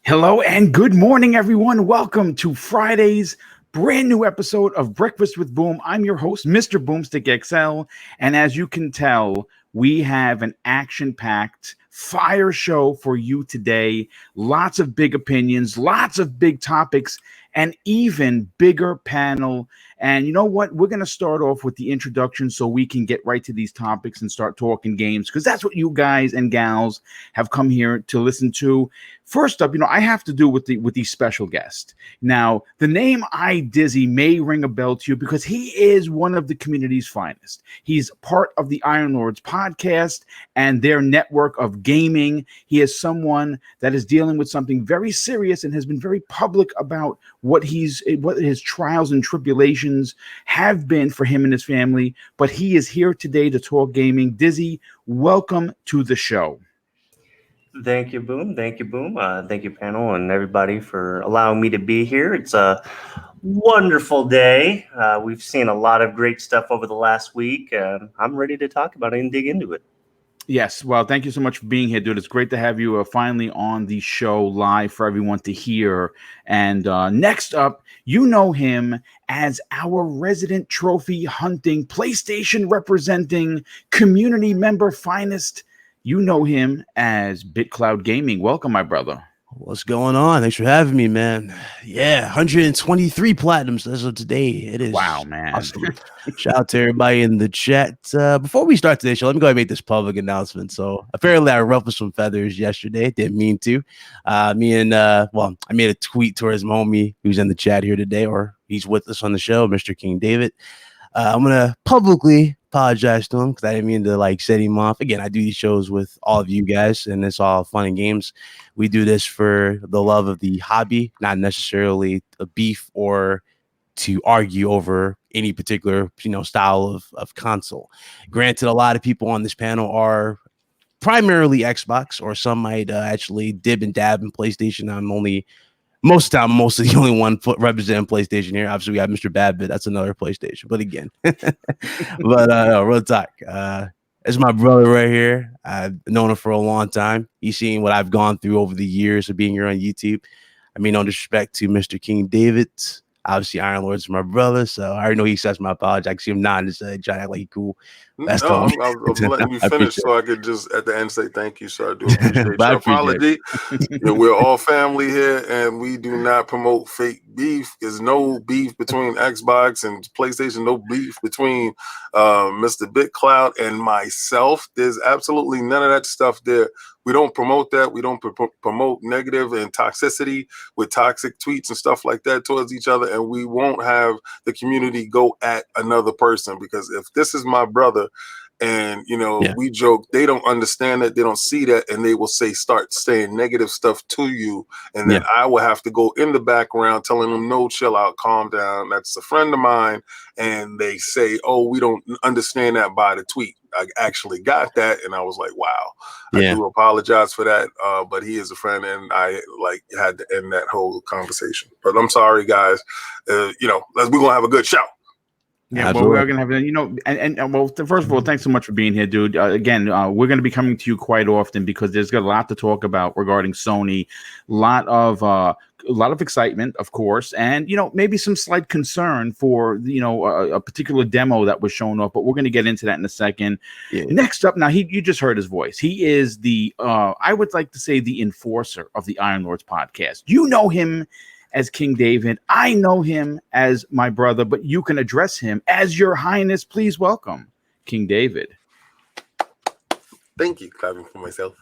Hello and good morning, everyone. Welcome to Friday's brand new episode of Breakfast with Boom. I'm your host, Mr. Boomstick XL. And as you can tell, we have an action-packed fire show for you today. Lots of big opinions, lots of big topics, and even bigger panel. And you know what? We're going to start off with the introduction so we can get right to these topics and start talking games, because that's what you guys and gals have come here to listen to. First up, I have to do with the special guest. Now, the name iDizzy may ring a bell to you because he is one of the community's finest. He's part of the Iron Lords podcast and their network of gaming. He is someone that is dealing with something very serious and has been very public about what his trials and tribulations have been for him and his family. But he is here today to talk gaming. Dizzy, welcome to the show. Thank you, Boom. Thank you, Boom. Thank you, panel, and everybody for allowing me to be here. It's a wonderful day. We've seen a lot of great stuff over the last week, and I'm ready to talk about it and dig into it. Yes, well, thank you so much for being here, dude. It's great to have you finally on the show live for everyone to hear. And next up, you know him as our resident trophy hunting, PlayStation representing, community member finest. You know him as BitCloud Gaming. Welcome, my brother. What's going on? Thanks for having me, man. Yeah, 123 platinums as of today. It is wow, man. Awesome. Shout out to everybody in the chat. Before we start today's show, let me go ahead and make this public announcement. So apparently I ruffled some feathers yesterday. Didn't mean to. I made a tweet towards my homie who's in the chat here today, or he's with us on the show, Mr. King David. I'm going to publicly apologize to him because I didn't mean to set him off. Again, I do these shows with all of you guys, and it's all fun and games. We do this for the love of the hobby, not necessarily a beef or to argue over any particular style of console. Granted, a lot of people on this panel are primarily Xbox, or some might actually dib and dab in PlayStation. Most of the time, mostly the only one representing PlayStation here. Obviously, we have Mr. Badbit. That's another PlayStation. But again, real talk. It's my brother right here. I've known him for a long time. He's seen what I've gone through over the years of being here on YouTube. I mean, no disrespect to Mr. King David. Obviously, Iron Lord's my brother, so I already know he accepts my apology. I can see him nodding his head, trying to act like he's cool. That's I'm letting you finish so I could just at the end say thank you. So I do appreciate your apology. We're all family here, and we do not promote fake beef. There's no beef between Xbox and PlayStation. No beef between Mr. BitCloud and myself. There's absolutely none of that stuff there. We don't promote that. We don't promote negative and toxicity with toxic tweets and stuff like that towards each other. And we won't have the community go at another person, because if this is my brother and, we joke, they don't understand that. They don't see that. And they will start saying negative stuff to you. And then I will have to go in the background telling them, no, chill out, calm down. That's a friend of mine. And they say, oh, we don't understand that by the tweet. I actually got that, and I was like, wow. I do apologize for that, but he is a friend, and I had to end that whole conversation. But I'm sorry, guys. We're gonna have a good show. Yeah, well, we're gonna have first of all, thanks so much for being here, dude. Again, we're gonna be coming to you quite often because there's got a lot to talk about regarding Sony. A lot of excitement, of course, and maybe some slight concern for a particular demo that was shown off. But we're gonna get into that in a second. Yeah. Next up, now you just heard his voice. He is the I would like to say the enforcer of the Iron Lords podcast. You know him as King David. I know him as my brother, but you can address him as Your Highness. Please welcome King David. Thank you. Clapping for myself.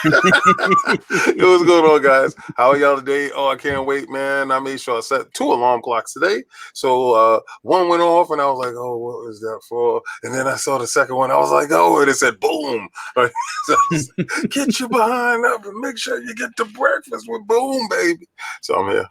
What's going on, guys? How are y'all today? Oh, I can't wait, man. I made sure I set 2 alarm clocks today. So one went off and I was like, oh, what was that for? And then I saw the second one. I was like, oh, and it said boom. Get you behind up and make sure you get to breakfast with Boom, baby. So I'm here.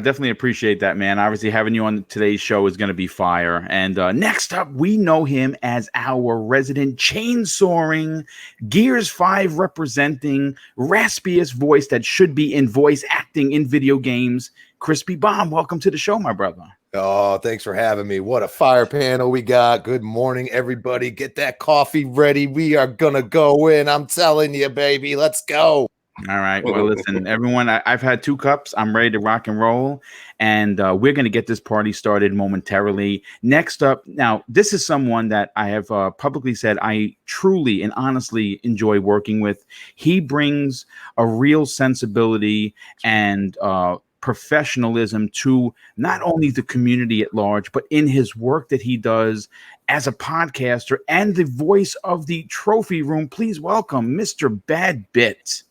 Definitely appreciate that, man. Obviously, having you on today's show is going to be fire. And next up, we know him as our resident chainsawing, Gears 5 representing, raspiest voice that should be in voice acting in video games. Crispy Bomb, welcome to the show, my brother. Oh, thanks for having me. What a fire panel we got. Good morning, everybody. Get that coffee ready. We are going to go in. I'm telling you, baby. Let's go. All right. Well, listen, everyone, I've had 2 cups. I'm ready to rock and roll. And we're going to get this party started momentarily. Next up, now, this is someone that I have publicly said I truly and honestly enjoy working with. He brings a real sensibility and professionalism to not only the community at large, but in his work that he does as a podcaster and the voice of the trophy room. Please welcome Mr. Bad Bit.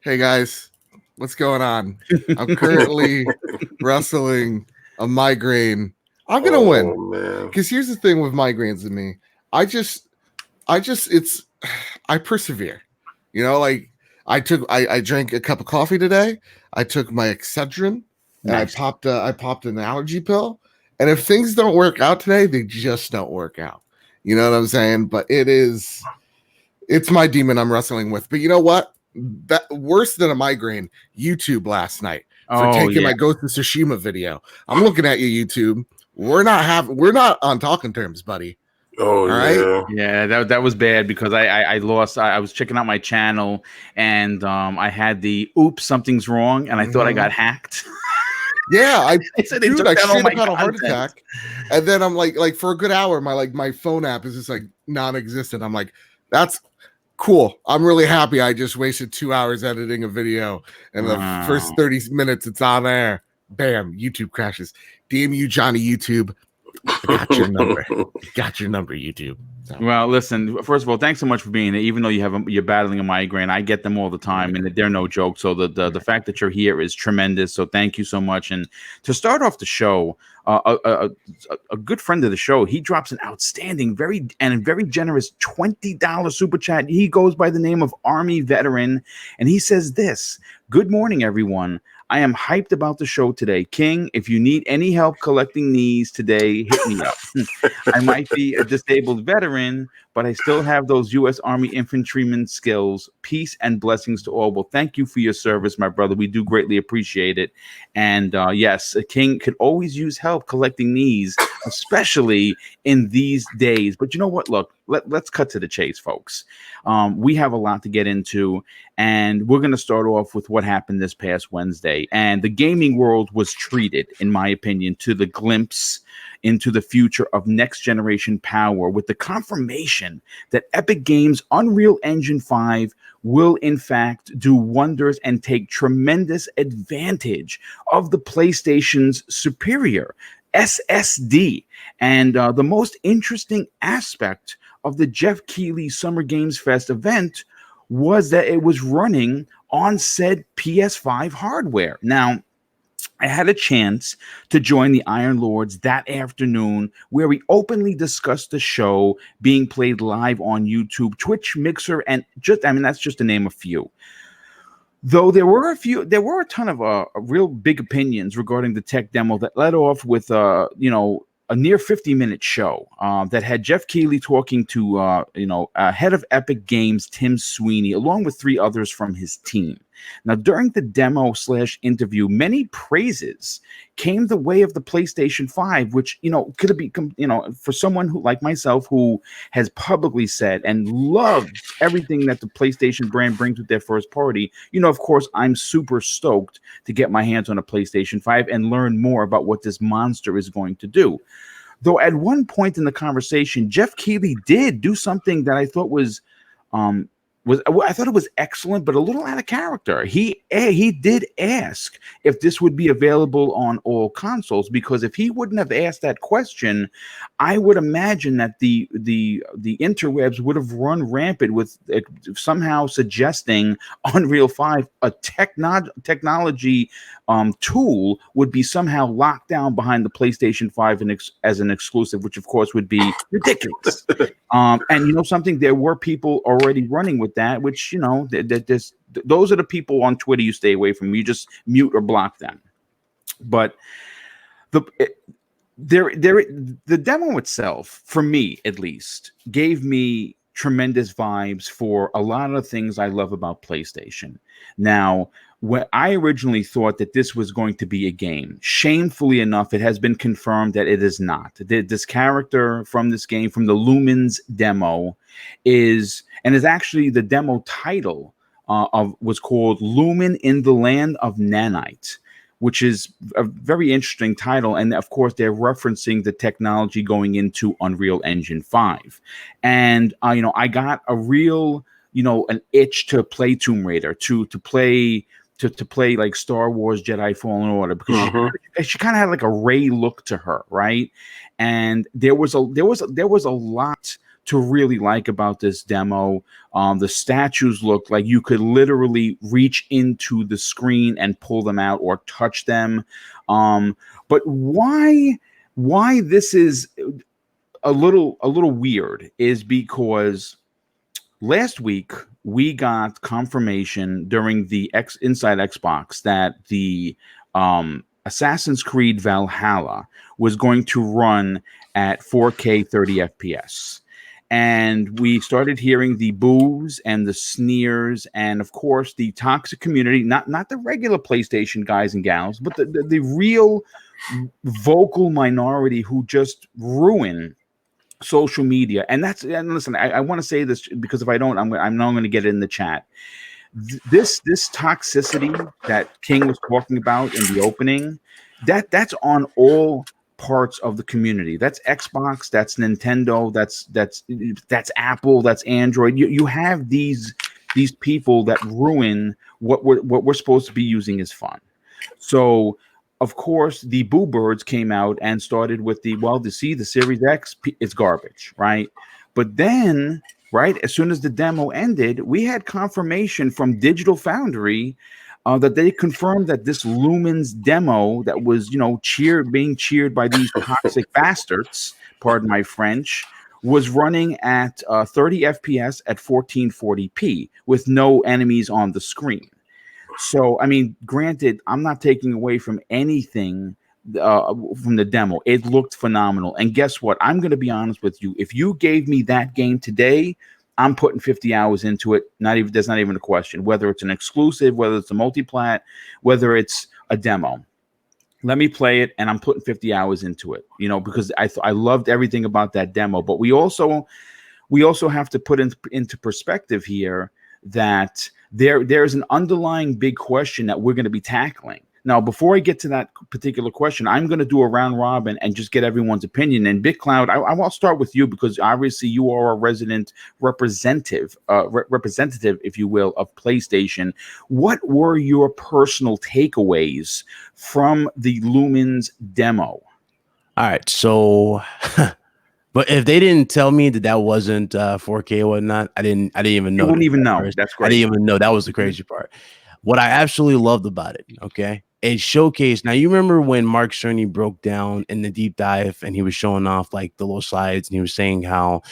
Hey guys, what's going on? I'm currently wrestling a migraine. I'm gonna win, because here's the thing with migraines and me. I persevere. You know, like I drank a cup of coffee today. I took my Excedrin, and I popped an allergy pill. And if things don't work out today, they just don't work out. You know what I'm saying? But it's my demon I'm wrestling with. But you know what? That worse than a migraine, YouTube last night for taking my Ghost of Tsushima video. I'm looking at you, YouTube. We're not on talking terms, buddy. Oh, all right. Yeah, that was bad because I lost. I was checking out my channel and I had the oops, something's wrong, and I thought I got hacked. Yeah, I said dude, I straight up had a heart content. attack, and then I'm like for a good hour, my phone app is just like non-existent. I'm like, that's cool. I'm really happy. I just wasted 2 hours editing a video, and the first 30 minutes it's on there. Bam, YouTube crashes. Damn you, Johnny YouTube. I got your number. Got your number, YouTube. So. Well, listen. First of all, thanks so much for being here. Even though you're battling a migraine, I get them all the time, and they're no joke. So the fact that you're here is tremendous. So thank you so much. And to start off the show, a good friend of the show, he drops an outstanding, very generous $20 super chat. He goes by the name of Army Veteran, and he says this: "Good morning, everyone. I am hyped about the show today. King, if you need any help collecting knees today, hit me up. I might be a disabled veteran, but I still have those U.S. Army infantryman skills. Peace and blessings to all." Well, thank you for your service, my brother. We do greatly appreciate it. And yes, a King could always use help collecting knees, especially in these days. But you know what? Look, let's cut to the chase, folks. We have a lot to get into, and we're going to start off with what happened this past Wednesday. And the gaming world was treated, in my opinion, to the glimpse into the future of next generation power with the confirmation that Epic Games' Unreal Engine 5 will in fact do wonders and take tremendous advantage of the PlayStation's superior SSD. And the most interesting aspect of the Jeff Keighley Summer Games Fest event was that it was running on said PS5 hardware. Now, I had a chance to join the Iron Lords that afternoon, where we openly discussed the show being played live on YouTube, Twitch, Mixer, and that's just to name a few. Though there were a ton of real big opinions regarding the tech demo that led off with a near 50-minute show that had Jeff Keighley talking to head of Epic Games Tim Sweeney, along with 3 others from his team. Now, during the demo/interview, many praises came the way of the PlayStation 5, which, could have become, for someone who, like myself, who has publicly said and loved everything that the PlayStation brand brings with their first party, of course, I'm super stoked to get my hands on a PlayStation 5 and learn more about what this monster is going to do. Though at one point in the conversation, Jeff Keighley did do something that I thought was excellent, but a little out of character. He did ask if this would be available on all consoles, because if he wouldn't have asked that question, I would imagine that the interwebs would have run rampant with somehow suggesting Unreal 5, a technology tool, would be somehow locked down behind the PlayStation 5 as an exclusive, which of course would be ridiculous. And something, there were people already running with that, which those are the people on Twitter you stay away from. You just mute or block them. But the demo itself, for me at least, gave me tremendous vibes for a lot of things I love about PlayStation. Now, when I originally thought that this was going to be a game, shamefully enough, it has been confirmed that it is not. This character from this game, from the Lumens demo, is actually the demo title was called Lumen in the Land of Nanite, which is a very interesting title. And of course, they're referencing the technology going into Unreal Engine 5. And, I got a real, an itch to play Tomb Raider, to play like Star Wars Jedi Fallen Order, because she kind of had like a Rey look to her, right? And there was a lot to really like about this demo. The statues looked like you could literally reach into the screen and pull them out or touch them. But why this is a little weird is because last week we got confirmation during the Inside Xbox that the Assassin's Creed Valhalla was going to run at 4K 30 FPS. And we started hearing the boos and the sneers, and of course the toxic community, not the regular PlayStation guys and gals, but the real vocal minority who just ruin social media. And listen, I want to say this, because if I don't, I'm not going to get it in the chat. This toxicity that King was talking about in the opening, that's on all parts of the community. That's Xbox, that's Nintendo, that's Apple, that's Android. You have these people that ruin what we're supposed to be using as fun. So of course the Boo Birds came out and started with the Series X is garbage, right? But then, right, as soon as the demo ended, we had confirmation from Digital Foundry that they confirmed that this Lumens demo that was, being cheered by these toxic bastards, pardon my French, was running at 30 FPS at 1440p with no enemies on the screen. So, I mean, granted, I'm not taking away from anything from the demo. It looked phenomenal. And guess what? I'm going to be honest with you. If you gave me that game today, I'm putting 50 hours into it. There's not even a question. Whether it's an exclusive, whether it's a multiplat, whether it's a demo. Let me play it, and I'm putting 50 hours into it. Because I loved everything about that demo. But we also have to put into perspective here that there's an underlying big question that we're going to be tackling. Now, before I get to that particular question, I'm going to do a round robin and just get everyone's opinion. And Big Cloud, I will start with you, because obviously you are a resident representative, if you will, of PlayStation. What were your personal takeaways from the Lumens demo? All right, so but if they didn't tell me that wasn't 4K or whatnot, I didn't even know. You wouldn't even know. That's great. I didn't even know. That was the crazy part. What I absolutely loved about it, okay, it showcased. Now, you remember when Mark Cerny broke down in the deep dive and he was showing off like the little slides, and he was saying how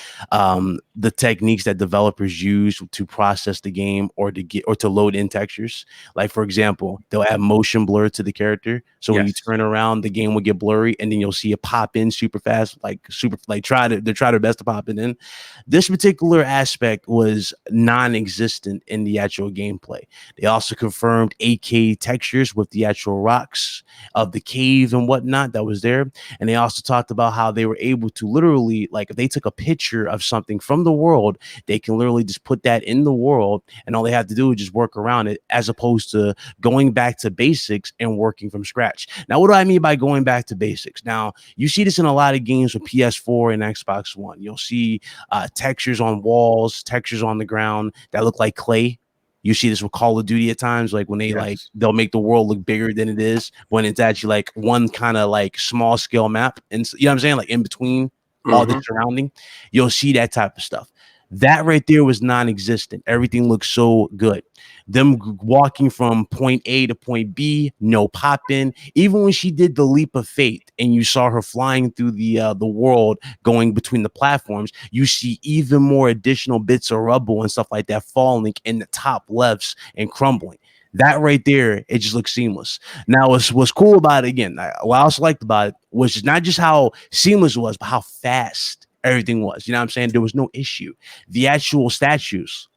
the techniques that developers use to process the game or to load in textures. Like, for example, they'll add motion blur to the character. So when you turn around, the game will get blurry, and then you'll see it pop in super fast, they try their best to pop it in. This particular aspect was non-existent in the actual gameplay. They also confirmed 8K textures with the actual rocks of the cave and whatnot that was there. And they also talked about how they were able to literally, like, if they took a picture of something from the world, they can literally just put that in the world, and all they have to do is just work around it, as opposed to going back to basics and working from scratch. Now, what do I mean by going back to basics? Now, you see this in a lot of games with PS4 and Xbox One. You'll see textures on walls, textures on the ground that look like clay. You see this with Call of Duty at times, like when they they'll make the world look bigger than it is, when it's actually like one kind of like small scale map. And you know what I'm saying? Like in between all the surrounding, you'll see that type of stuff. That right there was non-existent. Everything looks so good. Them walking from point A to point B, no popping. Even when she did the leap of faith and you saw her flying through the world, going between the platforms, you see even more additional bits of rubble and stuff like that falling in the top lefts and crumbling. That right there, it just looks seamless. Now, what's cool about it, again, what I also liked about it was not just how seamless it was, but how fast everything was. You know what I'm saying? There was no issue. The actual statues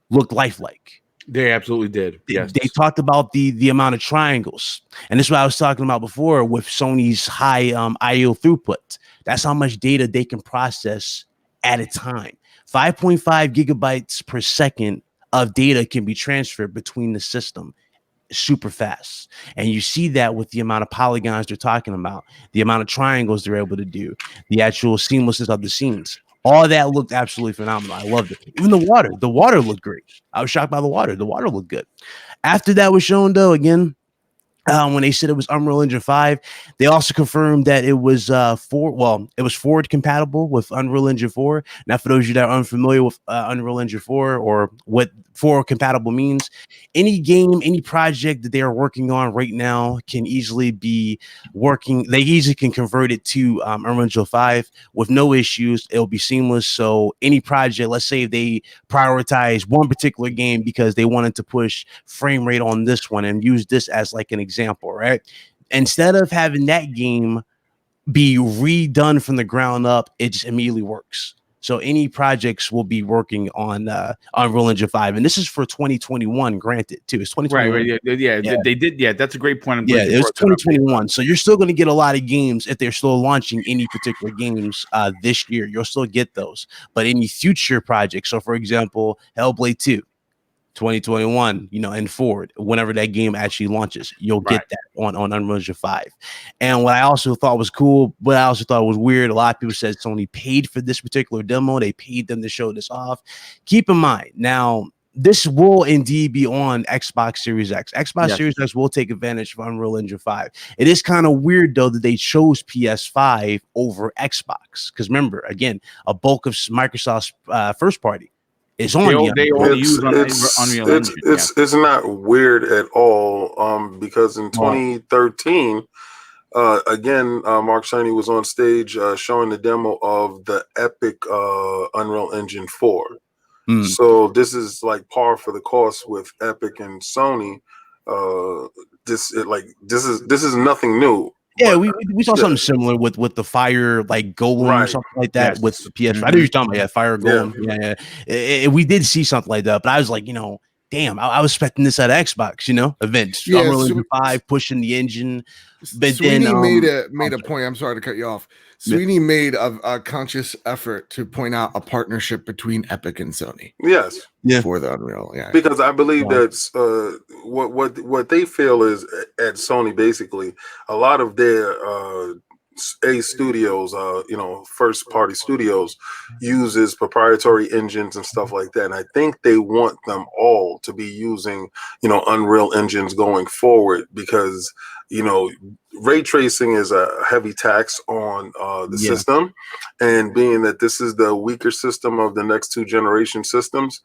looked lifelike. They absolutely did. Yes. They talked about the amount of triangles. And this is what I was talking about before with Sony's high IO throughput. That's how much data they can process at a time. 5.5 gigabytes per second of data can be transferred between the system super fast. And you see that with the amount of polygons they're talking about, the amount of triangles they're able to do, the actual seamlessness of the scenes. All that looked absolutely phenomenal. I loved it. Even the water looked great. I was shocked by the water. The water looked good. After that was shown, though, again, when they said it was Unreal Engine 5, they also confirmed that it was it was forward compatible with Unreal Engine 4. Now, for those of you that are unfamiliar with Unreal Engine 4 or what forward compatible means, any game, any project that they are working on right now can easily be working. They easily can convert it to Unreal Engine 5 with no issues. It'll be seamless. So any project, let's say if they prioritize one particular game because they wanted to push frame rate on this one and use this as like an example, right? Instead of having that game be redone from the ground up, it just immediately works. So any projects will be working on Unreal Engine 5, and this is for 2021. Granted, too, it's 2021. Right. Yeah. They did. Yeah, that's a great point. Yeah, it was 2021. So you're still going to get a lot of games if they're still launching any particular games this year. You'll still get those, but any future projects. So, for example, Hellblade 2. 2021, and forward, whenever that game actually launches, you'll get that on Unreal Engine 5. And what I also thought was cool, but I also thought was weird, a lot of people said Sony paid for this particular demo. They paid them to show this off. Keep in mind, now, this will indeed be on Xbox Series X. Series X will take advantage of Unreal Engine 5. It is kind of weird, though, that they chose PS5 over Xbox. Because remember, again, a bulk of Microsoft's first party is on they only use Unreal Engine. It's not weird at all, because in 2013, again, Mark Cerny was on stage showing the demo of the Epic Unreal Engine 4. So this is like par for the course with Epic and Sony. This is nothing new. Yeah, we saw something similar with the fire like golem or something like that with the PS5. I know you're talking about fire golem. Yeah. We did see something like that, but I was like, damn, I was expecting this at Xbox, events. Unreal Engine 5 pushing the engine. But Sweeney made a point. I'm sorry to cut you off. Sweeney made a conscious effort to point out a partnership between Epic and Sony. Yes. For the Unreal. Yeah. Because I believe that's what they feel is at Sony, basically, a lot of their studios, first party studios uses proprietary engines and stuff like that. And I think they want them all to be using, Unreal engines going forward because, ray tracing is a heavy tax on the system. And being that this is the weaker system of the next two generation systems,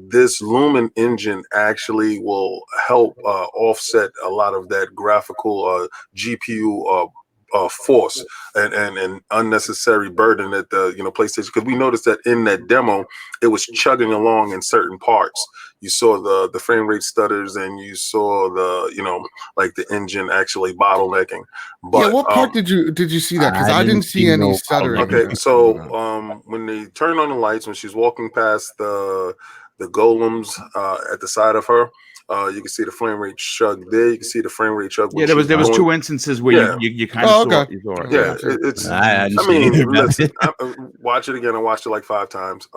this Lumen engine actually will help offset a lot of that graphical GPU force and unnecessary burden that the PlayStation, because we noticed that in that demo it was chugging along in certain parts. You saw the frame rate stutters and you saw the like the engine actually bottlenecking. But what part did you see that? Because I didn't see any stuttering. Okay, so when they turn on the lights, when she's walking past the golems at the side of her, you can see the frame rate chug there. You can see the frame rate chug. Yeah, there was two instances where you kind of saw it. Yeah, it's. I mean, listen, watch it again. I watched it like 5 times.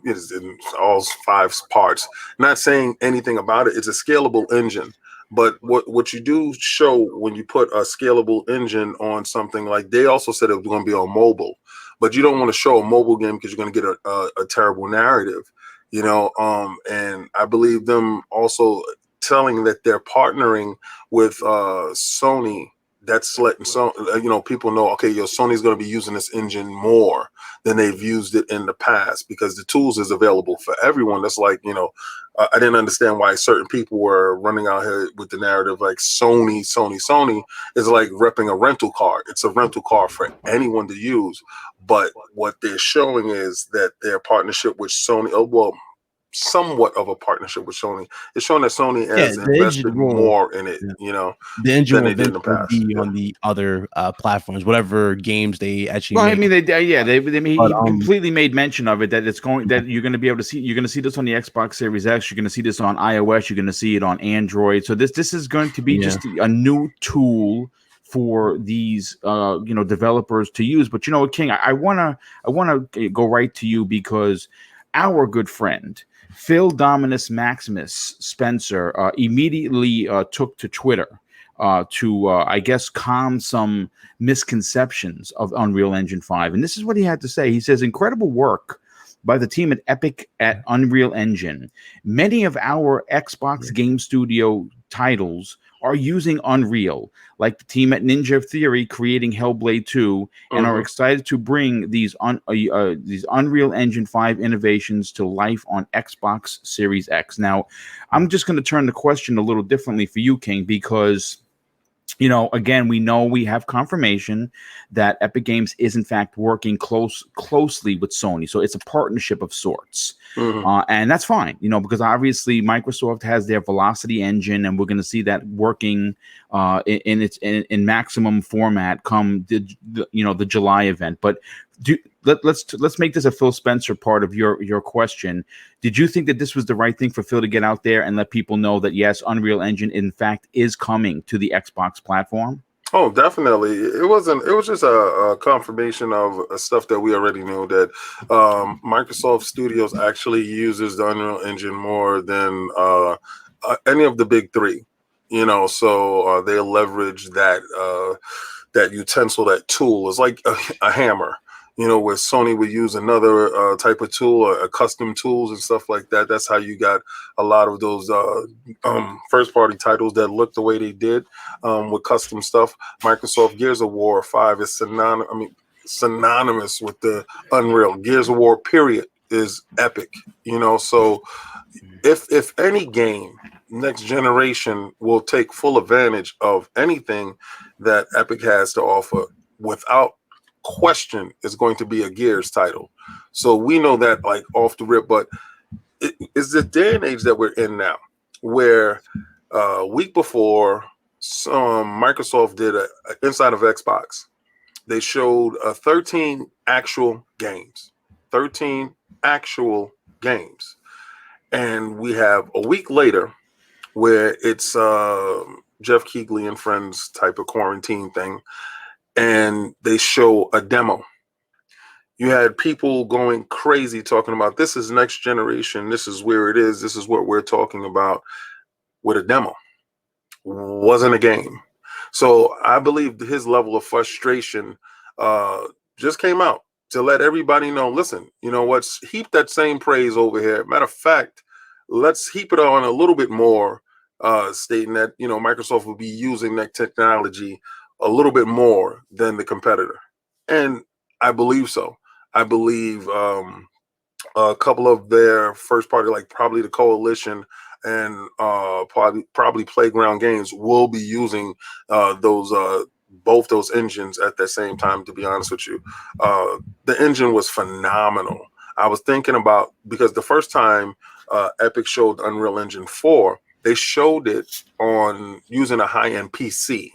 It's in all 5 parts. Not saying anything about it. It's a scalable engine. But what you do show when you put a scalable engine on something, like they also said it was going to be on mobile, but you don't want to show a mobile game because you're going to get a terrible narrative. And I believe them also telling that they're partnering with Sony. That's letting people know, okay, Sony's going to be using this engine more than they've used it in the past because the tools is available for everyone. That's like, I didn't understand why certain people were running out here with the narrative like Sony is like repping a rental car. It's a rental car for anyone to use. But what they're showing is that their partnership with Sony, somewhat of a partnership with Sony. It's showing that Sony has invested more in it, the engine than they did in the past. Be on the other platforms, whatever games they actually. Well, make. I mean, he completely made mention of it that you're going to be able to see. You're going to see this on the Xbox Series X. You're going to see this on iOS. You're going to see it on Android. So this is going to be just a new tool for these developers to use. But King, I wanna go right to you because our good friend Phil Dominus Maximus Spencer immediately took to Twitter to, I guess, calm some misconceptions of Unreal Engine 5. And this is what he had to say. He says, incredible work by the team at Epic at Unreal Engine. Many of our Xbox Game Studio titles are using Unreal, like the team at Ninja Theory creating Hellblade 2, and are excited to bring these Unreal Engine 5 innovations to life on Xbox Series X. Now, I'm just going to turn the question a little differently for you, King, because again, we have confirmation that Epic Games is in fact working closely with Sony. So it's a partnership of sorts. And that's fine, because obviously Microsoft has their Velocity engine, and we're going to see that working in maximum format come the July event. But let's make this a Phil Spencer part of your question. Did you think that this was the right thing for Phil to get out there and let people know that yes, Unreal Engine in fact is coming to the Xbox platform? Oh, definitely. It was just a confirmation of stuff that we already knew, that Microsoft Studios actually uses the Unreal Engine more than any of the big three. So they leverage that utensil, that tool. It's like a hammer. Where Sony would use another type of tool, or custom tools and stuff like that. That's how you got a lot of those first-party titles that look the way they did with custom stuff. Microsoft Gears of War 5 is synonymous with the Unreal. Gears of War, period, is epic. So if any game, next generation, will take full advantage of anything that Epic has to offer, without question is going to be a Gears title. So we know that, like, off the rip. But it is the day and age that we're in now, where a week before, Microsoft did inside of Xbox, they showed 13 actual games. And we have a week later where it's Jeff Keighley and friends type of quarantine thing, and they show a demo. You had people going crazy talking about, this is next generation, this is where it is, this is what we're talking about, with a demo. Wasn't a game. So I believe his level of frustration just came out to let everybody know, listen, let's heap that same praise over here. Matter of fact, let's heap it on a little bit more, stating that, Microsoft will be using that technology a little bit more than the competitor. And I believe so. I believe a couple of their first party, like probably the Coalition and probably Playground Games, will be using both those engines at the same time, to be honest with you. The engine was phenomenal. I was thinking about, because the first time Epic showed Unreal Engine 4, they showed it on using a high-end PC.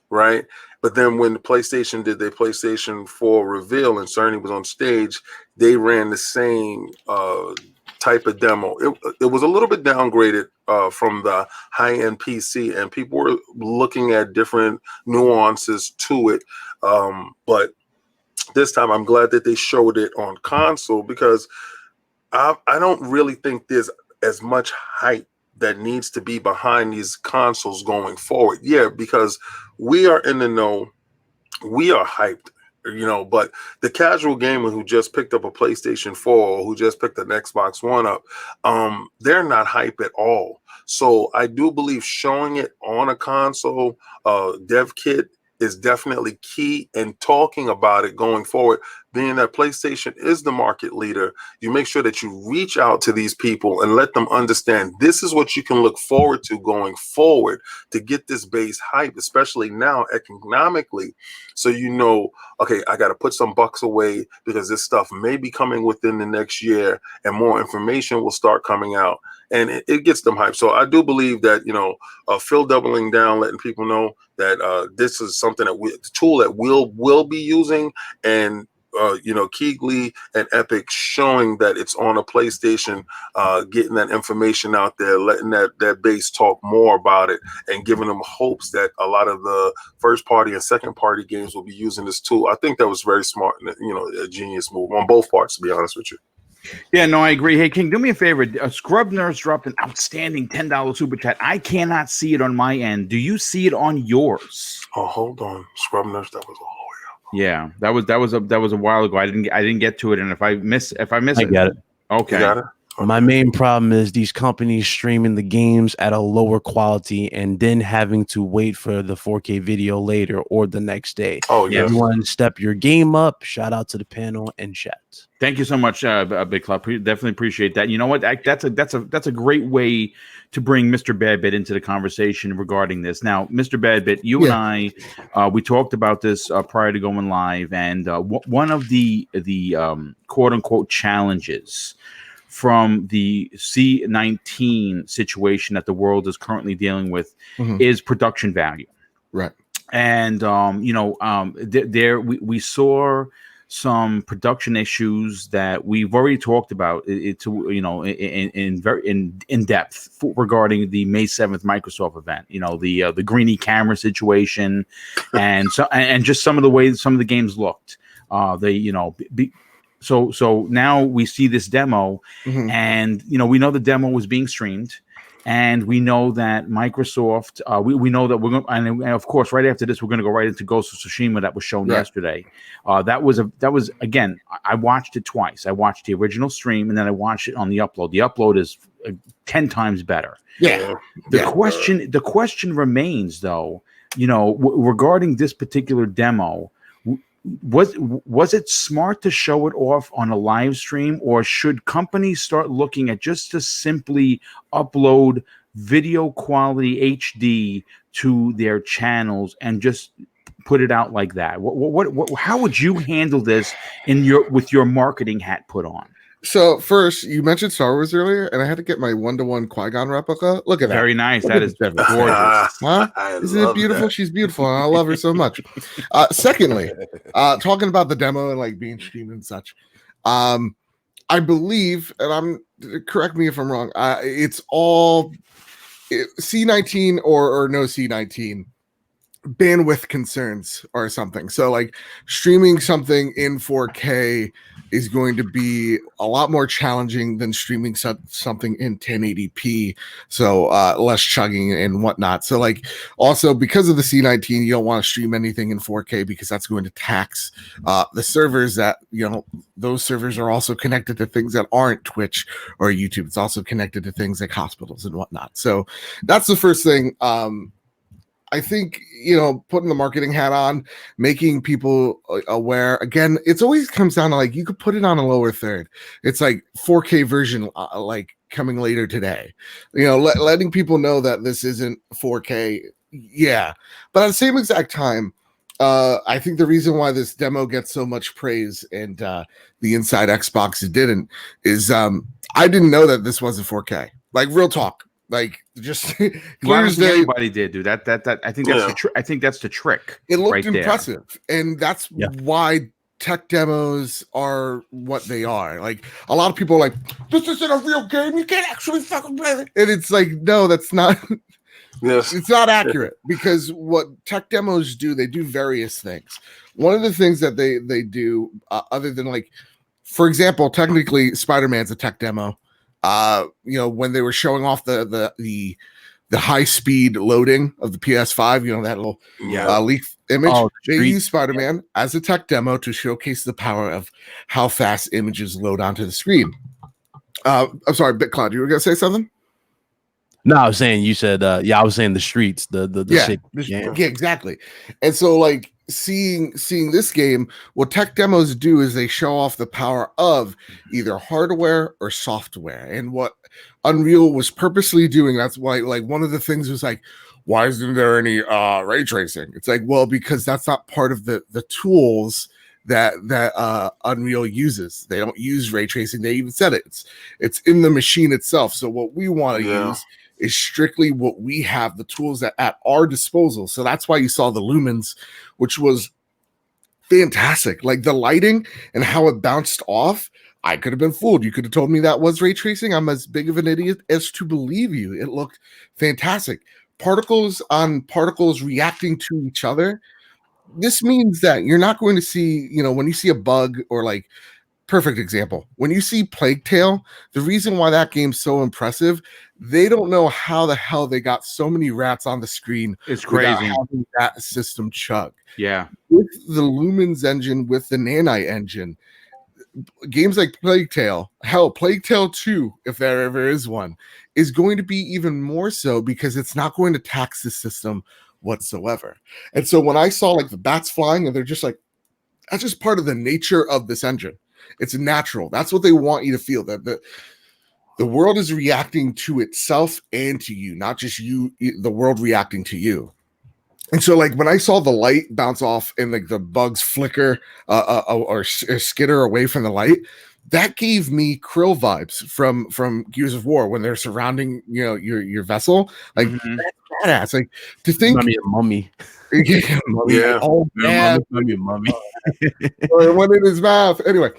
Right. But then when the PlayStation did their PlayStation 4 reveal and Sony was on stage, they ran the same type of demo. It was a little bit downgraded from the high-end PC, and people were looking at different nuances to it. But this time I'm glad that they showed it on console, because I don't really think there's as much hype that needs to be behind these consoles going forward. Yeah, because we are in the know, we are hyped, but the casual gamer who just picked up a PlayStation 4 or who just picked an Xbox One up, they're not hype at all. So I do believe showing it on a console dev kit is definitely key, and talking about it going forward, being that PlayStation is the market leader. You make sure that you reach out to these people and let them understand this is what you can look forward to going forward to get this base hype, especially now economically. So, okay, I got to put some bucks away because this stuff may be coming within the next year and more information will start coming out, and it gets them hyped. So I do believe that, Phil doubling down, letting people know that this is something that the tool that we'll be using, and Keighley and Epic showing that it's on a PlayStation, getting that information out there, letting that base talk more about it, and giving them hopes that a lot of the first party and second party games will be using this tool. I think that was very smart and, a genius move on both parts, to be honest with you. Yeah, no, I agree. Hey, King, do me a favor. Scrub Nurse dropped an outstanding $10 super chat. I cannot see it on my end. Do you see it on yours? Oh, hold on, Scrub Nurse. That was all. Yeah, that was a while ago. I didn't get to it, and if I miss I it, get it. okay. You got it? Okay. My main problem is these companies streaming the games at a lower quality and then having to wait for the 4K video later or the next day. Oh, yeah. Everyone step your game up. Shout out to the panel and chat. Thank you so much, Big Club. Definitely appreciate that. You know what? That's a great way to bring Mr. Badbit into the conversation regarding this. Now, Mr. Badbit, you and I, we talked about this prior to going live, and one of the quote unquote challenges from the C19 situation that the world is currently dealing with is production value. Right. And there we saw some production issues that we've already talked about in depth regarding the May 7th Microsoft event. You know, the greeny camera situation, and just some of the ways some of the games looked. So now we see this demo, and we know the demo was being streamed. And we know that Microsoft, we know that we're going, and of course, right after this, we're going to go right into Ghost of Tsushima that was shown yesterday. That was again, I watched it twice. I watched the original stream, and then I watched it on the upload. The upload is 10 times better. Yeah. The question remains, though, regarding this particular demo. Was it smart to show it off on a live stream, or should companies start looking at just to simply upload video quality HD to their channels and just put it out like that? How would you handle this with your marketing hat put on? So first, you mentioned Star Wars earlier, and I had to get my 1-to-1 Qui-Gon replica. Look at that. Very nice. That is gorgeous. Huh? Isn't it beautiful? That. She's beautiful, and I love her so much. Secondly, talking about the demo and like being streamed and such, I believe, and correct me if I'm wrong, it's all C19 or no C19 bandwidth concerns or something. So like streaming something in 4K is going to be a lot more challenging than streaming something in 1080p. So less chugging and whatnot. So like also because of the C19, you don't want to stream anything in 4K because that's going to tax the servers that, those servers are also connected to things that aren't Twitch or YouTube. It's also connected to things like hospitals and whatnot. So that's the first thing. I think, putting the marketing hat on, making people aware, again, it's always comes down to like, you could put it on a lower third. It's like 4K version, like coming later today, letting people know that this isn't 4K. Yeah. But at the same exact time, I think the reason why this demo gets so much praise and the Inside Xbox didn't is I didn't know that this wasn't 4K. Like real talk. Like just clear as day. Everybody did, dude. That I think that's I think that's the trick. It looked impressive, and that's why tech demos are what they are. Like a lot of people are like, this isn't a real game. You can't actually fucking play it. And it's like, no, that's not. Yes, it's not accurate because what tech demos do, they do various things. One of the things that they do, other than like, for example, technically Spider-Man's a tech demo. When they were showing off the high speed loading of the PS5, that little leak image, they use Spider-Man as a tech demo to showcase the power of how fast images load onto the screen. I'm sorry, BitCloud, you were gonna say something? No, I was saying you said I was saying the streets, the yeah, exactly. And so like seeing this game, what tech demos do is they show off the power of either hardware or software. And what Unreal was purposely doing, that's why like one of the things was like, why isn't there any ray tracing? It's like, well, because that's not part of the tools that Unreal uses. They don't use ray tracing. They even said it. It's in the machine itself. So what we want to use is strictly what we have, the tools at our disposal. So that's why you saw the lumens, which was fantastic. Like the lighting and how it bounced off, I could have been fooled. You could have told me that was ray tracing. I'm as big of an idiot as to believe you. It looked fantastic. Particles on particles reacting to each other. This means that you're not going to see, when you see a bug or like perfect example. When you see Plague Tale, the reason why that game's so impressive, they don't know how the hell they got so many rats on the screen. It's without crazy. having that system chug. Yeah. With the Lumens engine, with the Nanite engine, games like Plague Tale, hell, Plague Tale 2, if there ever is one, is going to be even more so because it's not going to tax the system whatsoever. And so when I saw like the bats flying, and they're just like, that's just part of the nature of this engine. It's natural. That's what they want you to feel, that the world is reacting to itself and to you, not just you, the world reacting to you. And so, like, when I saw the light bounce off and like the bugs flicker or skitter away from the light, that gave me Krill vibes from Gears of War when they're surrounding, you know, your vessel. Like, that's badass. Like, to think, mummy. Mummy. Yeah. Oh man, mummy. or one in his mouth. Anyway,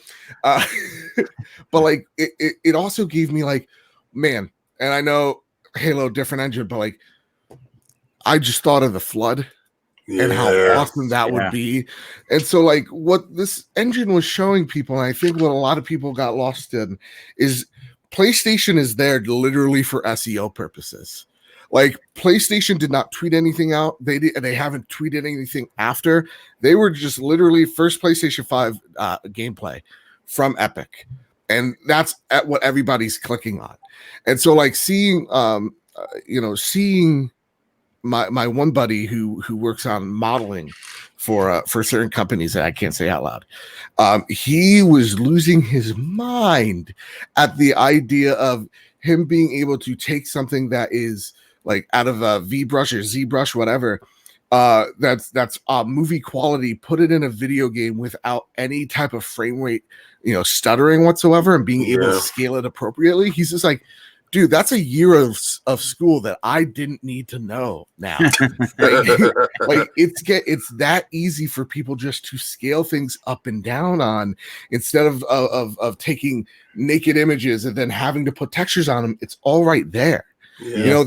but like, it also gave me like, man, and I know Halo different engine, but like, I just thought of the flood and how awesome that would be. And so like what this engine was showing people, and I think what a lot of people got lost in, is PlayStation is there literally for SEO purposes. Like PlayStation did not tweet anything out. They haven't tweeted anything after. They were just literally first PlayStation 5 gameplay from Epic. And that's at what everybody's clicking on. And so like seeing my one buddy who works on modeling for certain companies that I can't say out loud, he was losing his mind at the idea of him being able to take something that is like out of a VBrush or ZBrush, whatever, that's movie quality, put it in a video game without any type of frame rate, stuttering whatsoever, and being able to scale it appropriately. He's just like, dude, that's a year of school that I didn't need to know now. like it's that easy for people just to scale things up and down on, instead of taking naked images and then having to put textures on them. It's all right there. Yeah.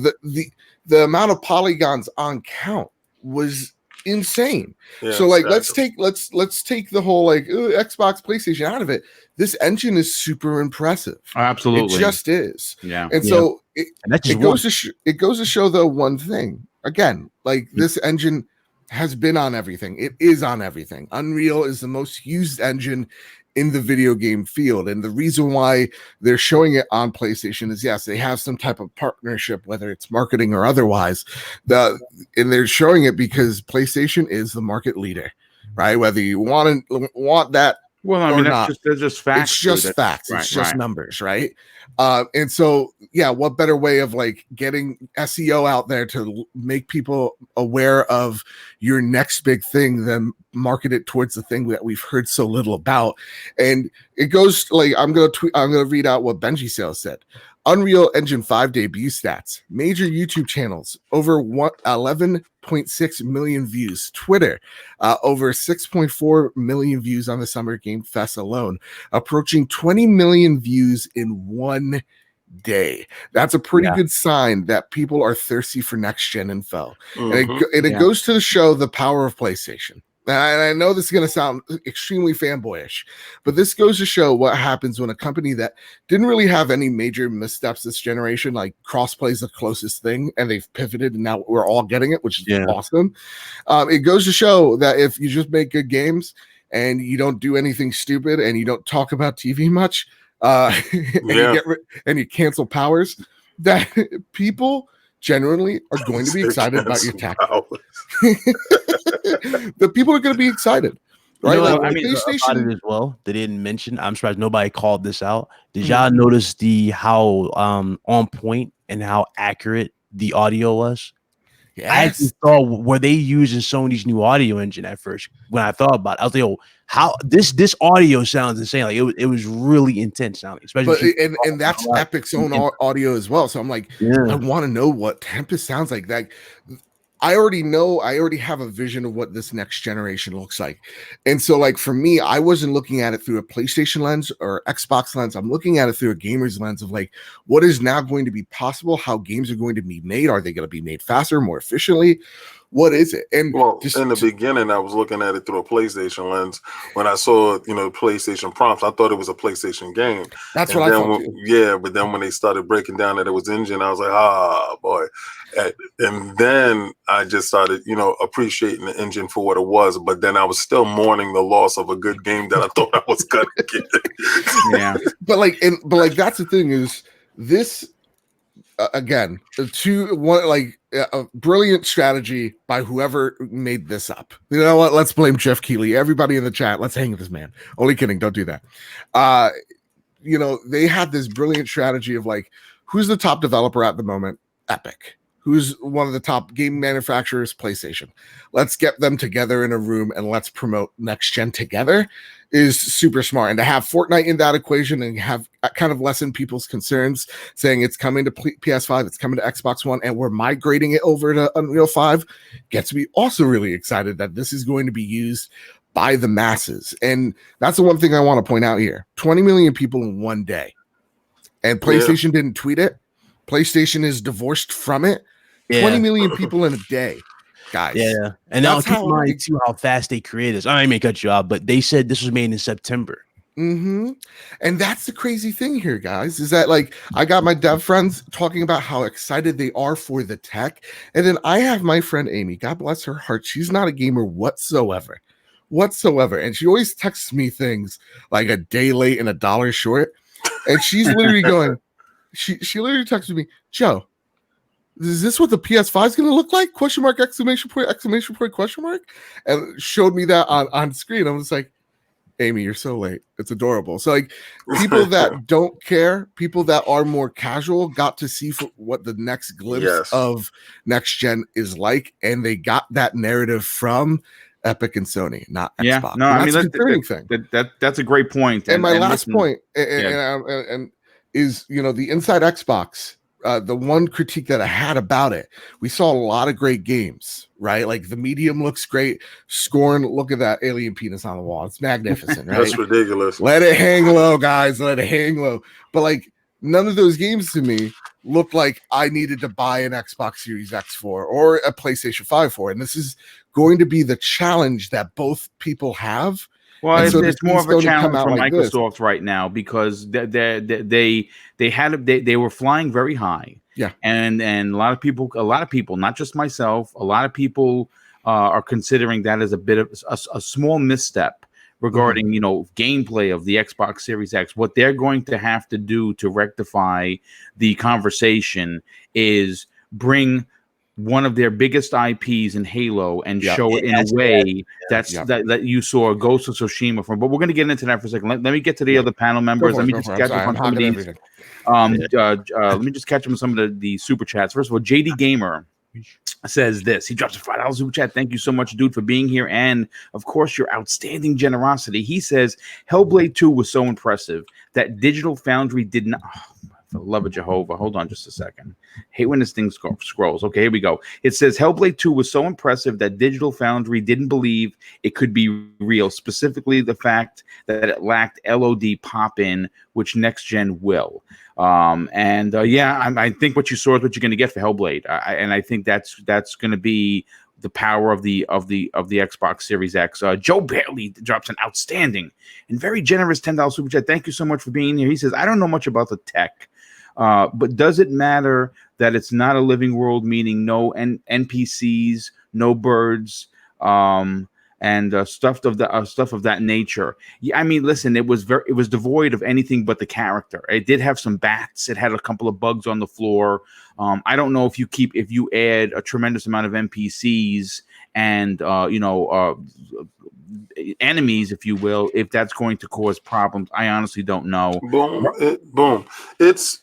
The amount of polygons on count was insane. So like, exactly. let's take the whole like Xbox, PlayStation out of it. This engine is super impressive. Absolutely, it just is. Yeah, and so it goes to show though one thing again. Like this engine has been on everything. It is on everything. Unreal is the most used engine in the video game field, and the reason why they're showing it on PlayStation is, yes, they have some type of partnership, whether it's marketing or otherwise, and they're showing it because PlayStation is the market leader, right? Whether you want that, well, I mean, that's just facts. It's just facts. It's just numbers, right? And so, yeah, what better way of like getting SEO out there to make people aware of your next big thing than market it towards the thing that we've heard so little about? And it goes like, I'm gonna read out what Benji Sales said. Unreal Engine 5 debut stats. Major YouTube channels, over 11.6 million views. Twitter, over 6.4 million views on the Summer Game Fest alone. Approaching 20 million views in one day. That's a pretty good sign that people are thirsty for next-gen info. And it goes to show the power of PlayStation. And I know this is going to sound extremely fanboyish, but this goes to show what happens when a company that didn't really have any major missteps this generation, like crossplay is the closest thing, and they've pivoted, and now we're all getting it, which is awesome. It goes to show that if you just make good games and you don't do anything stupid and you don't talk about TV much, and you cancel powers, that people generally are going to be excited about your tech. The people are going to be excited, right? I mean, about it as well. They didn't mention. I'm surprised nobody called this out. Did y'all notice how on point and how accurate the audio was? Yes. I actually thought, were they using Sony's new audio engine at first? When I thought about it, I was like, "Oh, how this audio sounds insane!" Like it was really intense sounding, especially. But and that's Epic's own audio as well. So I'm like, I want to know what Tempest sounds like. Like, I already have a vision of what this next generation looks like. And so like for me, I wasn't looking at it through a PlayStation lens or Xbox lens. I'm looking at it through a gamer's lens of like, what is now going to be possible? How games are going to be made? Are they going to be made faster, more efficiently? what is it? And well, in the beginning, I was looking at it through a PlayStation lens. When I saw, PlayStation prompts, I thought it was a PlayStation game. That's what I thought too. Yeah, but then when they started breaking down that it was engine, I was like, boy. And then I just started, appreciating the engine for what it was. But then I was still mourning the loss of a good game that I thought I was gonna get. Yeah, but that's the thing is this. Again, a brilliant strategy by whoever made this up. You know what? Let's blame Jeff Keighley. Everybody in the chat, let's hang with this man. Only kidding. Don't do that. They had this brilliant strategy of like, who's the top developer at the moment? Epic. Who's one of the top game manufacturers? PlayStation. Let's get them together in a room and let's promote next gen together is super smart. And to have Fortnite in that equation and have kind of lessen people's concerns, saying it's coming to PS5, it's coming to Xbox One, and we're migrating it over to Unreal 5, gets me also really excited that this is going to be used by the masses. And that's the one thing I want to point out here. 20 million people in one day. And PlayStation didn't tweet it. PlayStation is divorced from it. 20 million people in a day, guys. Yeah, and now keep in mind too how fast they created this. I may cut you off, but they said this was made in September. And that's the crazy thing here, guys, is that like I got my dev friends talking about how excited they are for the tech, and then I have my friend Amy. God bless her heart. She's not a gamer whatsoever, and she always texts me things like a day late and $1 short, and she's literally going. She literally texted me, Joe, is this what the PS5 is going to look like? Question mark, exclamation point, question mark. And showed me that on screen. I was like, Amy, you're so late. It's adorable. So like people that don't care, people that are more casual got to see what the next glimpse of next gen is like. And they got that narrative from Epic and Sony, not Xbox. No, I mean, that's a great point. And my last point is, the Inside Xbox. The one critique that I had about it, we saw a lot of great games, right? Like the Medium looks great. Scorn, look at that alien penis on the wall. It's magnificent, right? That's ridiculous. Let it hang low, guys. Let it hang low. But like none of those games to me looked like I needed to buy an Xbox Series X for or a PlayStation 5 for. And this is going to be the challenge that both people have. Well, it's more of a challenge for Microsoft right now because they were flying very high. Yeah, and a lot of people, not just myself, a lot of people are considering that as a bit of a small misstep regarding gameplay of the Xbox Series X. What they're going to have to do to rectify the conversation is bring one of their biggest IPs in Halo and show it in a way that you saw Ghost of Tsushima from. But we're going to get into that for a second. Let me get to the other panel members. Let me just catch up on some of these. Let me just catch up on some of the super chats. First of all, JD Gamer says this. He drops a $5 super chat. Thank you so much, dude, for being here. And, of course, your outstanding generosity. He says, Hellblade 2 was so impressive that Digital Foundry did not... For the love of Jehovah. Hold on just a second. Hate when this thing scrolls. Okay, here we go. It says Hellblade 2 was so impressive that Digital Foundry didn't believe it could be real, specifically the fact that it lacked LOD pop-in, which next gen will. I think what you saw is what you're going to get for Hellblade. And I think that's going to be the power of the Xbox Series X. Joe Bailey drops an outstanding and very generous $10 super chat. Thank you so much for being here. He says, I don't know much about the tech. But does it matter that it's not a living world, meaning no NPCs, no birds, and stuff of that nature? Yeah, I mean, listen, it was devoid of anything but the character. It did have some bats. It had a couple of bugs on the floor. I don't know if you add a tremendous amount of NPCs and enemies, if you will, if that's going to cause problems. I honestly don't know. Boom. It's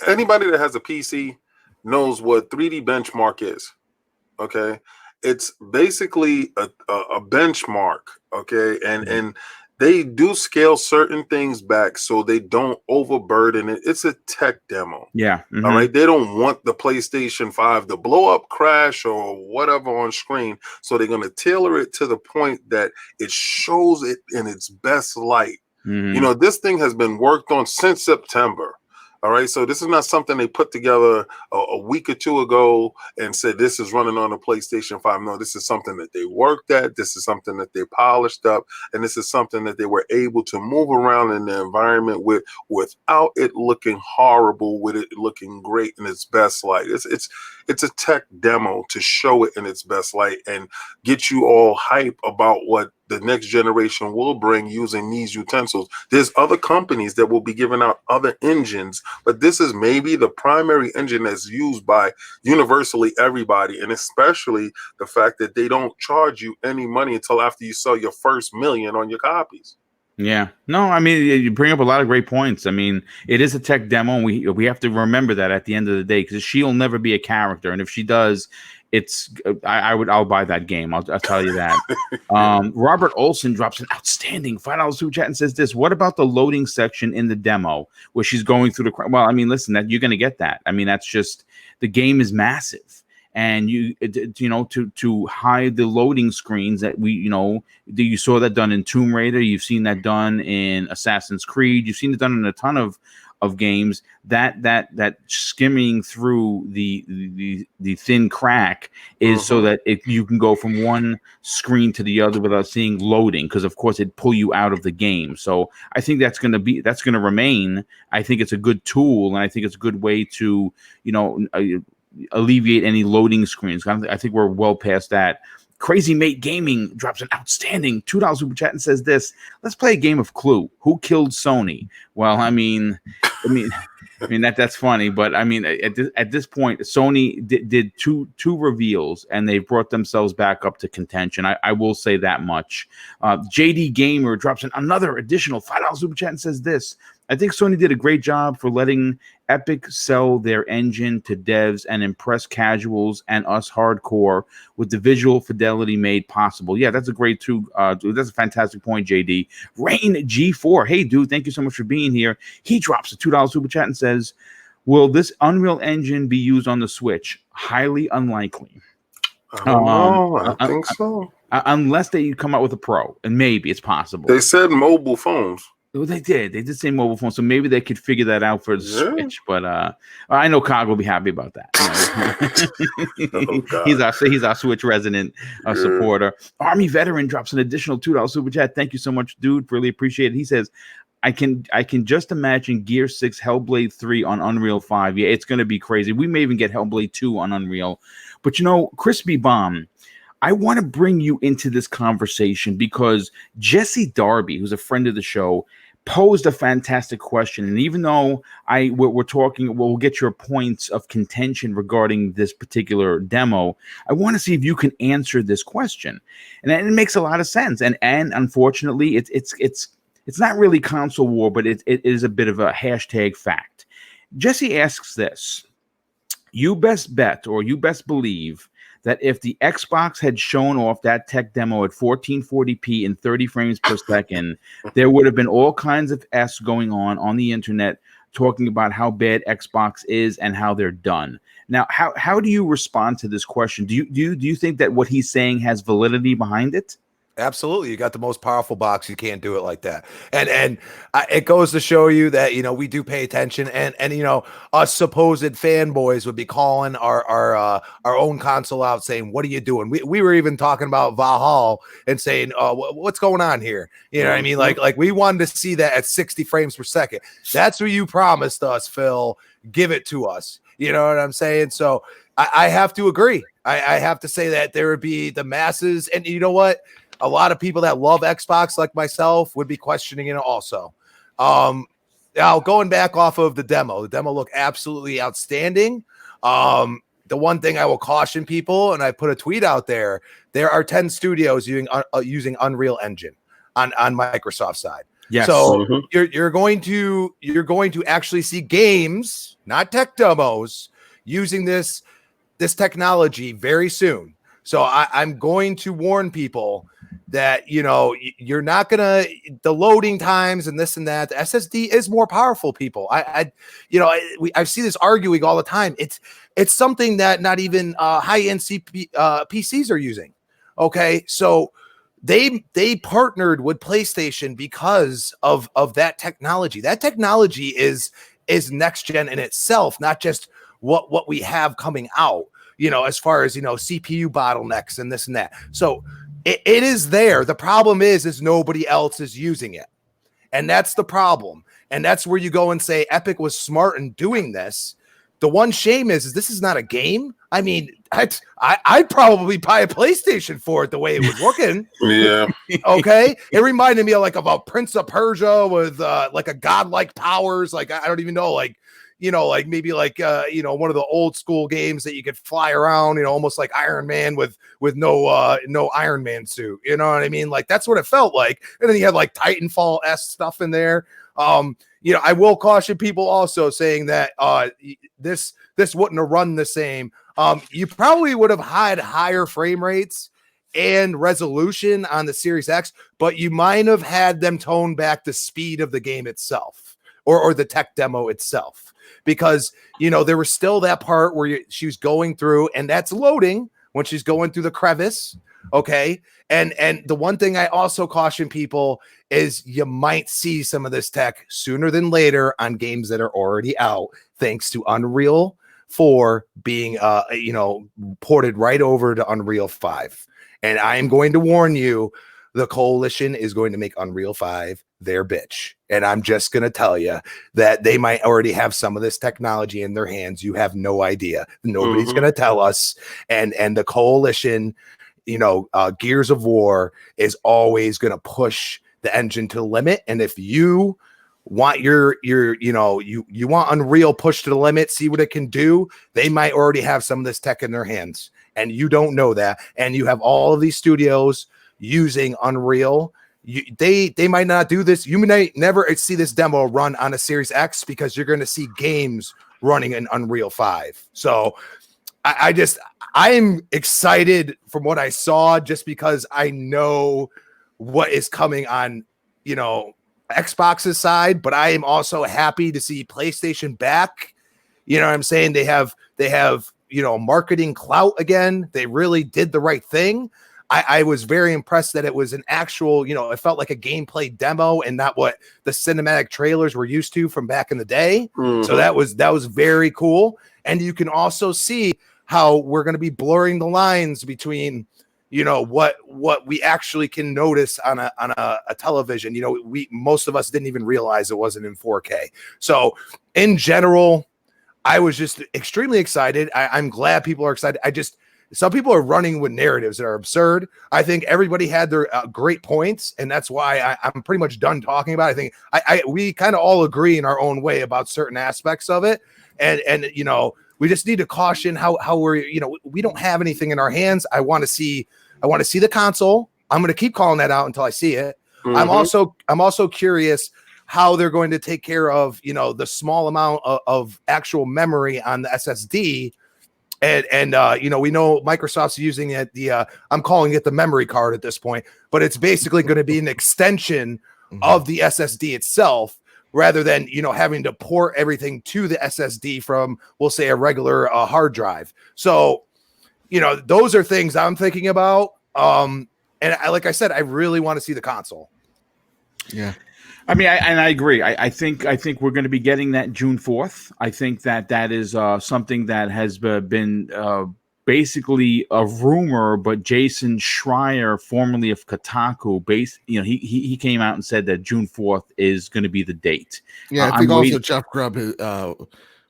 anybody that has a PC knows what 3D benchmark is. Okay, it's basically a benchmark. Okay, and they do scale certain things back so they don't overburden it. It's a tech demo. Yeah. All right. They don't want the PlayStation 5 to blow up, crash, or whatever on screen. So they're going to tailor it to the point that it shows it in its best light. This thing has been worked on since September. All right, so this is not something they put together a week or two ago and said this is running on a PlayStation 5. No, this is something that they worked at. This is something that they polished up, and this is something that they were able to move around in the environment without it looking horrible, with it looking great in its best light. It's a tech demo to show it in its best light and get you all hype about what the next generation will bring using these utensils. There's other companies that will be giving out other engines, but this is maybe the primary engine that's used by universally everybody, and especially the fact that they don't charge you any money until after you sell your first million on your copies. Yeah, no, I mean, you bring up a lot of great points. I mean, it is a tech demo, and we have to remember that at the end of the day, because she'll never be a character, and if she does, I'll buy that game. I'll tell you that. Robert Olson drops an outstanding $5 super chat and says this: what about the loading section in the demo where she's going through the? Well, I mean, listen, that you're going to get that. I mean, that's just, the game is massive. And to hide the loading screens that you saw that done in Tomb Raider, you've seen that done in Assassin's Creed, you've seen it done in a ton of games. That skimming through the thin crack is so that you can go from one screen to the other without seeing loading, because of course it pull you out of the game. So I think that's going to remain. I think it's a good tool, and I think it's a good way to alleviate any loading screens. I think we're well past that. Crazy Mate Gaming drops an outstanding $2 super chat and says this: let's play a game of Clue. Who killed Sony? Well, I mean that's funny, but I mean at this point, Sony did two reveals, and they brought themselves back up to contention. I will say that much. JD Gamer drops another additional $5 super chat and says this: I think Sony did a great job for letting Epic sell their engine to devs and impress casuals and us hardcore with the visual fidelity made possible. Yeah, that's a great that's a fantastic point, JD. Rain G4, hey dude, thank you so much for being here. He drops a $2 super chat and says, will this Unreal Engine be used on the Switch? Highly unlikely. I don't know. I think so. Unless they come out with a Pro, and maybe it's possible. They said mobile phones. Well, they did say mobile phone, so maybe they could figure that out for the Switch. But I know Cog will be happy about that. He's our Switch resident supporter. Army Veteran drops an additional $2 super chat. Thank you so much, dude. Really appreciate it. He says, I can just imagine Gear 6 Hellblade 3 on Unreal 5. Yeah, it's going to be crazy. We may even get Hellblade 2 on Unreal. But Crispy Bomb, I want to bring you into this conversation because Jesse Darby, who's a friend of the show, posed a fantastic question. And even though we're talking, we'll get your points of contention regarding this particular demo, I want to see if you can answer this question. And it makes a lot of sense. And unfortunately, it's not really console war, but it is a bit of a hashtag fact. Jesse asks this: you best bet, or you best believe, that if the Xbox had shown off that tech demo at 1440p and 30 frames per second, there would have been all kinds of S going on the internet talking about how bad Xbox is and how they're done. Now, how do you respond to this question? Do you think that what he's saying has validity behind it? Absolutely. You got the most powerful box. You can't do it like that. And it goes to show you that, we do pay attention, and us supposed fanboys would be calling our own console out saying, what are you doing? We were even talking about Valhalla and saying, what's going on here? You know what I mean? Like we wanted to see that at 60 frames per second. That's what you promised us, Phil. Give it to us. You know what I'm saying? So I have to agree. I have to say that there would be the masses, and you know what? A lot of people that love Xbox, like myself, would be questioning it also. Now, going back off of the demo looked absolutely outstanding. The one thing I will caution people, and I put a tweet out there are 10 studios using Unreal Engine on Microsoft side. Yes. So you're going to actually see games, not tech demos, using this technology very soon. So I'm going to warn people that, you're not going to, the loading times and this and that, the SSD is more powerful, people. I see this arguing all the time. It's something that not even high-end PCs are using. Okay. So they partnered with PlayStation because of that technology. That technology is is next gen in itself, not just what we have coming out, as far as, CPU bottlenecks and this and that. So it is there. The problem is nobody else is using it. And that's the problem. And that's where you go and say Epic was smart in doing this. The one shame is this is not a game. I mean, I'd probably buy a PlayStation for it the way it was looking. Yeah. Okay. It reminded me of a Prince of Persia with like a godlike powers. Like, I don't even know, like maybe one of the old school games that you could fly around, almost like Iron Man with no Iron Man suit. You know what I mean? Like, that's what it felt like. And then you had like Titanfall-esque stuff in there. I will caution people also saying that this wouldn't have run the same. You probably would have had higher frame rates and resolution on the Series X, but you might have had them tone back the speed of the game itself or the tech demo itself, because there was still that part where she was going through, and that's loading when she's going through the crevice. Okay. And the one thing I also caution people is you might see some of this tech sooner than later on games that are already out, thanks to Unreal 4 being, ported right over to Unreal 5. And I am going to warn you, the Coalition is going to make Unreal 5 their bitch. And I'm just going to tell you that they might already have some of this technology in their hands. You have no idea. Nobody's going to tell us. And the Coalition, Gears of War is always going to push the engine to the limit. And if you want you want Unreal pushed to the limit, see what it can do, they might already have some of this tech in their hands, and you don't know that. And you have all of these studios using Unreal. They might not do this. You might never see this demo run on a Series X, because you're going to see games running in Unreal 5. So I'm excited from what I saw, just because I know what is coming on, Xbox's side, but I am also happy to see PlayStation back. You know what I'm saying? They have, marketing clout again. They really did the right thing. I was very impressed that it was an actual, it felt like a gameplay demo and not what the cinematic trailers were used to from back in the day. So that was very cool. And you can also see how we're going to be blurring the lines between, what we actually can notice on a television. Most of us didn't even realize it wasn't in 4K. So in general, I was just extremely excited. I'm glad people are excited. Some people are running with narratives that are absurd. I think everybody had their great points, and that's why I'm pretty much done talking about it. I think we kind of all agree in our own way about certain aspects of it, and we just need to caution how we're we don't have anything in our hands. I want to see the console. I'm going to keep calling that out until I see it. I'm also curious how they're going to take care of the small amount of actual memory on the SSD. And we know Microsoft's using it. I'm calling it the memory card at this point, but it's basically going to be an extension of the SSD itself, rather than having to port everything to the SSD from, we'll say, a regular hard drive. So those are things I'm thinking about. And like I said, I really want to see the console. Yeah. I mean, I agree. I think we're going to be getting that June 4th. I think that is something that has been basically a rumor, but Jason Schreier, formerly of Kotaku, he came out and said that June 4th is going to be the date. Yeah, I think also Jeff Grubb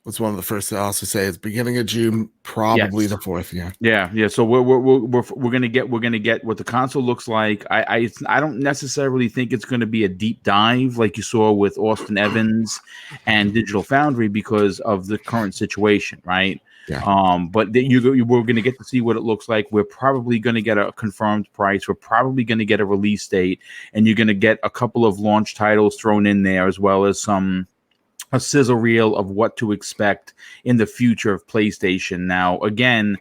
was one of the first to also say it's beginning of June, probably the 4th. Yeah. So we're gonna get what the console looks like. I don't necessarily think it's gonna be a deep dive like you saw with Austin Evans and Digital Foundry because of the current situation, right? Yeah. But we're gonna get to see what it looks like. We're probably gonna get a confirmed price. We're probably gonna get a release date, and you're gonna get a couple of launch titles thrown in there, as well as a sizzle reel of what to expect in the future of PlayStation. Now, again,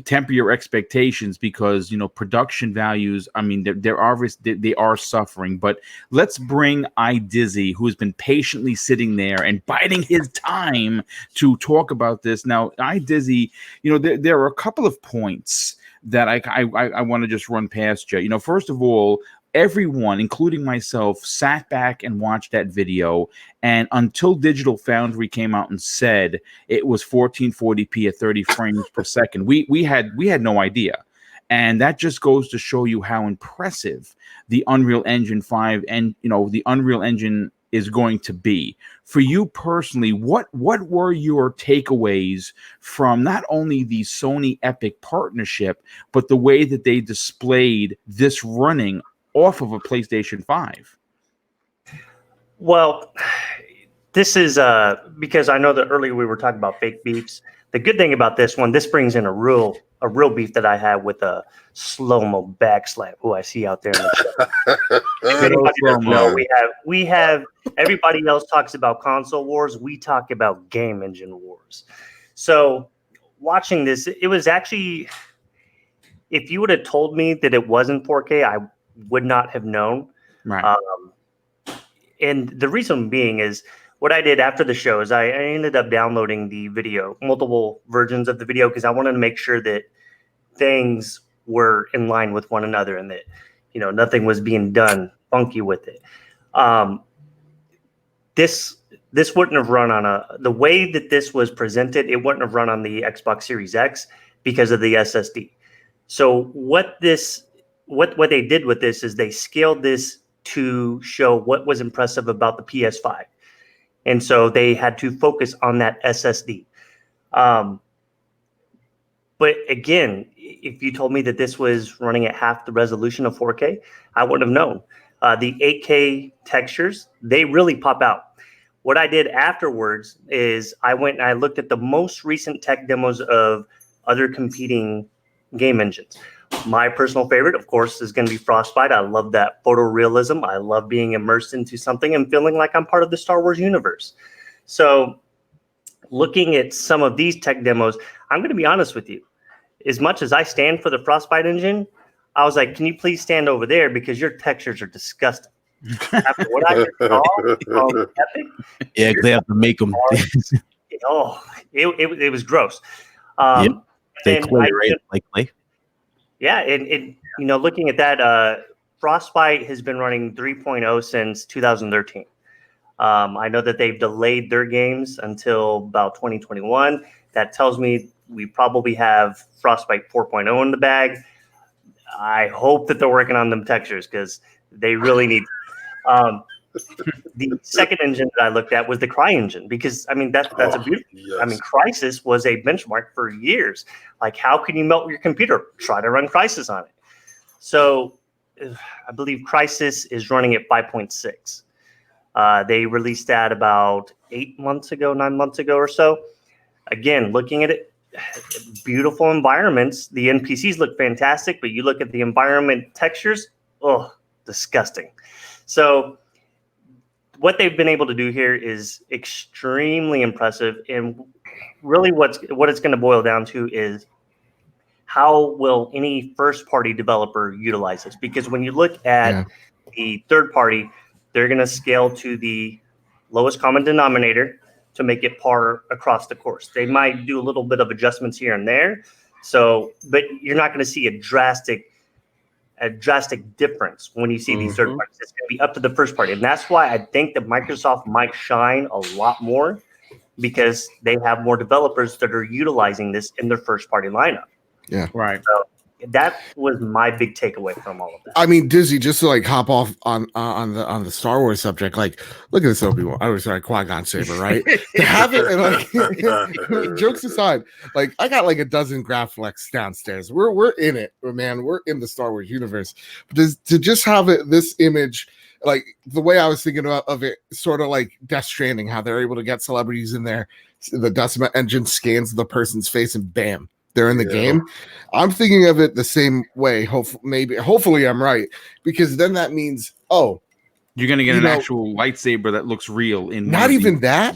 temper your expectations, because production values, I mean, they are suffering. But let's bring iDizzy, who has been patiently sitting there and biding his time to talk about this. Now, iDizzy, there are a couple of points that I want to just run past you. First of all, everyone, including myself, sat back and watched that video. And until Digital Foundry came out and said it was 1440p at 30 frames per second, we had no idea. And that just goes to show you how impressive the Unreal Engine 5 and the Unreal Engine is going to be. For you personally, what were your takeaways from not only the Sony Epic partnership, but the way that they displayed this running off of a PlayStation 5? Well, this is because I know that earlier we were talking about fake beefs. The good thing about this one, this brings in a real beef that I had with a slow-mo backslap who I see out there in the chat. If anybody doesn't know, we have everybody else talks about console wars. We talk about game engine wars. So watching this, it was actually, if you would have told me that it wasn't 4K, I would not have known. Right. And the reason being is what I did after the show is I ended up downloading the video, multiple versions of the video, because I wanted to make sure that things were in line with one another and that, nothing was being done funky with it. This wouldn't have run on the way that this was presented, it wouldn't have run on the Xbox Series X because of the SSD. So what they did with this is they scaled this to show what was impressive about the PS5. And so they had to focus on that SSD. But again, if you told me that this was running at half the resolution of 4K, I wouldn't have known. The 8K textures, they really pop out. What I did afterwards is I went and I looked at the most recent tech demos of other competing game engines. My personal favorite, of course, is going to be Frostbite. I love that photorealism. I love being immersed into something and feeling like I'm part of the Star Wars universe. So looking at some of these tech demos, I'm going to be honest with you. As much as I stand for the Frostbite engine, I was like, can you please stand over there because your textures are disgusting. After what I saw on Epic, yeah, they have to make them. It was gross. Yep. They clay, right? Like clay. Yeah, and looking at that, Frostbite has been running 3.0 since 2013. I know that they've delayed their games until about 2021. That tells me we probably have Frostbite 4.0 in the bag. I hope that they're working on them textures because they really need. The second engine that I looked at was the Cry engine because that's a beautiful. Yes. Crysis was a benchmark for years. Like, how can you melt your computer? Try to run Crysis on it. So, I believe Crysis is running at 5.6. They released that about 9 months ago or so. Again, looking at it, beautiful environments. The NPCs look fantastic, but you look at the environment textures, disgusting. So what they've been able to do here is extremely impressive. And really what it's going to boil down to is how will any first-party developer utilize this? Because when you look at the third-party, they're going to scale to the lowest common denominator to make it par across the course. They might do a little bit of adjustments here and there. But you're not going to see a drastic difference when you see these third parties. It's going to be up to the first party. And that's why I think that Microsoft might shine a lot more because they have more developers that are utilizing this in their first party lineup. Yeah. Right. So that was my big takeaway from all of that. Dizzy, just to hop off on the Star Wars subject, look at this Obi-Wan. I was sorry, Qui-Gon saber, right? To have it and jokes aside, I got a dozen Graphics downstairs. We're in it, man. We're in the Star Wars universe. But to just have it, this image, the way I was thinking of it, sort of like Death Stranding, how they're able to get celebrities in there. The Decima engine scans the person's face and bam, they're in the game. I'm thinking of it the same way. Hopefully I'm right, because then that means, you're going to get an actual lightsaber that looks real. Not even that,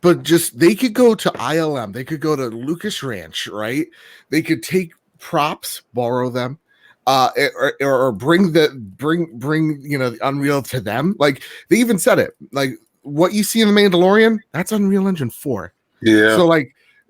but just they could go to ILM. They could go to Lucas Ranch, right? They could take props, borrow them, or bring the Unreal to them. They even said it. What you see in the Mandalorian, that's Unreal Engine 4. Yeah. So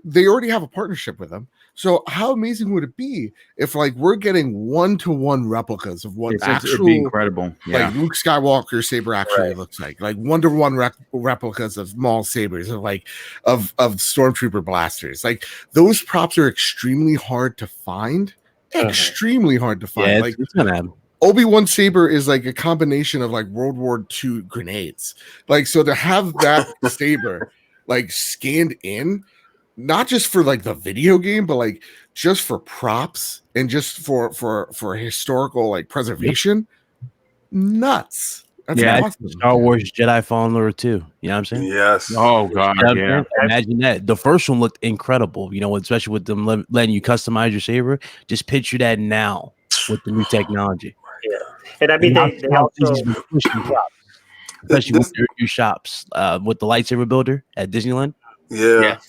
they already have a partnership with them. So how amazing would it be if like we're getting 1-to-1 replicas of what It'd actual be incredible. Yeah. like Luke Skywalker saber actually looks like 1-to-1 replicas of Maul sabers, of like of stormtrooper blasters. Like those props are extremely hard to find. Extremely hard to find. Yeah, like it's gonna happen. Obi-Wan saber is like a combination of like World War II grenades. Like, so to have that saber like scanned in, not just for like the video game, but like just for props and just for historical like preservation. Nuts. That's awesome. Star Wars Jedi Fallen Order 2. You know what I'm saying? Yes. Oh god, You know what I'm yeah. saying? Imagine that. The first one looked incredible, you know, especially with them letting you customize your saber. Just picture that now with the new technology. Yeah, and I mean they also, especially with their new shops, with the lightsaber builder at Disneyland. Yeah.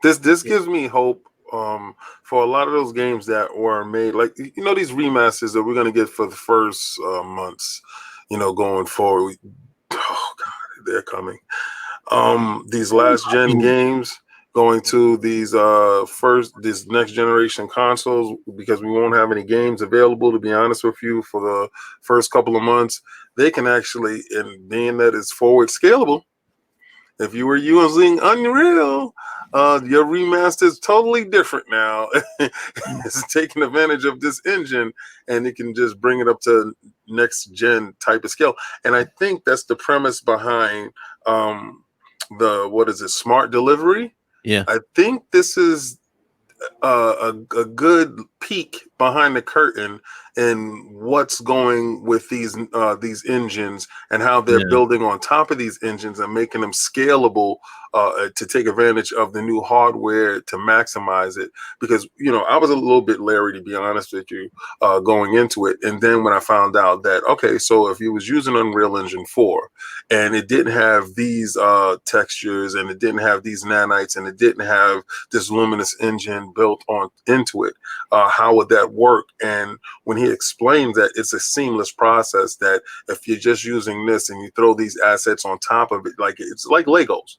This gives me hope for a lot of those games that were made, like, you know, these remasters that we're going to get for the first months, you know, going forward. Oh god, they're coming. These last gen games going to these next generation consoles, because we won't have any games available, to be honest with you, for the first couple of months. They can actually, and being that it's forward scalable, if you were using Unreal, your remaster is totally different now. It's taking advantage of this engine, and it can just bring it up to next gen type of scale. And I think that's the premise behind smart delivery. Yeah, I think this is a good peek behind the curtain and what's going with these engines and how they're building on top of these engines and making them scalable to take advantage of the new hardware to maximize it. Because, you know, I was a little bit leery, to be honest with you, going into it. And then when I found out that, okay, so if you was using Unreal Engine 4 and it didn't have these textures and it didn't have these nanites and it didn't have this luminous engine built on into it, how would that work? And when he explained that it's a seamless process, that if you're just using this and you throw these assets on top of it, like it's like Legos.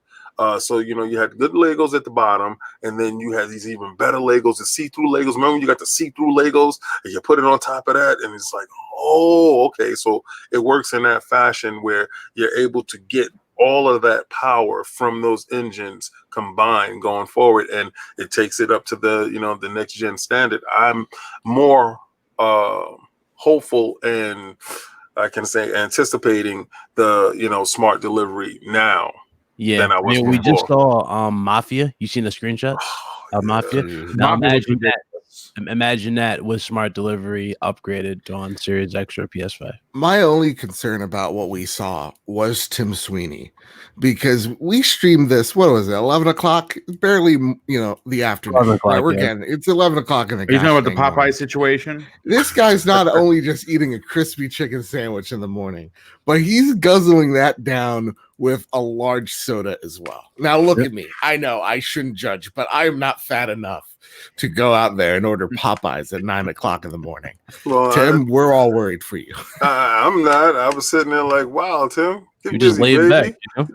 So, you know, you had good Legos at the bottom, and then you had these even better Legos, the see-through Legos. Remember when you got the see-through Legos and you put it on top of that, and it's like, oh, okay. So it works in that fashion where you're able to get all of that power from those engines combined going forward, and it takes it up to the, you know, the next gen standard. I'm more hopeful and I can say anticipating the, you know, smart delivery now. Yeah, than I was we before. just saw Mafia. You seen the screenshot of Mafia? Now imagine that with smart delivery upgraded on Series X or PS5. My only concern about what we saw was Tim Sweeney, because we streamed this, what was it, 11 o'clock? Barely, you know, the afternoon. Right, we're getting it's 11 o'clock in the You know, with the Popeye morning. situation? This guy's not only just eating a crispy chicken sandwich in the morning, but he's guzzling that down with a large soda as well. Now, look at me. I know I shouldn't judge, but I am not fat enough to go out there and order Popeyes at 9 o'clock in the morning. Well, Tim, we're all worried for you. I'm not. I was sitting there like, wow, Tim. You just laid back, you know?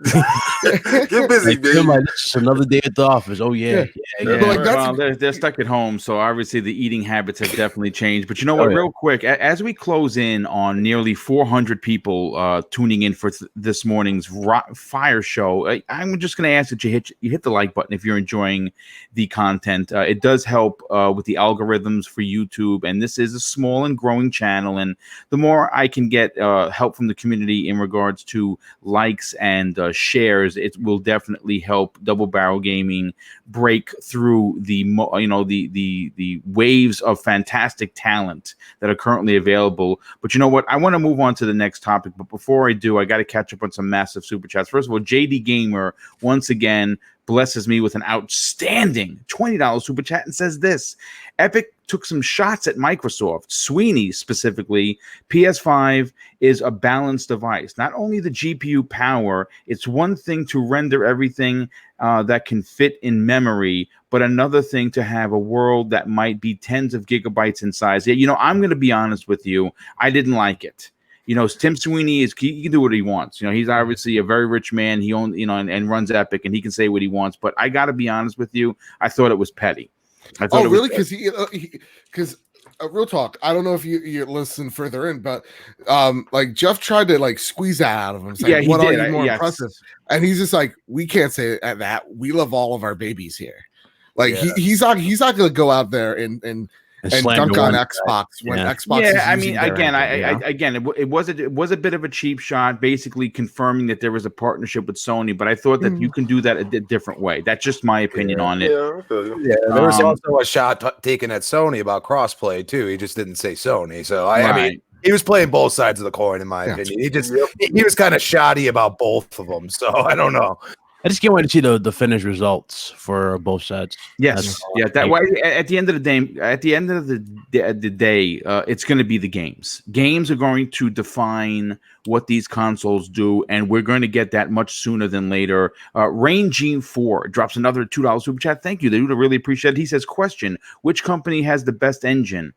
Get busy, baby. Like, it's another day at the office. Oh yeah. Well, they're stuck at home, so obviously the eating habits have definitely changed. But you know what? Real quick, as we close in on nearly 400 people tuning in for this morning's fire show, I'm just going to ask that you hit the like button if you're enjoying the content. It does help with the algorithms for YouTube, and this is a small and growing channel. And the more I can get help from the community in regards to likes and shares, it will definitely help Double Barrel Gaming break through the waves of fantastic talent that are currently available. But you know what? I want to move on to the next topic. But before I do, I got to catch up on some massive super chats. First of all, JD Gamer once again blesses me with an outstanding $20 super chat and says this: Epic took some shots at Microsoft. Sweeney specifically, PS5 is a balanced device. Not only the GPU power, it's one thing to render everything that can fit in memory, but another thing to have a world that might be tens of gigabytes in size. Yeah, you know, I'm going to be honest with you. I didn't like it. You know, Tim Sweeney he can do what he wants. You know, he's obviously a very rich man. He owns, you know, and runs Epic, and he can say what he wants. But I got to be honest with you. I thought it was petty. I thought Oh, it was really? Because real talk. I don't know if you listen further in, but like Jeff tried to like squeeze that out of him. Saying, yeah, he what did. are you more Yes. impressive? And he's just like, we can't say that. We love all of our babies here. Like he's not going to go out there and dunk on Xbox when Xbox is I mean, using their again, it was a bit of a cheap shot, basically confirming that there was a partnership with Sony. But I thought that you can do that a different way. That's just my opinion on it. Yeah, I feel you. Yeah, there was also a shot taken at Sony about crossplay too. He just didn't say Sony. So I mean, he was playing both sides of the coin, in my opinion. He was kind of shoddy about both of them. So I don't know. I just can't wait to see the finished results for both sides. Yes, yeah. That way, at the end of the day, it's going to be the games. Games are going to define what these consoles do, and we're going to get that much sooner than later. Rain Gene 4 drops another $2 super chat. Thank you. They would really appreciate it. He says, "Question: which company has the best engine?"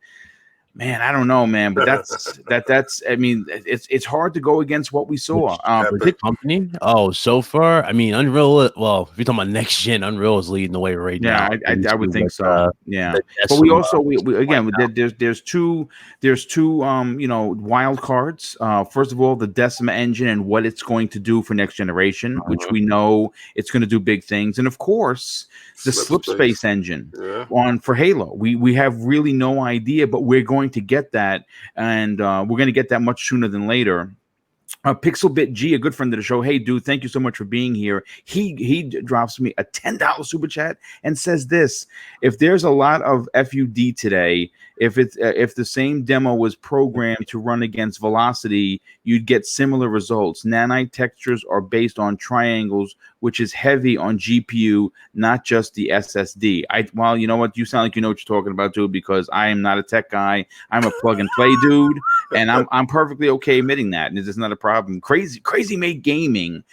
Man, I don't know, man, but that's. I mean, it's hard to go against what we saw. The company? Oh, so far, I mean, Unreal. Well, if you're talking about next gen, Unreal is leading the way right now. I would think so. Yeah, but we also we again there's two wild cards. First of all, the Decima engine and what it's going to do for next generation, which we know it's going to do big things, and of course the Slip Space engine for Halo. We have really no idea, but we're going to get that, and we're going to get that much sooner than later. Pixelbit G, a good friend of the show. Hey, dude, thank you so much for being here. He drops me a $10 super chat and says this: if there's a lot of FUD today, if the same demo was programmed to run against Velocity, you'd get similar results. Nanite textures are based on triangles, which is heavy on GPU, not just the SSD. Well, you know what? You sound like you know what you're talking about, dude, because I am not a tech guy. I'm a plug and play dude, and I'm perfectly okay admitting that, and it's not a problem. Crazy Made Gaming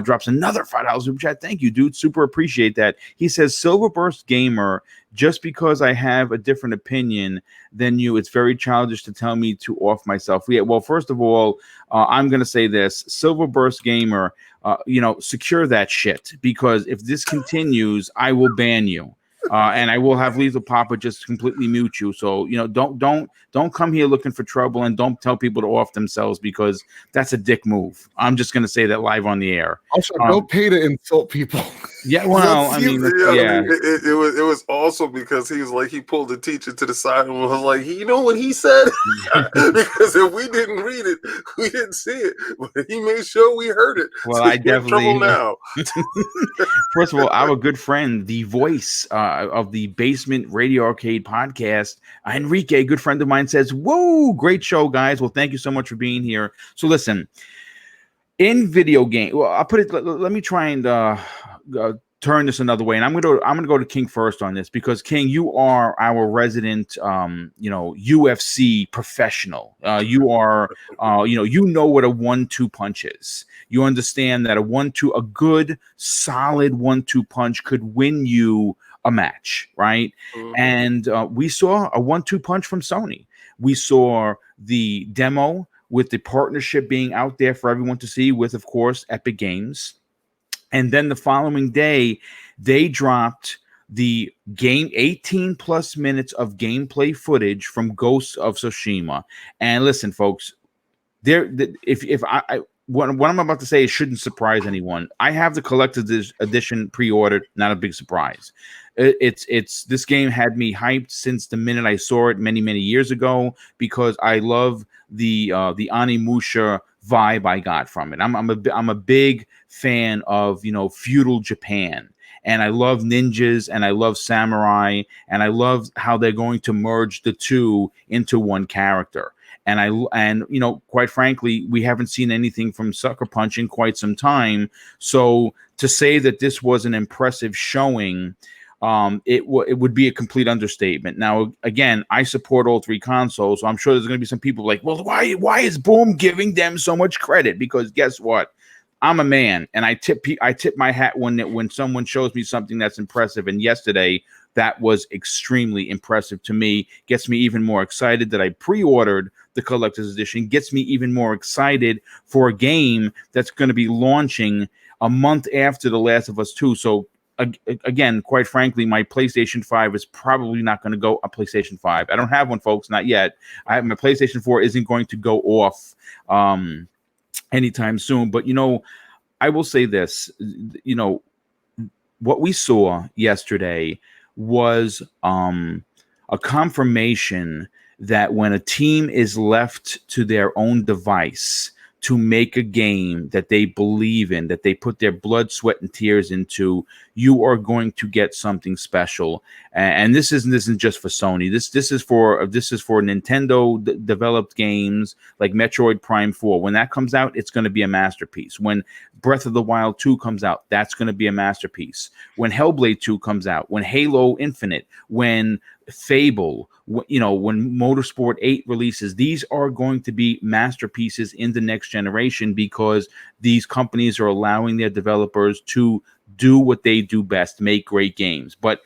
drops another $5 super chat. Thank you, dude. Super appreciate that. He says, Silverburst Gamer, just because I have a different opinion than you, it's very childish to tell me to off myself. Yeah, well, first of all, I'm going to say this. Silverburst Gamer, secure that shit, because if this continues, I will ban you. And I will have Lethal Papa just completely mute you. So, don't come here looking for trouble, and don't tell people to off themselves, because that's a dick move. I'm just going to say that live on the air. Also, don't pay to insult people. Yeah, well, it was also because he pulled the teacher to the side and was like, you know what he said? Because if we didn't read it, we didn't see it, but he made sure we heard it. Well, so I definitely now. First of all, our good friend, the voice of the Basement Radio Arcade podcast, Enrique, a good friend of mine, says, "Whoa, great show, guys." Well, thank you so much for being here. So, listen, in video game, well, I'll put it. Let me try and turn this another way, and I'm gonna go to King first on this, because King, you are our resident UFC professional. You are you know what a 1-2 punch is. You understand that a good solid 1-2 punch could win you a match, right? Mm-hmm. And we saw a 1-2 punch from Sony. We saw the demo with the partnership being out there for everyone to see with, of course, Epic Games. And then the following day, they dropped the game, 18 plus minutes of gameplay footage from Ghost of Tsushima. And listen, folks, what I'm about to say shouldn't surprise anyone. I have the collector's edition pre-ordered. Not a big surprise. This game had me hyped since the minute I saw it many years ago, because I love the Onimusha vibe I got from it. I'm a big fan of feudal Japan, and I love ninjas, and I love samurai, and I love how they're going to merge the two into one character. And quite frankly, we haven't seen anything from Sucker Punch in quite some time. So to say that this was an impressive showing, it would be a complete understatement. Now, again, I support all three consoles, so I'm sure there's going to be some people like, well, why is Boom giving them so much credit? Because guess what? I'm a man, and I tip my hat when someone shows me something that's impressive. And yesterday, that was extremely impressive to me. Gets me even more excited that I pre-ordered the collector's edition. Gets me even more excited for a game that's going to be launching a month after The Last of Us 2. So again, quite frankly, my PlayStation 5 is probably not going to go on PlayStation 5. I don't have one, folks, not yet. My PlayStation 4 isn't going to go off anytime soon. But, I will say this, what we saw yesterday was a confirmation that when a team is left to their own device to make a game that they believe in, that they put their blood, sweat, and tears into, you are going to get something special. And this isn't just for Sony. This is for Nintendo developed games like Metroid Prime 4. When that comes out, it's going to be a masterpiece. When Breath of the Wild 2 comes out, that's going to be a masterpiece. When Hellblade 2 comes out, when Halo Infinite, when Fable, when Motorsport 8 releases, these are going to be masterpieces in the next generation because these companies are allowing their developers to do what they do best, make great games. But,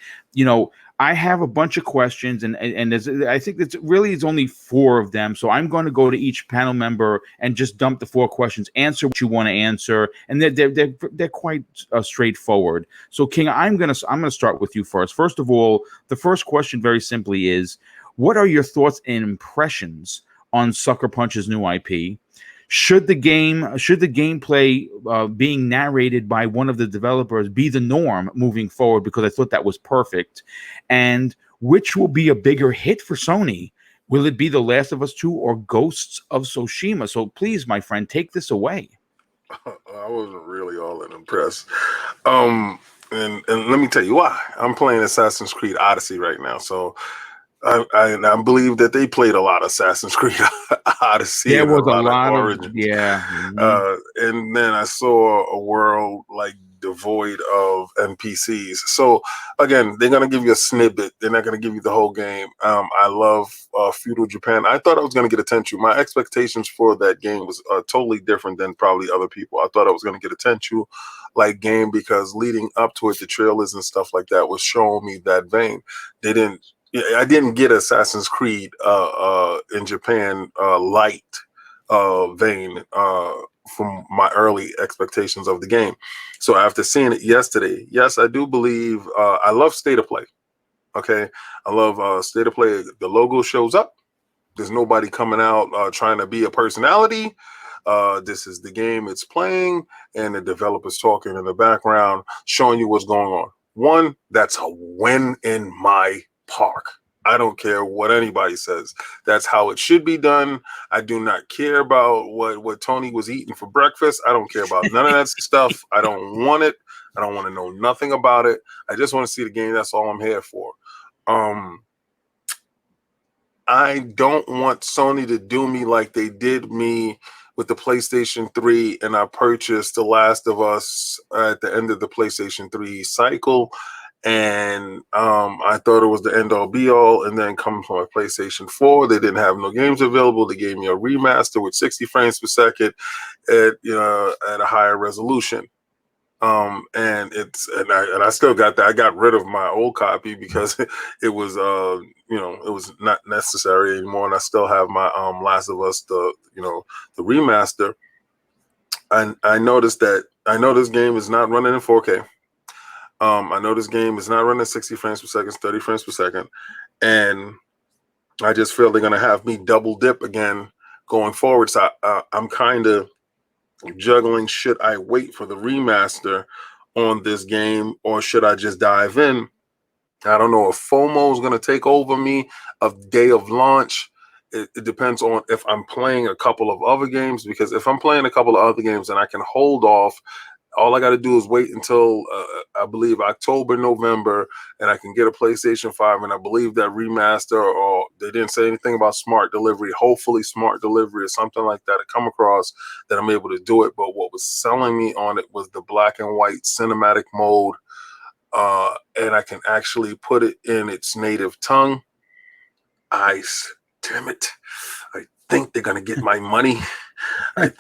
I have a bunch of questions, and I think it's only 4 of them. So I'm going to go to each panel member and just dump the 4 questions, answer what you want to answer, and they're quite straightforward. So King, I'm gonna start with you first. First of all, the first question very simply is, what are your thoughts and impressions on Sucker Punch's new IP? Should the gameplay being narrated by one of the developers be the norm moving forward? Because I thought that was perfect. And which will be a bigger hit for Sony? Will it be The Last of Us 2 or Ghosts of Tsushima? So please, my friend, take this away. I wasn't really all that impressed. And let me tell you why. I'm playing Assassin's Creed Odyssey right now, so I believe that they played a lot of Assassin's Creed Odyssey. There was a lot of Origins. Yeah. Mm-hmm. And then I saw a world like devoid of NPCs. So again, they're gonna give you a snippet. They're not gonna give you the whole game. I love feudal Japan. I thought I was gonna get a Tenchu. My expectations for that game was totally different than probably other people. I thought I was gonna get a Tenchu like game because leading up to it, the trailers and stuff like that was showing me that vein. I didn't get Assassin's Creed in Japan light vein from my early expectations of the game. So after seeing it yesterday, yes, I do believe I love state of play. Okay, I love state of play. The logo shows up. There's nobody coming out trying to be a personality. This is the game it's playing, and the developer's talking in the background, showing you what's going on. One, that's a win in my park. I don't care what anybody says. That's how it should be done. I do not care about what Tony was eating for breakfast. I don't care about none of that stuff. I don't want it. I don't want to know nothing about it. I just want to see the game. That's all I'm here for. I don't want Sony to do me like they did me with the PlayStation 3, and I purchased The Last of Us at the end of the PlayStation 3 cycle. And I thought it was the end all be all. And then coming from my PlayStation 4, they didn't have no games available. They gave me a remaster with 60 frames per second at a higher resolution. And I still got that. I got rid of my old copy because it was it was not necessary anymore. And I still have my Last of Us the remaster. And I noticed that this game is not running in 4K. I know this game is not running 60 frames per second, 30 frames per second. And I just feel they're going to have me double dip again going forward. So I'm kind of juggling. Should I wait for the remaster on this game or should I just dive in? I don't know if FOMO is going to take over me of day of launch. It depends on if I'm playing a couple of other games, because if I'm playing a couple of other games and I can hold off, all I got to do is wait until I believe October, November, and I can get a PlayStation 5. And I believe that remaster, or they didn't say anything about smart delivery. Hopefully smart delivery or something like that to come across that I'm able to do it. But what was selling me on it was the black and white cinematic mode. And I can actually put it in its native tongue. Damn it. I think they're going to get my money. I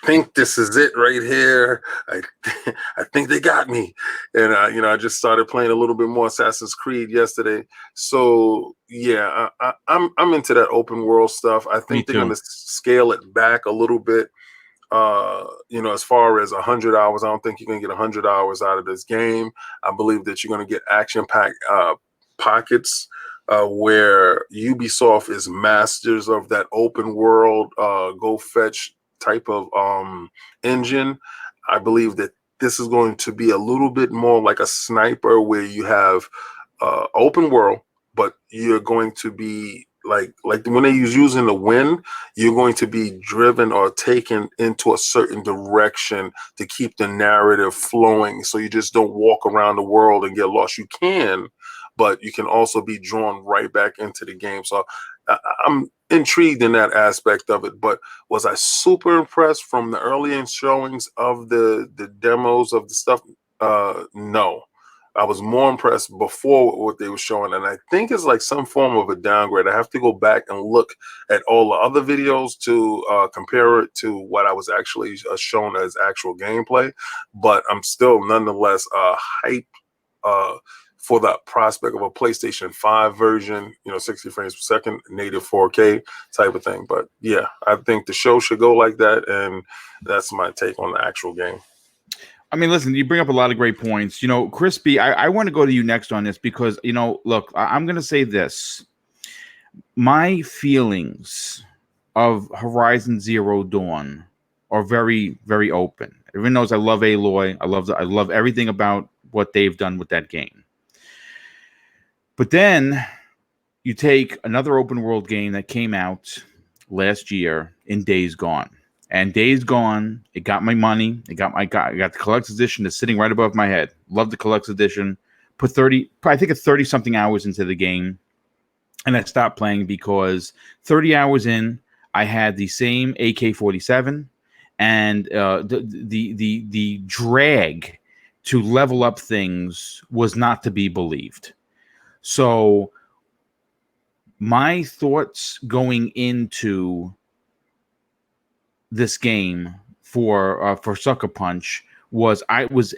think this is it right here. I think they got me. And I just started playing a little bit more Assassin's Creed yesterday. So yeah, I'm into that open world stuff. I think they're going to scale it back a little bit. as far as 100 hours, I don't think you're gonna get 100 hours out of this game. I believe that you're gonna get action-packed pockets where Ubisoft is masters of that open world go fetch type of engine. I believe that this is going to be a little bit more like a sniper, where you have open world, but you're going to be like when they use using the wind, you're going to be driven or taken into a certain direction to keep the narrative flowing. So you just don't walk around the world and get lost. You can, but you can also be drawn right back into the game. So I'm intrigued in that aspect of it. But was I super impressed from the early showings of the demos of the stuff? No. I was more impressed before what they were showing, and I think it's like some form of a downgrade. I have to go back and look at all the other videos to compare it to what I was actually shown as actual gameplay. But I'm still nonetheless hyped for the prospect of a PlayStation 5 version, 60 frames per second, native 4K type of thing. But yeah, I think the show should go like that, and that's my take on the actual game. I mean, listen, you bring up a lot of great points. Crispy, I want to go to you next on this because, look, I'm going to say this. My feelings of Horizon Zero Dawn are very, very open. Everyone knows I love Aloy. I love everything about what they've done with that game. But then you take another open world game that came out last year in Days Gone. And Days Gone, it got my money. I got the collector's edition that's sitting right above my head. Love the collector's edition. Put 30 something hours into the game, and I stopped playing because 30 hours in, I had the same AK-47, and the drag to level up things was not to be believed. So my thoughts going into this game for Sucker Punch was I was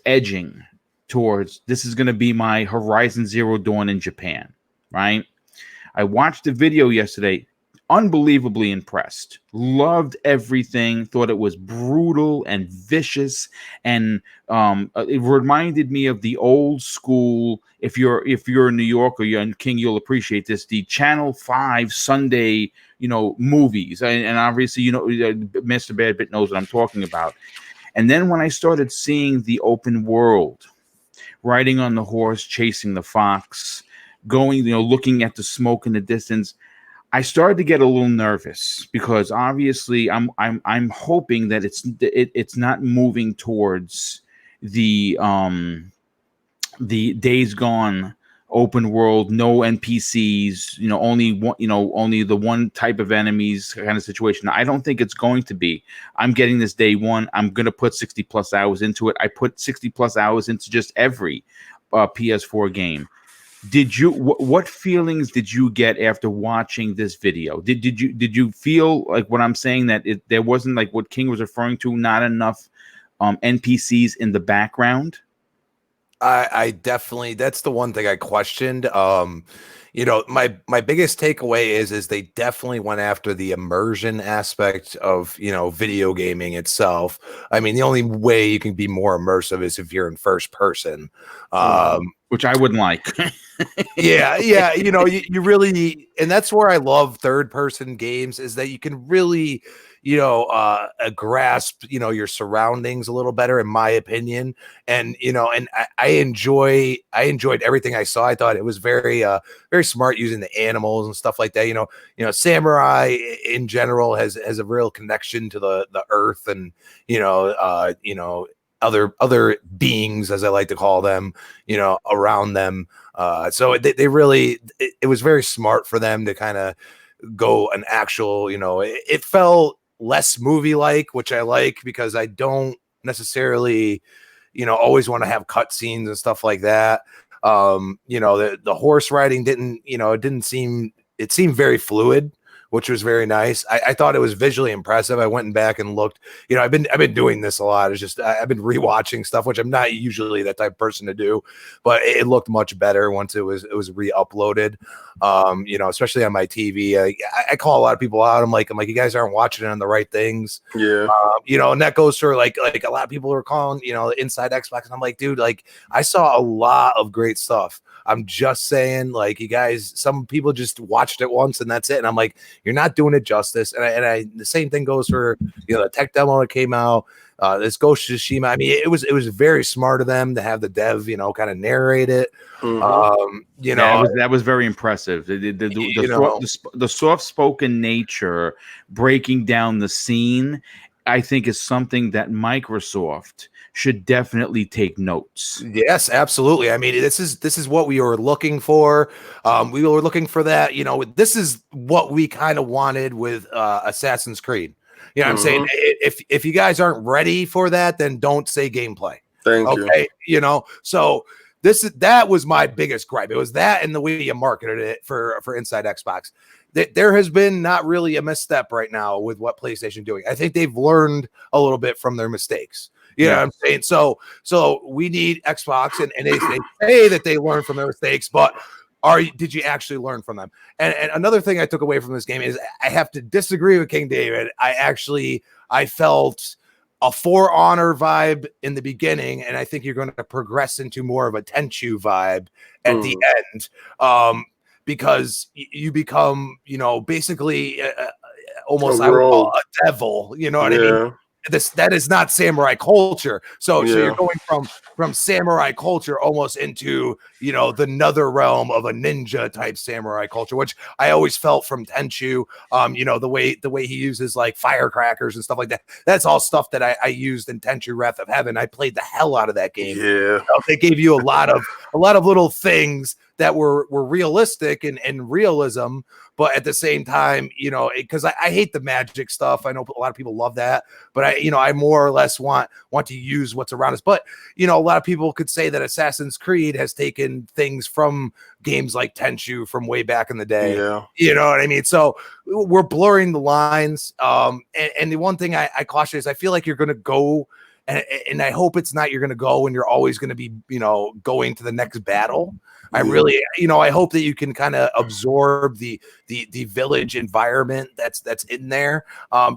edging towards this is going to be my Horizon Zero Dawn in Japan, right? I watched the video yesterday, unbelievably impressed, loved everything, thought it was brutal and vicious, and it reminded me of the old school. If you're in New York or you're in King, you'll appreciate this. The Channel 5 Sunday, movies, and obviously, Mr. Badbit knows what I'm talking about. And then when I started seeing the open world, riding on the horse, chasing the fox, going, looking at the smoke in the distance, I started to get a little nervous because obviously I'm hoping that it's not moving towards the Days Gone open world, no NPCs, only the one type of enemies kind of situation. I don't think it's going to be. I'm getting this day one. I'm going to put 60 plus hours into it. I put 60 plus hours into just every PS4 game. What feelings did you get after watching this video? Did you feel like what I'm saying, that there wasn't, like what King was referring to, not enough NPCs in the background? I definitely, that's the one thing I questioned. My biggest takeaway is they definitely went after the immersion aspect of, video gaming itself. I mean, the only way you can be more immersive is if you're in first person. Which I wouldn't like. Yeah. You really, and that's where I love third person games, is that you can really, grasp, your surroundings a little better, in my opinion. And, and I enjoyed everything I saw. I thought it was very, very smart using the animals and stuff like that. Samurai in general has a real connection to the earth and, other beings, as I like to call them, around them. So they really, it was very smart for them to kind of go an actual, it felt less movie-like, which I like, because I don't necessarily, always want to have cutscenes and stuff like that. The horse riding didn't, it seemed very fluid, which was very nice. I thought it was visually impressive. I went back and looked. You know, I've been doing this a lot. It's just I've been rewatching stuff, which I'm not usually that type of person to do, but it looked much better once it was re-uploaded. You know, especially on my TV. I call a lot of people out. I'm like, you guys aren't watching it on the right things. Yeah. You know, and that goes for like a lot of people are calling, you know, Inside Xbox, and I'm like, dude, like I saw a lot of great stuff. I'm just saying, like, you guys, some people just watched it once and that's it. And I'm like, you're not doing it justice. And the same thing goes for, you know, the tech demo that came out. This Ghost of Tsushima. I mean, it was very smart of them to have the dev, you know, kind of narrate it. You know, that was very impressive. The soft-spoken nature, breaking down the scene, I think is something that Microsoft should definitely take notes. Yes, absolutely. I mean, this is what we were looking for. We were looking for that. You know, this is what we kind of wanted with Assassin's Creed. You know what I'm saying? If you guys aren't ready for that, then don't say gameplay. Thank you. You know, so that was my biggest gripe. It was that and the way you marketed it for Inside Xbox. There has been not really a misstep right now with what PlayStation doing. I think they've learned a little bit from their mistakes. You know what I'm saying? So we need Xbox, and they say that they learned from their mistakes, but did you actually learn from them? And another thing I took away from this game is I have to disagree with King David. I felt a For Honor vibe in the beginning, and I think you're going to progress into more of a Tenchu vibe at the end, because you become, you know, basically almost I would call a devil. You know what I mean? That is not samurai culture. So you're going from samurai culture almost into, you know, the nether realm of a ninja type samurai culture, which I always felt from Tenchu. You know, the way he uses like firecrackers and stuff like that. That's all stuff that I used in Tenchu Wrath of Heaven. I played the hell out of that game. Yeah. You know, they gave you a lot of little things that were realistic and realism, but at the same time, you know, because I hate the magic stuff. I know a lot of people love that, but I more or less want to use what's around us. But, you know, a lot of people could say that Assassin's Creed has taken things from games like Tenchu from way back in the day. Yeah. You know what I mean? So we're blurring the lines. And the one thing I caution is I feel like you're going to go, and I hope it's not you're going to go and you're always going to be, you know, going to the next battle. I really, you know, I hope that you can kind of absorb the village environment that's in there.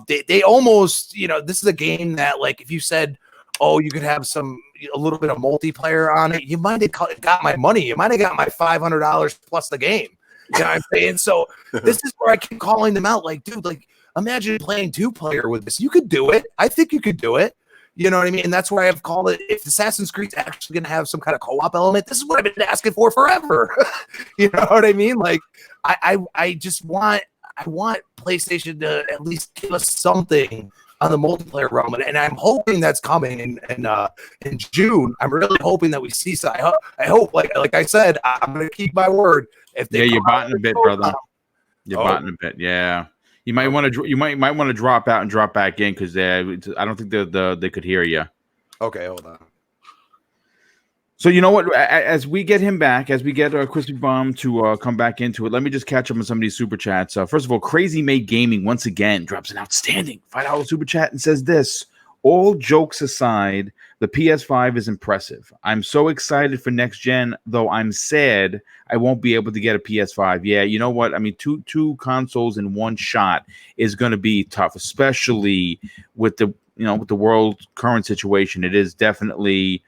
They almost, you know, this is a game that, like, if you said, oh, you could have a little bit of multiplayer on it, you might have got my money. You might have got my $500 plus the game. You know what I'm saying? So this is where I keep calling them out. Like, dude, like, imagine playing 2-player with this. You could do it. I think you could do it. You know what I mean? And that's where I've called it. If Assassin's Creed's actually going to have some kind of co-op element, this is what I've been asking for forever. You know what I mean? Like, I want PlayStation to at least give us something on the multiplayer realm, and I'm hoping that's coming in June. I'm really hoping that we see. So I hope, like I said, I'm going to keep my word. If they you're botting a bit, brother. You're botting a bit, yeah. You might want to drop out and drop back in because I don't think they could hear you. Okay, hold on. So you know what? As we get him back, as we get Crispy Bomb to come back into it, let me just catch up on some of these super chats. First of all, Crazy Made Gaming once again drops an outstanding $5 super chat and says this: all jokes aside, the PS5 is impressive. I'm so excited for next gen, though I'm sad I won't be able to get a PS5. Yeah, you know what? I mean, two consoles in one shot is going to be tough, especially with the world current situation. It is definitely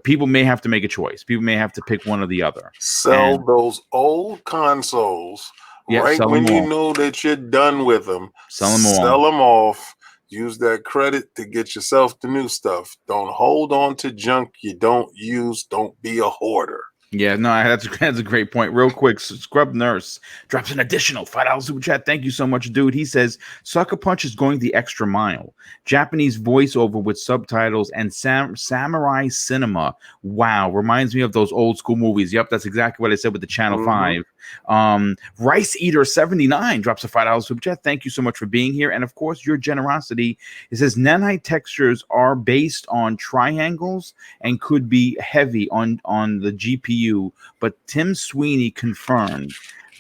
people may have to make a choice. People may have to pick one or the other. Sell those old consoles right when you know that you're done with them. Sell them off. Use that credit to get yourself the new stuff. Don't hold on to junk you don't use. Don't be a hoarder. Yeah, no, that's a great point. Real quick, Scrub Nurse drops an additional $5 super chat. Thank you so much, dude. He says, Sucker Punch is going the extra mile. Japanese voiceover with subtitles and samurai cinema. Wow, reminds me of those old school movies. Yep, that's exactly what I said with the Channel 5. Rice Eater 79 drops a $5 super chat. Thank you so much for being here. And of course, your generosity. It says nanite textures are based on triangles and could be heavy on the GPU, but Tim Sweeney confirmed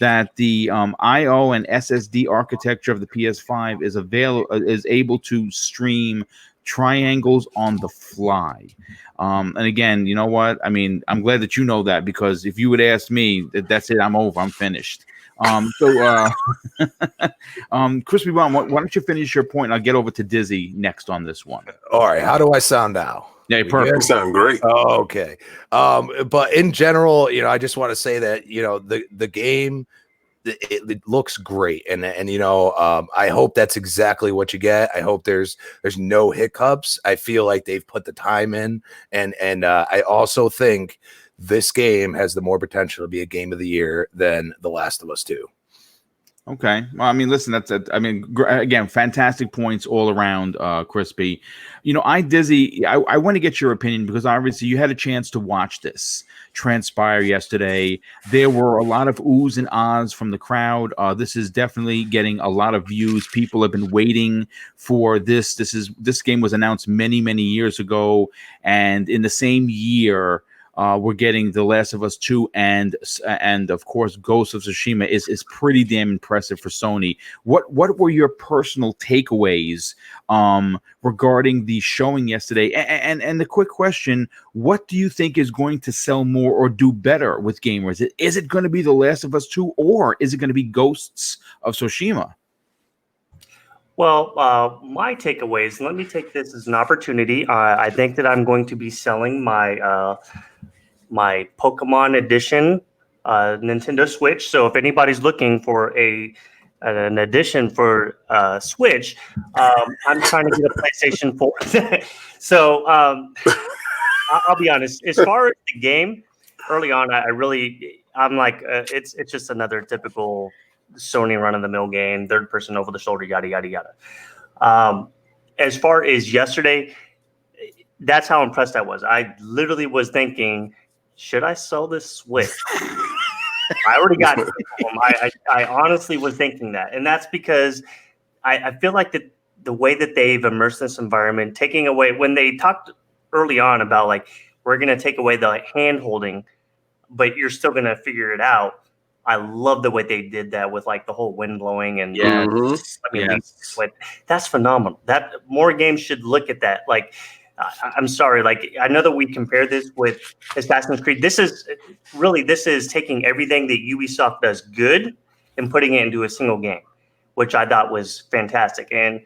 that the I/O and SSD architecture of the PS5 is able to stream triangles on the fly. And again, you know what? I mean, I'm glad that you know that, because if you would ask me, that's it. I'm over. I'm finished. Crispy Brown, why don't you finish your point? I'll get over to Dizzy next on this one. All right. How do I sound now? Yeah, You perfect. sound great. Oh, okay. But in general, I just want to say that, the game, it looks great. And I hope that's exactly what you get. I hope there's no hiccups. I feel like they've put the time in. And I also think this game has the more potential to be a game of the year than The Last of Us 2. Okay. Well, I mean, listen, again, fantastic points all around, Crispy. Dizzy, I want to get your opinion, because obviously you had a chance to watch this transpire yesterday. There were a lot of oohs and ahs from the crowd. This is definitely getting a lot of views. People have been waiting for this. This game was announced many, many years ago, and in the same year, we're getting The Last of Us 2 and of course Ghost of Tsushima is pretty damn impressive for Sony. What were your personal takeaways regarding the showing yesterday? And the quick question, what do you think is going to sell more or do better with gamers? Is it going to be The Last of Us 2, or is it going to be Ghosts of Tsushima? Well, my takeaways, let me take this as an opportunity. I think that I'm going to be selling my my Pokemon edition Nintendo Switch. So if anybody's looking for an edition for Switch, I'm trying to get a PlayStation 4. So I'll be honest. As far as the game, early on, I'm like, it's just another typical Sony run-of-the-mill game, third person over the shoulder, yada yada yada. As far as yesterday, that's how impressed I was. I literally was thinking, should I sell this Switch? I already got it. I honestly was thinking that, and that's because I feel like the way that they've immersed this environment, taking away when they talked early on about like we're going to take away the hand holding, but you're still going to figure it out. I love the way they did that with like the whole wind blowing and that's phenomenal. That more games should look at that. Like, I'm sorry, like I know that we compare this with Assassin's Creed. This is taking everything that Ubisoft does good and putting it into a single game, which I thought was fantastic. And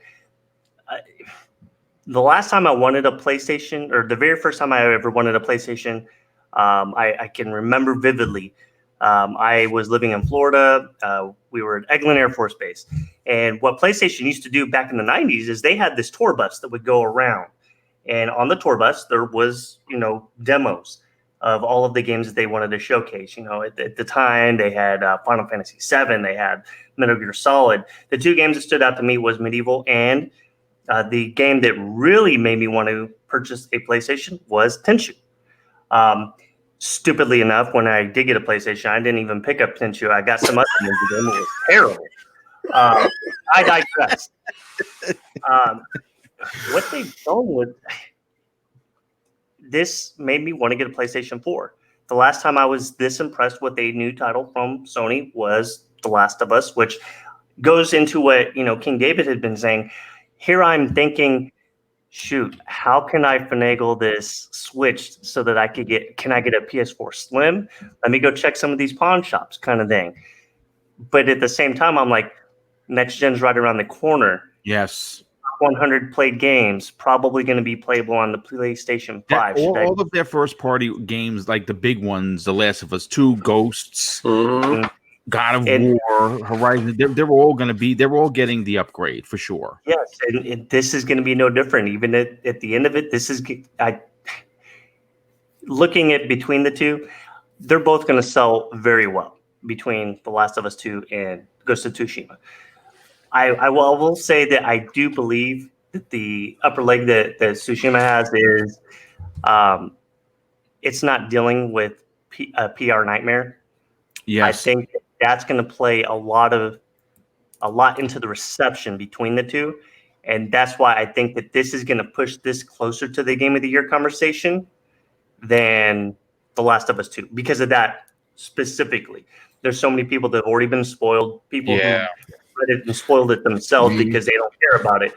the last time I wanted a PlayStation, or the very first time I ever wanted a PlayStation, I can remember vividly. I was living in Florida. We were at Eglin Air Force Base. And what PlayStation used to do back in the 90s is they had this tour bus that would go around. And on the tour bus, there was, demos of all of the games that they wanted to showcase. At the time, they had Final Fantasy VII. They had Metal Gear Solid. The two games that stood out to me was Medieval, and the game that really made me want to purchase a PlayStation was Tenchu. Stupidly enough, when I did get a PlayStation, I didn't even pick up Tenchu. I got some other games. It was terrible. I digress. What they've done with this made me want to get a PlayStation 4. The last time I was this impressed with a new title from Sony was The Last of Us, which goes into what King David had been saying. Here I'm thinking, shoot, how can I finagle this Switch so that I could can I get a PS4 Slim? Let me go check some of these pawn shops kind of thing. But at the same time, I'm like, next gen's right around the corner. Yes. 100 played games, probably going to be playable on the PlayStation 5. All of their first party games, like the big ones, The Last of Us 2, Ghosts, God of War, Horizon, they're all getting the upgrade for sure. Yes, and this is going to be no different. Even at the end of it, looking at between the two, they're both going to sell very well between The Last of Us 2 and Ghost of Tsushima. I will say that I do believe that the upper leg that Tsushima has is it's not dealing with a PR nightmare. Yes. I think that's going to play a lot into the reception between the two. And that's why I think that this is going to push this closer to the Game of the Year conversation than The Last of Us 2 because of that specifically. there's so many people that have already been spoiled. People who Yeah. read it and spoiled it themselves because they don't care about it.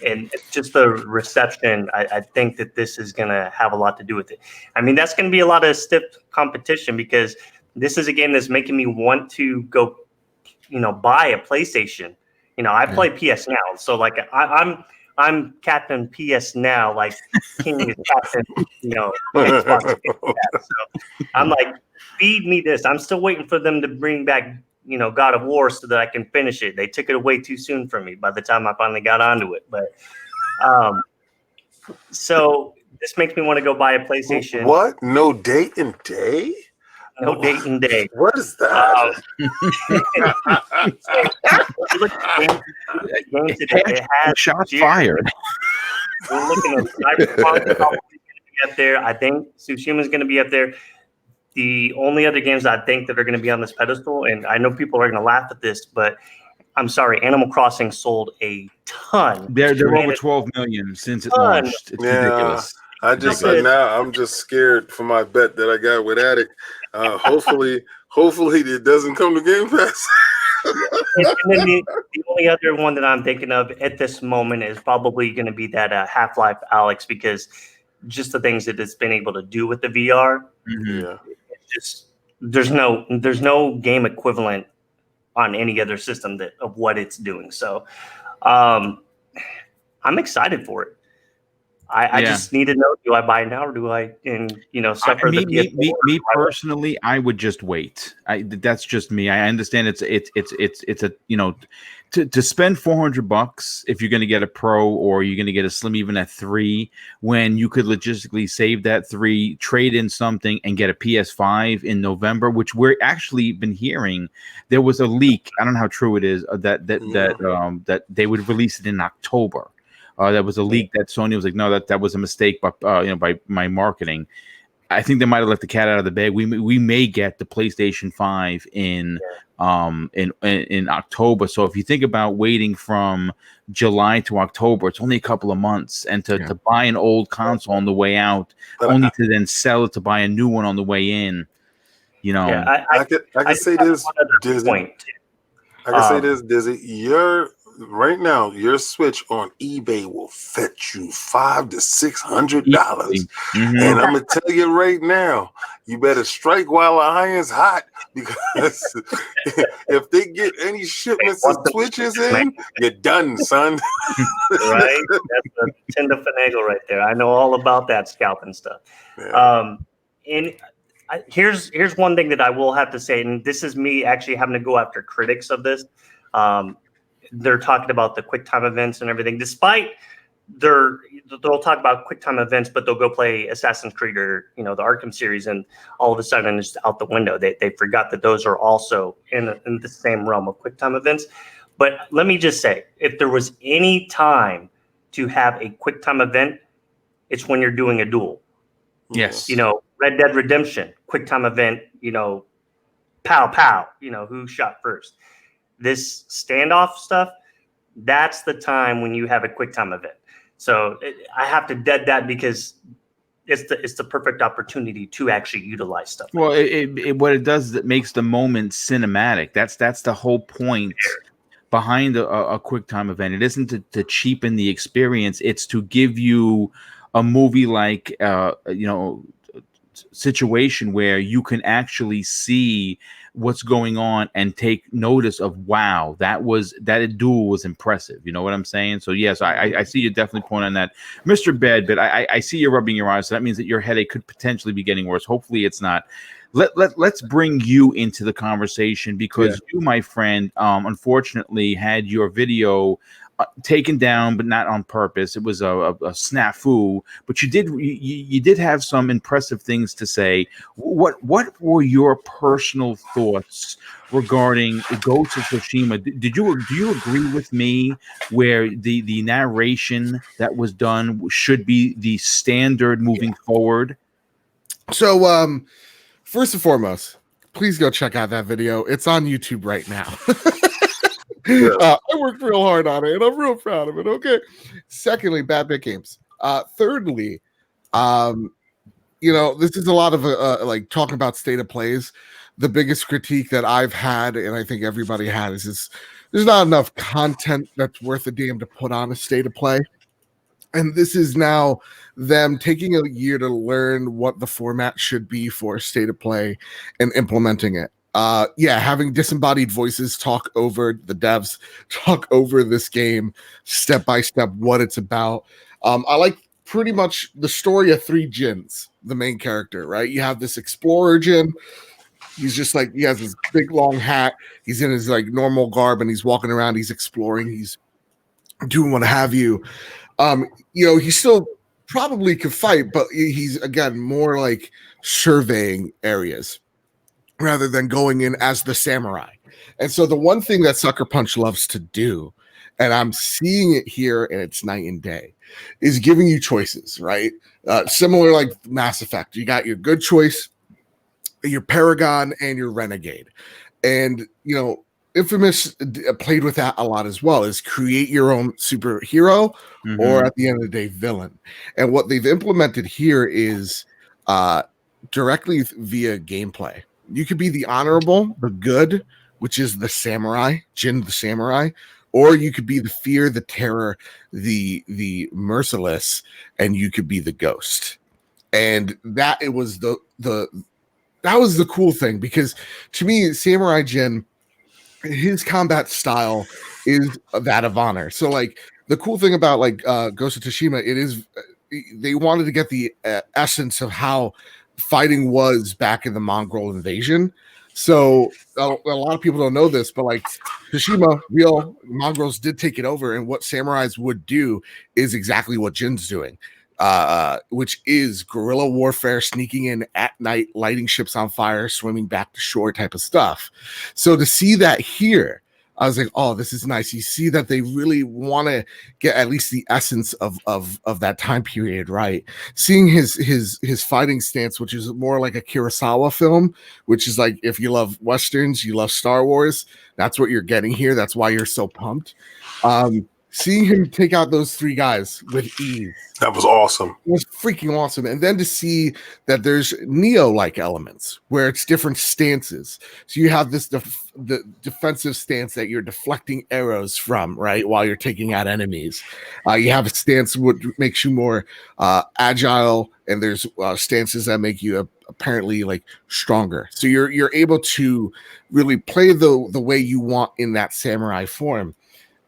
And it's just the reception. I think that this is going to have a lot to do with it. I mean, that's going to be a lot of stiff competition because this is a game that's making me want to go, buy a PlayStation. I play PS Now, so like I'm Captain PS Now, like King is Captain, Xbox. So I'm like, feed me this. I'm still waiting for them to bring back, God of War so that I can finish it. They took it away too soon from me by the time I finally got onto it. But so this makes me want to go buy a PlayStation. What? No date and day? No date and day. What is that? It has shots fired. We're looking at Cyberpunk probably going to be up there. I think Tsushima is going to be up there. The only other games I think that are going to be on this pedestal, and I know people are going to laugh at this, but I'm sorry, Animal Crossing sold a ton. They're over 12 million since it launched. It's ridiculous. I'm just scared for my bet that I got with Addict. Hopefully it doesn't come to Game Pass. And then the only other one that I'm thinking of at this moment is probably going to be that Half-Life Alyx, because just the things that it's been able to do with the VR. Yeah. It's just there's no game equivalent on any other system of what it's doing. So I'm excited for it. I just need to know, do I buy it now or do I suffer the PS4? Me personally, I would just wait. That's just me. I understand it's a to spend $400 if you're going to get a Pro or you're going to get a Slim, even at 3, when you could logistically save that 3, trade in something and get a PS5 in November, which we're actually been hearing. There was a leak. I don't know how true it is that they would release it in October. That was a leak that Sony was like, no, that was a mistake by my marketing. I think they might have let the cat out of the bag. We may get the PlayStation 5 in October. So if you think about waiting from July to October, it's only a couple of months. And to buy an old console on the way out, only to then sell it to buy a new one on the way in, I can say this, Dizzy. I can say this, Dizzy. Right now, your Switch on eBay will fetch you $500 to $600, and I'm gonna tell you right now, you better strike while the iron's hot, because if they get any shipments of Switches in, you're done, son. Right? That's a tender finagle right there. I know all about that scalping stuff. Yeah. Here's one thing that I will have to say, and this is me actually having to go after critics of this. They're talking about the QuickTime events and everything. Despite they'll talk about QuickTime events, but they'll go play Assassin's Creed or the Arkham series, and all of a sudden it's out the window. They forgot that those are also in the same realm of QuickTime events. But let me just say, if there was any time to have a QuickTime event, it's when you're doing a duel. Yes. Red Dead Redemption, QuickTime event. Pow pow. Who shot first. This standoff stuff, that's the time when you have a QuickTime event. So I have to dead that because it's the perfect opportunity to actually utilize stuff. Well, what it does is it makes the moment cinematic. That's the whole point behind a QuickTime event. It isn't to cheapen the experience. It's to give you a movie like situation where you can actually see what's going on and take notice of, wow, that duel was impressive. You know what I'm saying? So yes, I see you definitely point on that, Mr. Bed, but I see you rubbing your eyes. So that means that your headache could potentially be getting worse. Hopefully it's not. Let's bring you into the conversation, because you, my friend, unfortunately had your video taken down, but not on purpose. It was a snafu, but you did have some impressive things to say. What were your personal thoughts regarding Ghost of Tsushima? Do you agree with me where the narration that was done should be the standard moving forward? So first and foremost, please go check out that video. It's on YouTube right now. I worked real hard on it, and I'm real proud of it. Okay. Secondly, Bad Bit Games. Thirdly, this is a lot of like talking about state of plays. The biggest critique that I've had, and I think everybody had, is there's not enough content that's worth a damn to put on a state of play. And this is now them taking a year to learn what the format should be for state of play and implementing it. Having disembodied voices talk over the devs, talk over this game step by step, what it's about. I like pretty much the story of three Jins, the main character, right? You have this explorer Jin. He's just like, he has this big long hat. He's in his like normal garb and he's walking around. He's exploring. He's doing what have you. He still probably could fight, but he's again more like surveying areas rather than going in as the samurai. And so the one thing that Sucker Punch loves to do, and I'm seeing it here and it's night and day, is giving you choices, right? Similar like Mass Effect. You got your good choice, your Paragon, and your Renegade. And, Infamous played with that a lot as well, is create your own superhero or at the end of the day, villain. And what they've implemented here is directly via gameplay. You could be the honorable, the good, which is the samurai, Jin the samurai, or you could be the fear, the terror, the merciless, and you could be the ghost. And that it was that was the cool thing, because to me, Samurai Jin, his combat style is that of honor. So like the cool thing about like Ghost of Tsushima, it is they wanted to get the essence of how fighting was back in the Mongol invasion. So a lot of people don't know this, but like Tsushima, real Mongols did take it over, and what samurais would do is exactly what Jin's doing. Which is guerrilla warfare, sneaking in at night, lighting ships on fire, swimming back to shore type of stuff. So to see that here, I was like, oh, this is nice. You see that they really want to get at least the essence of that time period, right? Seeing his fighting stance, which is more like a Kurosawa film, which is like, if you love Westerns, you love Star Wars, that's what you're getting here. That's why you're so pumped. Seeing him take out those three guys with ease. That was awesome. It was freaking awesome. And then to see that there's Neo-like elements where it's different stances. So you have this the defensive stance that you're deflecting arrows from, right, while you're taking out enemies. You have a stance which makes you more agile, and there's stances that make you apparently like stronger. So you're able to really play the way you want in that samurai form.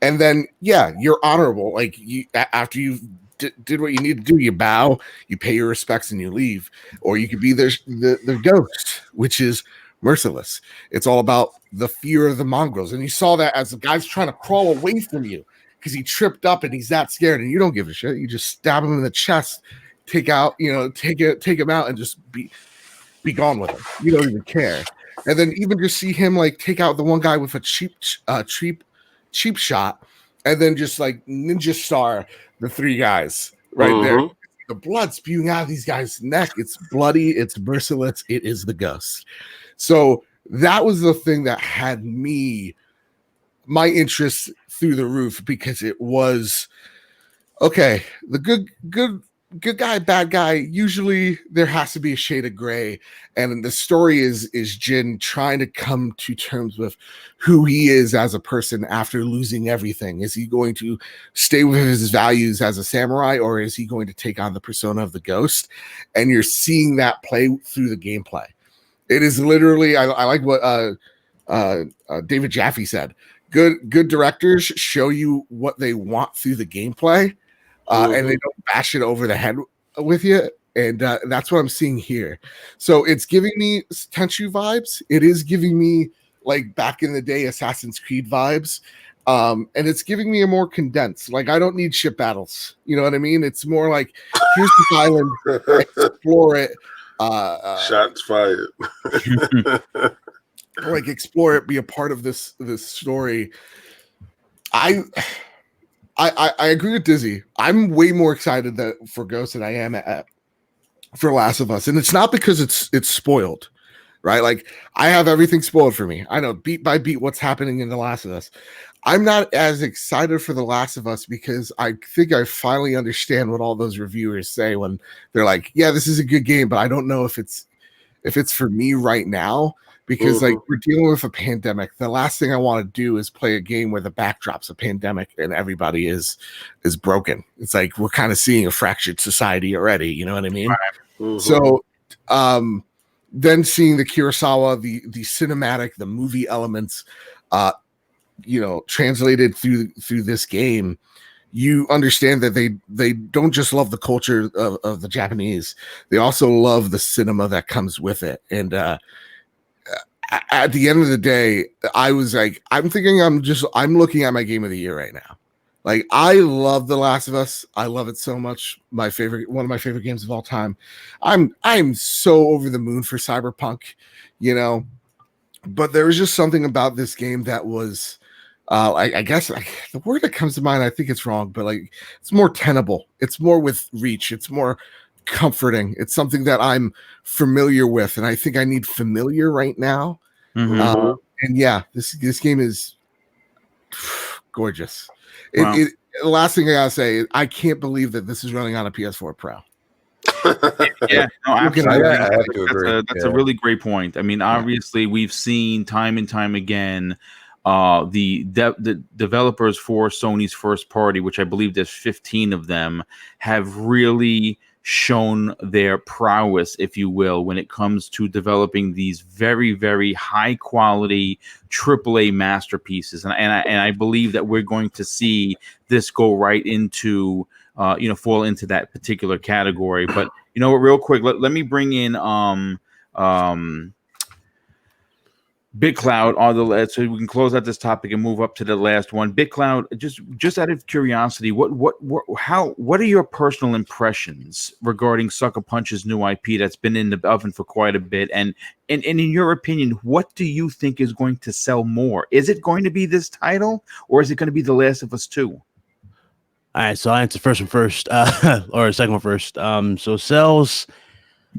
And then, you're honorable. Like after you did what you need to do, you bow, you pay your respects, and you leave. Or you could be the ghost, which is merciless. It's all about the fear of the Mongols. And you saw that as the guy's trying to crawl away from you because he tripped up and he's that scared, and you don't give a shit. You just stab him in the chest, take him out, and just be gone with him. You don't even care. And then even just see him like take out the one guy with a cheap shot, and then just like ninja star the three guys right there. The blood spewing out of these guys' neck. It's bloody, it's merciless, it is the ghost. So that was the thing that had my interest through the roof, because it was okay. The good guy, bad guy, usually there has to be a shade of gray, and the story is Jin trying to come to terms with who he is as a person after losing everything. Is he going to stay with his values as a samurai, or is he going to take on the persona of the ghost? And you're seeing that play through the gameplay. It is literally, I like what David Jaffe said. Good directors show you what they want through the gameplay. And they don't bash it over the head with you. And that's what I'm seeing here. So it's giving me Tenchu vibes. It is giving me like back in the day Assassin's Creed vibes. And it's giving me a more condensed, like I don't need ship battles. You know what I mean? It's more like, here's this island, explore it. Shots fired. Like explore it, be a part of this story. I agree with Dizzy. I'm way more excited for Ghost than I am for Last of Us, and it's not because it's spoiled. right? Like I have everything spoiled for me. I know beat by beat what's happening in The Last of Us. I'm not as excited for The Last of Us because I think I finally understand what all those reviewers say when they're like, yeah, this is a good game, but I don't know if it's for me right now, because like we're dealing with a pandemic. The last thing I want to do is play a game where the backdrop's a pandemic and everybody is broken. It's like we're kind of seeing a fractured society already, you know what I mean? So then seeing the Kurosawa, the cinematic, the movie elements translated through this game, you understand that they don't just love the culture of the Japanese, they also love the cinema that comes with it. And at the end of the day, I was like, I'm thinking I'm looking at my game of the year right now. Like, I love The Last of Us. I love it so much. One of my favorite games of all time. I'm so over the moon for Cyberpunk, but there was just something about this game that was I guess the word that comes to mind, I think it's wrong, but like it's more tenable. It's more with reach. It's more comforting. It's something that I'm familiar with, and I think I need familiar right now. And yeah, this game is gorgeous. Wow. The last thing I gotta say is I can't believe that this is running on a PS4 Pro. Yeah, no, absolutely. I have to agree. That's a really great point. I mean, obviously, we've seen time and time again the developers for Sony's first party, which I believe there's 15 of them, have really shown their prowess, if you will, when it comes to developing these very, very high quality AAA masterpieces. And I believe that we're going to see this go right into fall into that particular category. But real quick, let me bring in BitCloud so we can close out this topic and move up to the last one. BitCloud, just out of curiosity, what are your personal impressions regarding Sucker Punch's new IP that's been in the oven for quite a bit? And in your opinion, what do you think is going to sell more? Is it going to be this title, or is it going to be The Last of Us 2? All right, so I'll answer first one first, or second one first. So sales,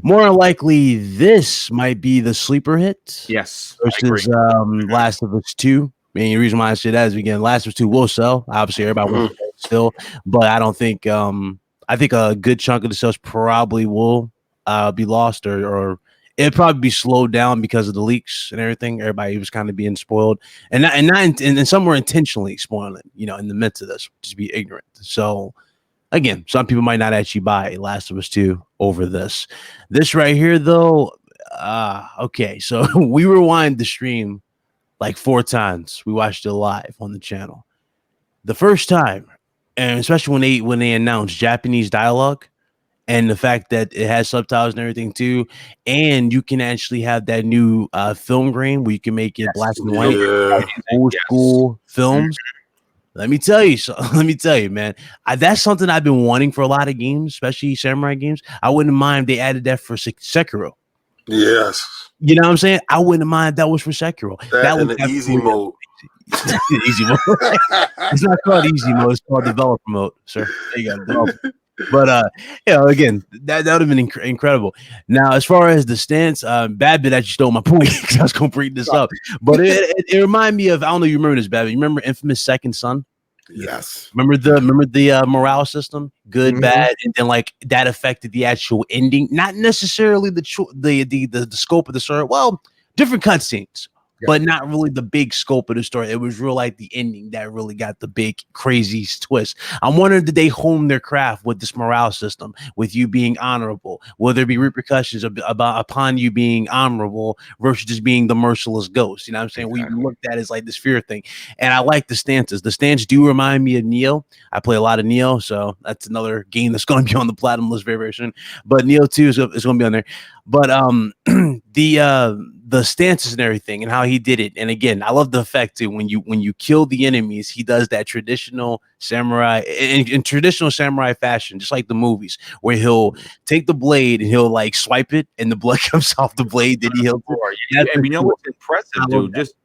more likely this might be the sleeper hit. Yes. Versus Last of Us 2. I mean, the reason why I say that is, again, Last of Us 2 will sell. Obviously, everybody wants it still. But I don't think I think a good chunk of the sales probably will be lost, or it'd probably be slowed down because of the leaks and everything. Everybody was kind of being spoiled, and some were intentionally spoiling it, in the midst of this, just be ignorant. So again, some people might not actually buy Last of Us 2 over this. This right here, though, okay. So we rewind the stream like 4 times. We watched it live on the channel. The first time, and especially when they announced Japanese dialogue, and the fact that it has subtitles and everything too, and you can actually have that new film grain where you can make it black and white, like old school films. Let me tell you, man. That's something I've been wanting for a lot of games, especially samurai games. I wouldn't mind if they added that for Sekiro. Yes. You know what I'm saying? I wouldn't mind if that was for Sekiro. That in the easy mode. Easy mode. It's not called easy mode. It's called developer mode, sir. There you go. But again, that would have been incredible. Now, as far as the stance, Bad Bit actually stole my point because I was going to bring this up. But it reminded me of, I don't know if you remember this, Bad Bit. You remember Infamous Second Son? Yes. Remember the morale system, good, bad, and then like that affected the actual ending, not necessarily the scope of the story. Well, different cutscenes. But not really the big scope of the story. It was real like the ending that really got the big crazy twist. I'm wondering, did they hone their craft with this morale system, with you being honorable? Will there be repercussions upon you being honorable versus just being the merciless ghost? You know what I'm saying? We looked at it as like this fear thing. And I like the stances. The stance do remind me of Neo. I play a lot of Neo, so that's another game that's going to be on the platinum list very, very soon. But Neo 2 is going to be on there. But the stances and everything and how he did it, and again, I love the effect too. When you kill the enemies, he does that traditional samurai in traditional samurai fashion, just like the movies, where he'll take the blade and he'll like swipe it, and the blood comes off the blade. Then he'll. And you know what's impressive, dude? Just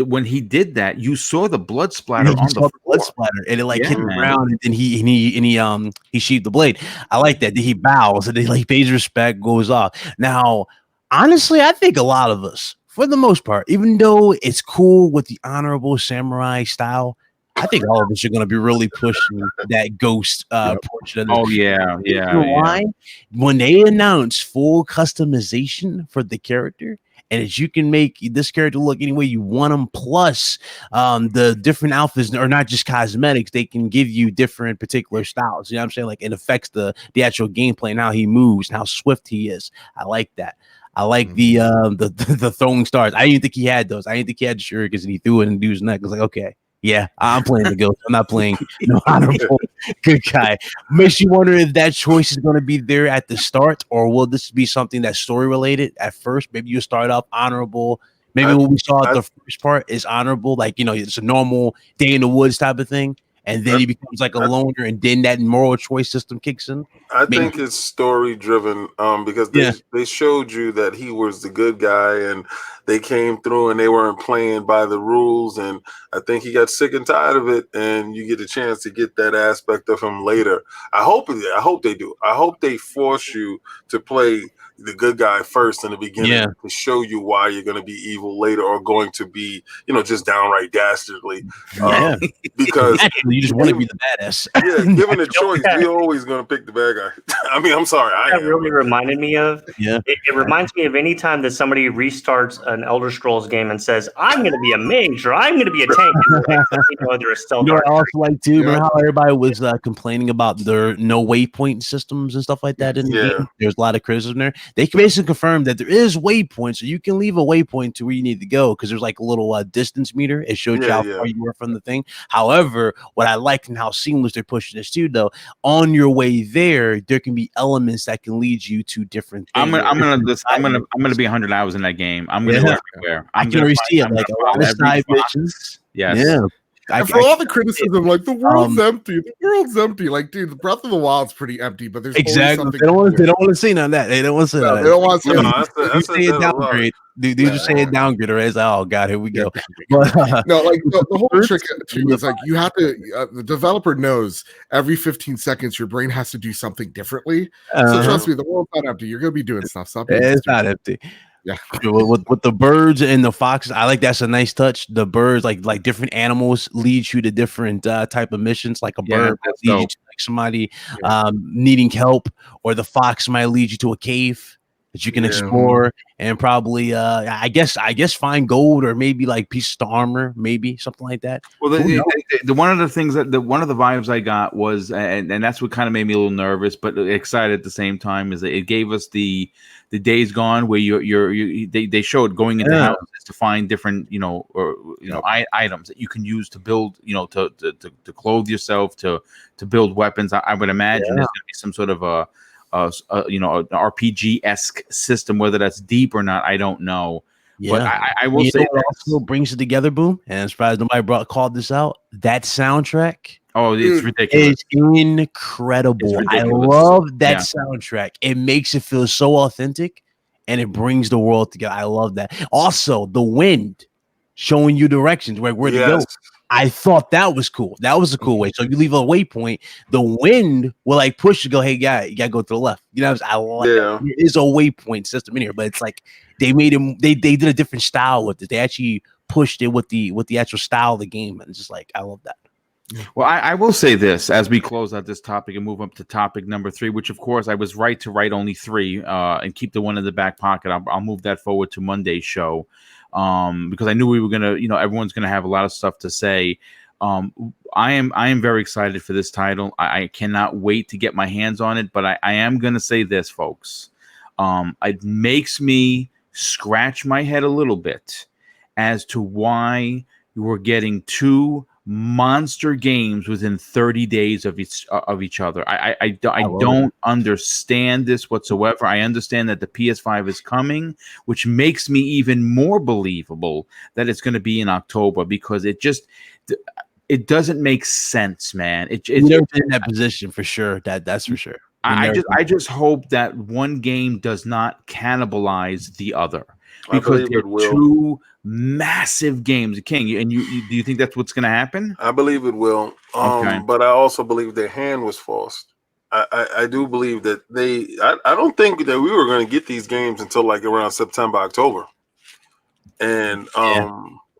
when he did that, you saw the blood splatter on the blood splatter, and it like hit the ground, and then he sheathed the blade. I like that. Then he bows, and then like pays respect, goes off. Now, Honestly, I think a lot of us, for the most part, even though it's cool with the honorable samurai style, I think all of us are going to be really pushing that ghost portion of this. Oh yeah, You know why? When they announce full customization for the character, and as you can make this character look any way you want them, plus the different outfits are not just cosmetics, they can give you different particular styles. You know what I'm saying? Like it affects the actual gameplay and how he moves and how swift he is. I like that. I like the throwing stars. I didn't think he had those. I didn't think he had shurikens, and he threw it in the dude's neck. I was like, okay, yeah, I'm playing the ghost. I'm not playing no honorable good guy. Makes you wonder if that choice is going to be there at the start, or will this be something that's story related at first? Maybe you start off honorable. Maybe what we saw at the first part is honorable, like it's a normal day in the woods type of thing, and then he becomes like a loner, and then that moral choice system kicks in. I think it's story driven because they showed you that he was the good guy and they came through and they weren't playing by the rules, and I think he got sick and tired of it, and you get a chance to get that aspect of him later. I hope they do. I hope they force you to play the good guy first in the beginning to show you why you're going to be evil later, or going to be just downright dastardly. Because you just want to be the badass. Given a choice, we're always going to pick the bad guy. I mean, I'm sorry. That really reminded me of. It reminds me of any time that somebody restarts an Elder Scrolls game and says, "I'm going to be a mage," or "I'm going to be a tank." They're a stealth. I also like too. Remember how everybody was complaining about their no waypoint systems and stuff like that in the game? There's a lot of criticism there. They can basically confirm that there is waypoints, so you can leave a waypoint to where you need to go because there's like a little distance meter. It showed you how far you were from the thing. However, what I like and how seamless they're pushing this too, though, on your way there can be elements that can lead you to different things. I'm gonna be 100 hours in that game. I'm gonna go everywhere. I can already see it, like a lot of side missions. Yes. Yeah. For all the criticism, like the world's empty, the world's empty. Like, dude, the Breath of the Wild's pretty empty, but there's exactly. They don't want to see none of that. They don't want to see that. They don't want to you say it downgrade. Dude, just say it downgrade, or it's like, oh god, here we go. But, no, like the whole trick is like you have to. The developer knows every 15 seconds your brain has to do something differently. So trust me, the world's not empty. You're gonna be doing stuff. It's not empty. Yeah, with the birds and the foxes, I like that's a nice touch. The birds, like different animals, lead you to different type of missions. Like a bird leads you to like somebody needing help, or the fox might lead you to a cave that you can explore and probably I guess find gold or maybe like pieces of armor, maybe something like that. Well, the one of the things that one of the vibes I got was, and that's what kind of made me a little nervous but excited at the same time, is that it gave us the Days Gone where they showed going into houses to find different items that you can use to build, to clothe yourself, to build weapons. I would imagine there's going to be some sort of an RPG-esque system, whether that's deep or not, I don't know. Yeah. But I will say that also brings it together, Boom. And I'm surprised nobody called this out. That soundtrack. Oh, it's ridiculous. It's incredible. I love that soundtrack. It makes it feel so authentic and it brings the world together. I love that. Also, the wind showing you directions where to go. I thought that was cool. That was a cool way. So if you leave a waypoint, the wind will like push you, go, hey guy, you gotta go to the left. You know, I like that. There is a waypoint system in here, but it's like they made him. They did a different style with it. They actually pushed it with the actual style of the game, and it's just like I love that. Well, I will say this as we close out this topic and move up to topic number 3, which of course I was right to write only 3 and keep the one in the back pocket. I'll move that forward to Monday's show because I knew we were gonna, everyone's gonna have a lot of stuff to say. I am very excited for this title. I cannot wait to get my hands on it. But I am gonna say this, folks. It makes me scratch my head a little bit as to why we're getting 2 monster games within 30 days of each other. I don't understand this whatsoever. I understand that the PS5 is coming, which makes me even more believable that it's going to be in October, because it doesn't make sense, man. It's never been in that position for sure. That's for sure. I just hope that one game does not cannibalize the other, because they're 2 massive games. King, and you do you think that's what's going to happen? I believe it will. But I also believe their hand was forced. I do believe that I don't think that we were going to get these games until like around September, October. And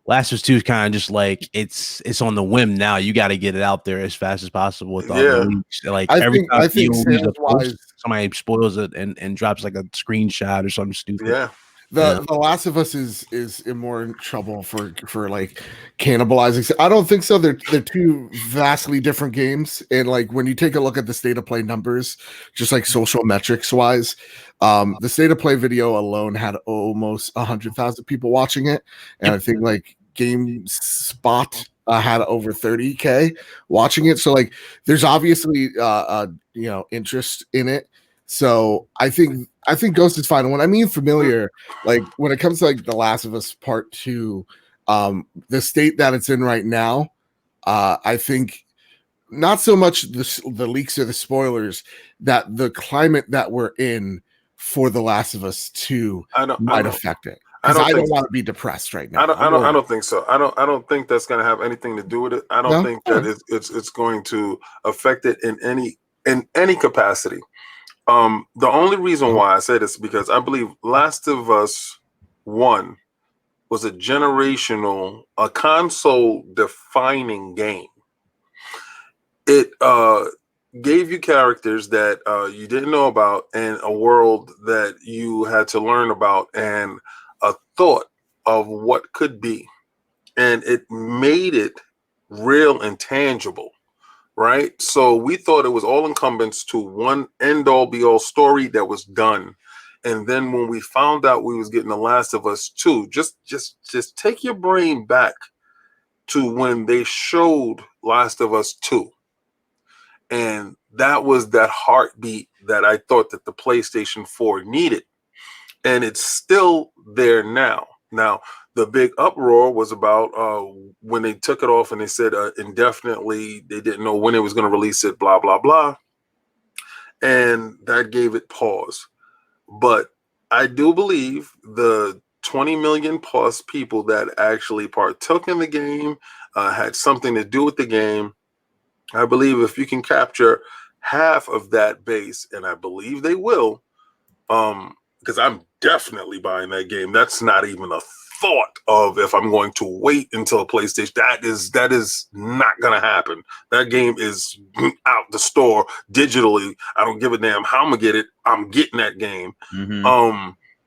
Last of Us 2 is kind of just like it's on the whim now. You got to get it out there as fast as possible with all the leaks. Like every time you release a post, somebody spoils it and drops like a screenshot or something stupid. Yeah. The Last of Us is more in trouble for like cannibalizing. I don't think so. They're two vastly different games, and like when you take a look at the state of play numbers, just like social metrics wise, the state of play video alone had almost 100,000 people watching it, and I think like GameSpot had over 30K watching it. So like, there's obviously interest in it. So I think Ghost is fine. And when I mean familiar, like when it comes to like The Last of Us Part 2, the state that it's in right now, I think not so much the leaks or the spoilers, that the climate that we're in for The Last of Us 2 might affect it. Because I don't want to be depressed right now. I don't think so. I don't think that's going to have anything to do with it. I don't think that it's going to affect it in any capacity. The only reason why I say this is because I believe Last of Us 1 was a console defining game. It gave you characters that you didn't know about, and a world that you had to learn about, and a thought of what could be. And it made it real and tangible. Right. So we thought it was all incumbents to one end all be all story that was done. And then when we found out we was getting The Last of Us 2, just take your brain back to when they showed Last of Us 2. And that was that heartbeat that I thought that the PlayStation 4 needed. And it's still there now. Now, the big uproar was about when they took it off and they said indefinitely, they didn't know when it was going to release it, blah, blah, blah. And that gave it pause. But I do believe the 20 million plus people that actually partook in the game had something to do with the game. I believe if you can capture half of that base, and I believe they will, because I'm definitely buying that game. That's not even a thought of if I'm going to wait until a PlayStation. That is not going to happen. That game is out the store digitally. I don't give a damn how I'm gonna get it. I'm getting that game.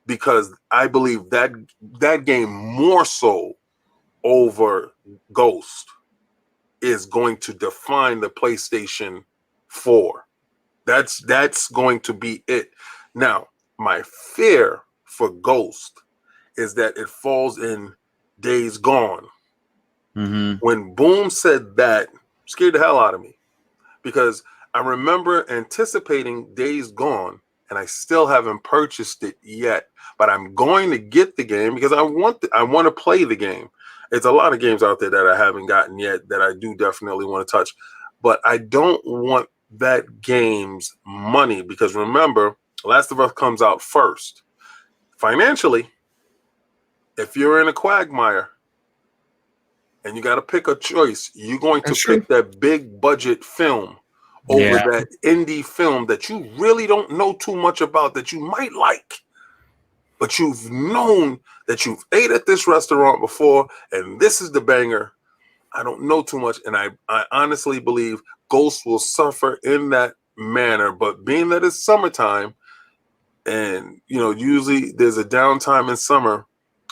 Because I believe that game more so over Ghost is going to define the PlayStation 4. That's going to be it. Now, my fear for Ghost is that it falls in Days Gone. When Boom said that, scared the hell out of me, because I remember anticipating Days Gone, and I still haven't purchased it yet. But I'm going to get the game because I want to play the game. It's a lot of games out there that I haven't gotten yet that I do definitely want to touch, but I don't want that game's money, because remember, Last of Us comes out first. Financially, if you're in a quagmire and you got to pick a choice, you're going to pick that big budget film over that indie film that you really don't know too much about, that you might like, but you've known that you've ate at this restaurant before and this is the banger. I don't know too much, and I honestly believe Ghost will suffer in that manner. But being that it's summertime, and usually there's a downtime in summer,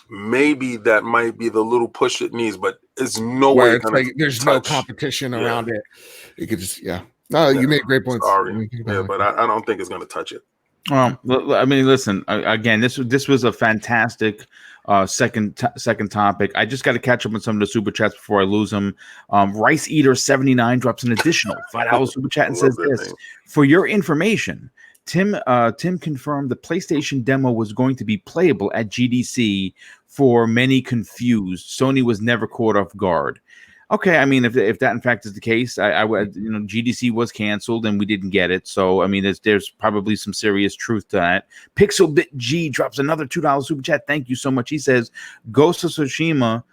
maybe that might be the little push it needs, but it's no way. It's like there's no competition around it. You could just No, you made great points. Sorry. But I don't think it's going to touch it. I mean, listen. Again, this was a fantastic second topic. I just got to catch up on some of the super chats before I lose them. Rice Eater 79 drops an additional $5 super chat and says this: for your information, Tim confirmed the PlayStation demo was going to be playable at GDC. For many confused, Sony was never caught off guard. Okay, I mean, if that in fact is the case, I would, GDC was canceled and we didn't get it. So I mean, there's probably some serious truth to that. Pixelbit G drops another $2 super chat. Thank you so much. He says, Ghost of Tsushima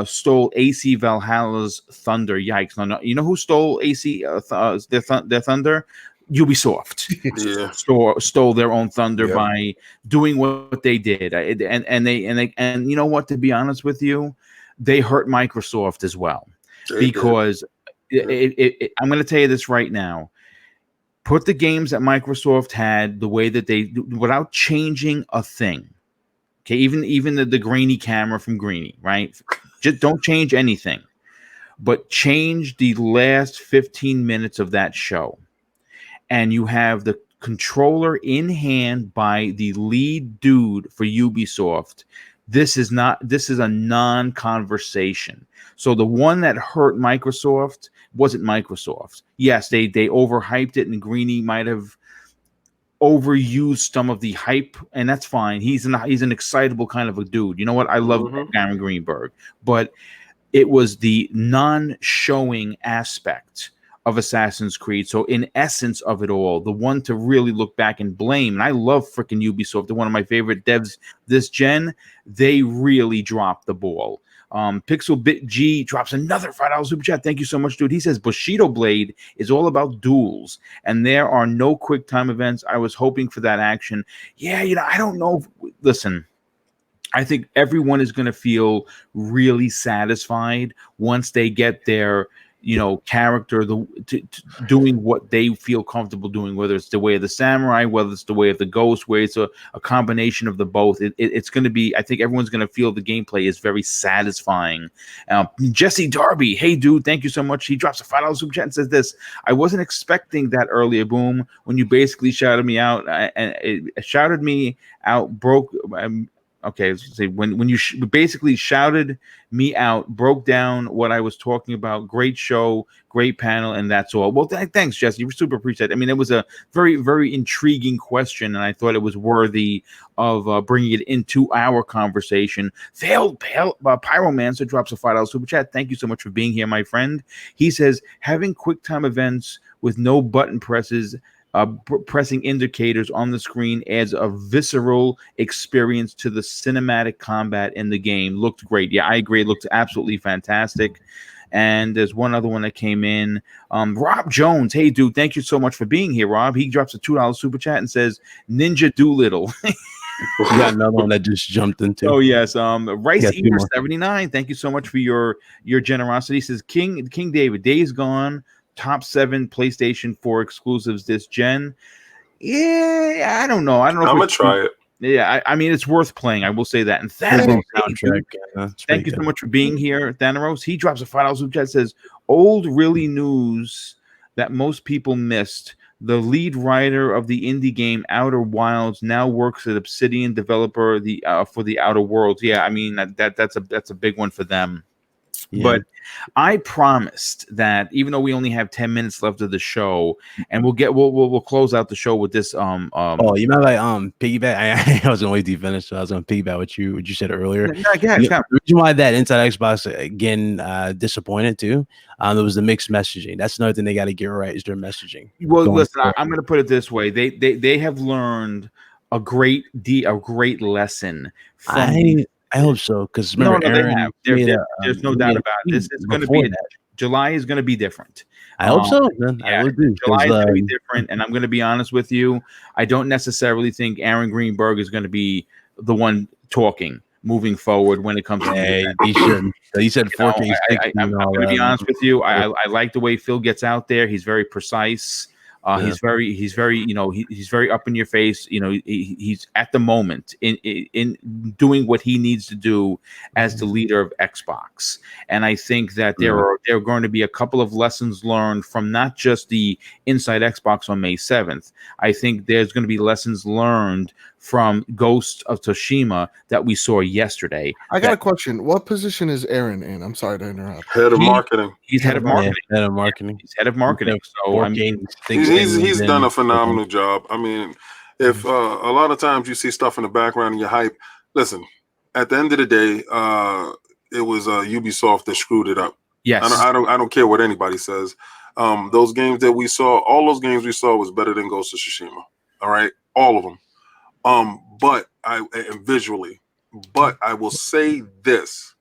stole AC Valhalla's thunder. Yikes! No, you know who stole AC their thunder? Ubisoft stole their own thunder by doing what they did, and you know what? To be honest with you, they hurt Microsoft as well, because I'm going to tell you this right now. Put the games that Microsoft had the way that they, without changing a thing. Okay, even the grainy camera from Greeny, right? Just don't change anything, but change the last 15 minutes of that show. And you have the controller in hand by the lead dude for Ubisoft. This is a non-conversation. So the one that hurt Microsoft wasn't Microsoft. Yes, they overhyped it, and Greeny might have overused some of the hype, and that's fine. He's an excitable kind of a dude. You know what? I love Aaron Greenberg, but it was the non-showing aspect of Assassin's Creed. So in essence of it all, the one to really look back and blame, and I love freaking Ubisoft, they're one of my favorite devs this gen, they really dropped the ball. Pixelbit G drops another $5 super chat. Thank you so much, dude. He says Bushido Blade is all about duels, and there are no quick time events. I was hoping for that action. Yeah, I don't know. Listen, I think everyone is going to feel really satisfied once they get their character doing what they feel comfortable doing, whether it's the way of the samurai, whether it's the way of the ghost, where it's a combination of the both. It's going to be, I think everyone's going to feel the gameplay is very satisfying. Jesse Darby, hey dude, thank you so much. He drops a $5 super chat and says this: I wasn't expecting that earlier, Boom, when you basically shouted me out, and it shouted me out, broke. Okay, say when you basically shouted me out, broke down what I was talking about. Great show, great panel, and that's all. Well, thanks, Jesse. We super appreciate it. I mean, it was a very, very intriguing question, and I thought it was worthy of bringing it into our conversation. Pyromancer drops a $5 super chat. Thank you so much for being here, my friend. He says, having quick time events with no button presses, pressing indicators on the screen adds a visceral experience to the cinematic combat in the game. Looked great. Yeah, I agree. It looked absolutely fantastic. And there's one other one that came in. Rob Jones. Hey, dude, thank you so much for being here, Rob. He drops a $2 super chat and says, Ninja Doolittle. You got another one that just jumped into. Oh, yes. Rice Eater 79. Thank you so much for your generosity. He says, King David, Days Gone, top 7 PlayStation 4 exclusives this gen. Yeah, I don't know. I'm gonna try it. Yeah, I mean, it's worth playing. I will say that. And Thanaros, thank you so much for being here, Thanaros. He drops a $5 super chat. Says, old really news that most people missed. The lead writer of the indie game Outer Wilds now works at Obsidian developer for the Outer Worlds. Yeah, I mean that's a big one for them. Yeah. But I promised that even though we only have 10 minutes left of the show, and we'll close out the show with this. You know, like piggyback. I was gonna wait till you finish. So I was gonna piggyback what you said earlier. The reason why that Inside Xbox again disappointed too. There was the mixed messaging. That's another thing they got to get right is their messaging. Well, listen, I'm gonna put it this way: they have learned a great lesson from. I hope so, because no, they have. There's no doubt about it. This is going to be July is going to be different. I hope so. Man. Yeah, July is going to be different, and I'm going to be honest with you. I don't necessarily think Aaron Greenberg is going to be the one talking moving forward when it comes to. He shouldn't. He said 4K. I'm going to be honest with you. I like the way Phil gets out there. He's very precise. He's very, he's very up in your face. He's at the moment in doing what he needs to do as the leader of Xbox. And I think that there are going to be a couple of lessons learned from not just the Inside Xbox on May 7th. I think there's going to be lessons learned from Ghost of Tsushima that we saw yesterday. I got a question. What position is Aaron in? I'm sorry to interrupt. Head of marketing. He's head of marketing. Head of marketing. He's head of marketing. So I mean, he's done a phenomenal job. I mean, if a lot of times you see stuff in the background and you're hype, listen. At the end of the day, it was Ubisoft that screwed it up. Yes, I don't care what anybody says. Those games that we saw, all those games we saw was better than Ghost of Tsushima. All right, all of them. But I will say this: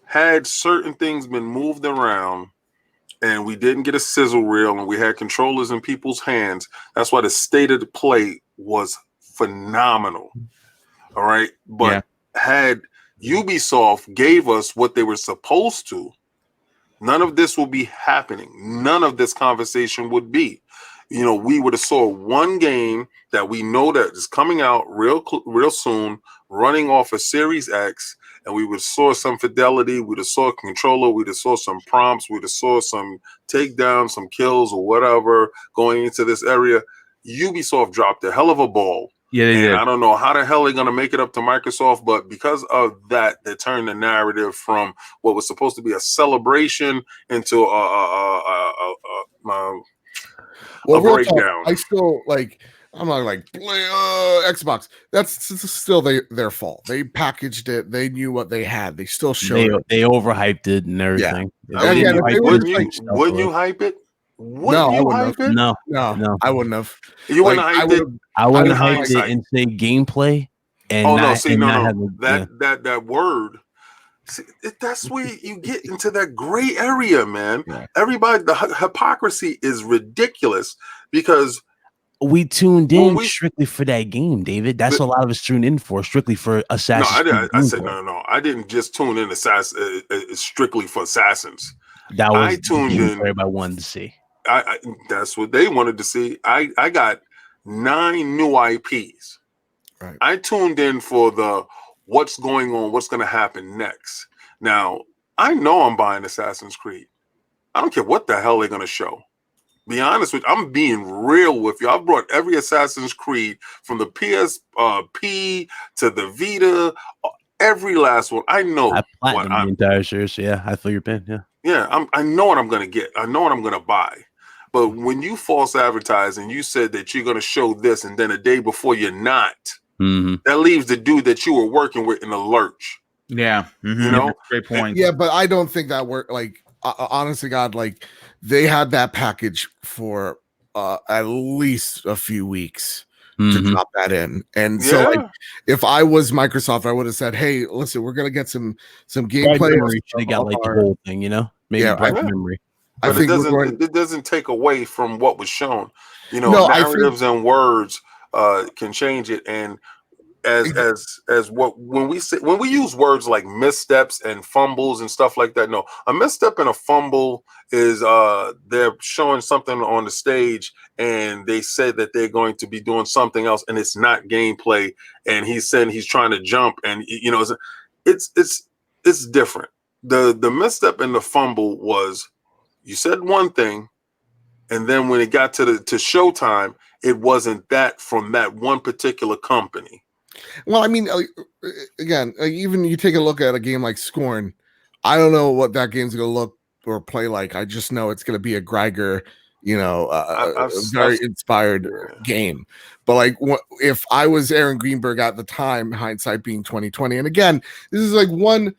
had certain things been moved around, and we didn't get a sizzle reel, and we had controllers in people's hands. That's why the state of the play was phenomenal. All right, but had Ubisoft gave us what they were supposed to, none of this would be happening. None of this conversation would be. You know, we would have saw one game that we know that is coming out real soon, running off a Series X, and we would have saw some fidelity, we'd have saw a controller, we'd have saw some prompts, we'd have saw some takedowns, some kills or whatever going into this area. Ubisoft dropped a hell of a ball. I don't know how the hell they're going to make it up to Microsoft, but because of that, they turned the narrative from what was supposed to be a celebration into a breakdown. I still I'm not like Xbox. That's still their fault. They packaged it. They knew what they had. They still showed they overhyped it and everything. Yeah. Wouldn't you hype it? No, I wouldn't have. No, I wouldn't have. You wouldn't hype it? I wouldn't hype it and say gameplay. And that word. See, that's where you get into that gray area, man. Yeah. Everybody, the hypocrisy is ridiculous because we tuned in strictly for that game, David. That's a lot of us tuned in for, strictly for Assassin's Creed. I said no. I didn't just tune in strictly for Assassins. That was I tuned in. Everybody wanted to see. That's what they wanted to see. I got 9 new IPs. Right. I tuned in for the what's going on, what's going to happen next. Now, I know I'm buying Assassin's Creed. I don't care what the hell they're going to show. Be honest with you, I'm being real with you. I brought every Assassin's Creed from the PSP to the Vita, every last one. I know. I platinum the entire series. Yeah, I feel your pain. Yeah. Yeah, I know what I'm going to get. I know what I'm going to buy. But when you false advertise and you said that you're going to show this and then a day before you're not, that leaves the dude that you were working with in a lurch. Yeah. Mm-hmm. You know? Great point. Yeah, but I don't think that worked. Like, honest to God, like, they had that package for at least a few weeks to drop that in. And so, like, if I was Microsoft, I would have said, hey, listen, we're going to get some gameplay. They got like the whole thing, you know? Maybe memory. But I think it doesn't take away from what was shown. You know, narratives and words can change it. And when we use words like missteps and fumbles and stuff like that, no, a misstep and a fumble is they're showing something on the stage and they said that they're going to be doing something else and it's not gameplay. And he's saying he's trying to jump and you know it's different. The misstep and the fumble was you said one thing, and then when it got to showtime, it wasn't that from that one particular company. Well, I mean, again, even you take a look at a game like Scorn, I don't know what that game's going to look or play like. I just know it's going to be a Greiger, very inspired game. But like, if I was Aaron Greenberg at the time, hindsight being 2020, and again, this is like one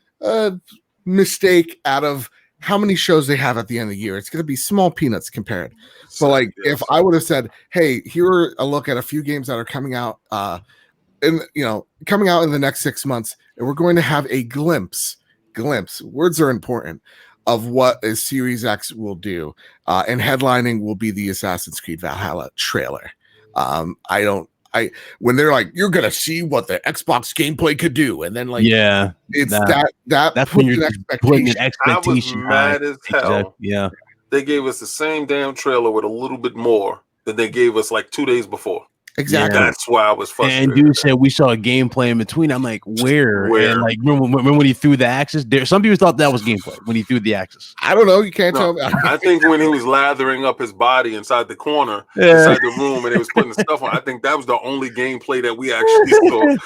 mistake out of how many shows they have at the end of the year. It's going to be small peanuts compared. So like, if I would have said, hey, here a look at a few games that are coming out, coming out in the next 6 months, and we're going to have a glimpse, words are important, of what a Series X will do. And headlining will be the Assassin's Creed Valhalla trailer. When they're like, you're gonna see what the Xbox gameplay could do, and then like, yeah, it's that's when you're putting an I expectation. was mad as hell. Yeah, they gave us the same damn trailer with a little bit more than they gave us like 2 days before. Exactly. That's why I was frustrated. And dude said we saw a gameplay in between. I'm like, where? And like, remember when he threw the axes? Some people thought that was gameplay when he threw the axes. I don't know. You can't tell me. I think when he was lathering up his body inside the corner, inside the room, and he was putting the stuff on, I think that was the only gameplay that we actually saw. And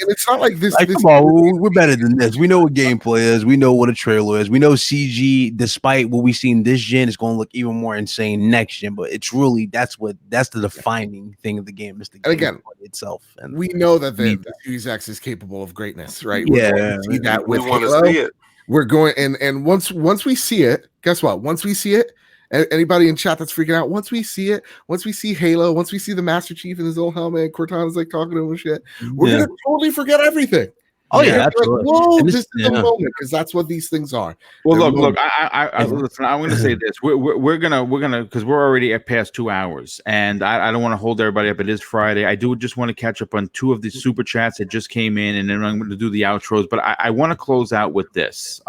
it's not like this. Like, come on, we're better than this. We know what gameplay is. We know what a trailer is. We know CG, despite what we've seen this gen, is going to look even more insane next gen. But it's really that's the defining thing of the game is the game itself. And we know that the Series X is capable of greatness, right? Yeah, we want to see it. We're going and once we see it, guess what? Once we see it, anybody in chat that's freaking out, once we see it, once we see Halo, once we see the Master Chief in his old helmet, and Cortana's like talking to him and shit, we're gonna totally forget everything. Oh yeah, Like, absolutely. whoa, And this is the moment, because that's what these things are. Well, They're look. moments. Listen. I'm going to say this. We're gonna because we're already at past 2 hours, and I don't want to hold everybody up. It is Friday. I do just want to catch up on 2 of the super chats that just came in, and then I'm going to do the outros. But I want to close out with this.